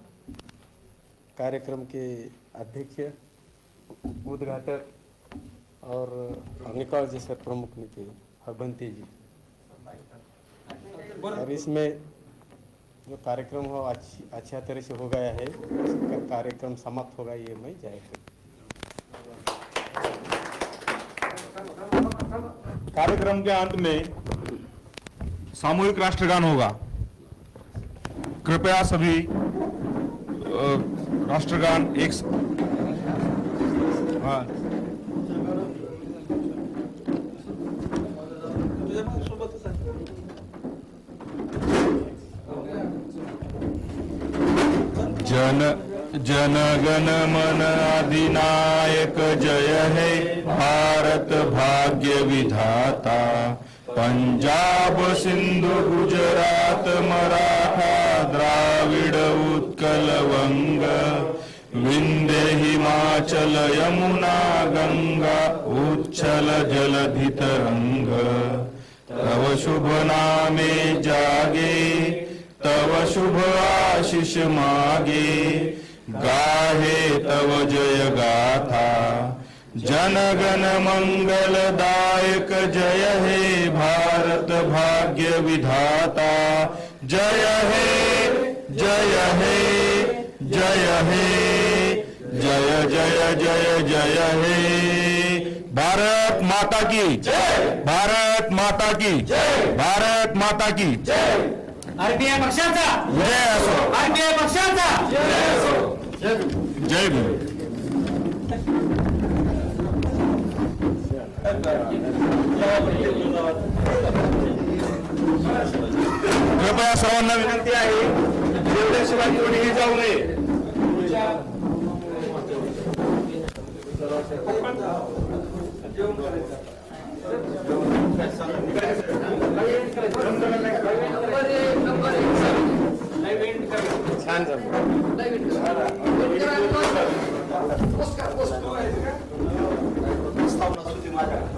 कार्यक्रम के अध्यक्ष, उद्घाटक और निकाल जैसे प्रमुख नीति हरबंती जी, और इसमें जो कार्यक्रम हो अच्छा तरह से हो गया है, इसका कार्यक्रम समाप्त होगा ये मैं जाहिर. कार्यक्रम के अंत में सामूहिक राष्ट्रगान होगा. कृपया सभी राष्ट्रगान एक जन गण मन अधिनायक जय है भारत भाग्य विधाता. पंजाब सिंधु गुजरात मराठा द्राविड उत्कल वंग विंध्य हिमाचल यमुना गंगा उच्छल जलधि तरंग. तव शुभ नामे जागे तव शुभ आशीष मागे. गाहे तव जय गाथा जन गण मंगलदायक जय हे भारत भाग्य विधाता. जय हे जय हे जय हे जय जय जय जय हे. भारत माता की जय. भारत माता की जय. भारत माता की जय. आरपीआय पक्षाचा जय असो. आरपीआय पक्षाचा जय असो. जय भीम. कृपया सर्वांना विनंती आहे, जेवढ्याशिवाय कोणीही जाऊ नये. छान झालं. प्रस्तावना सुची माझ्या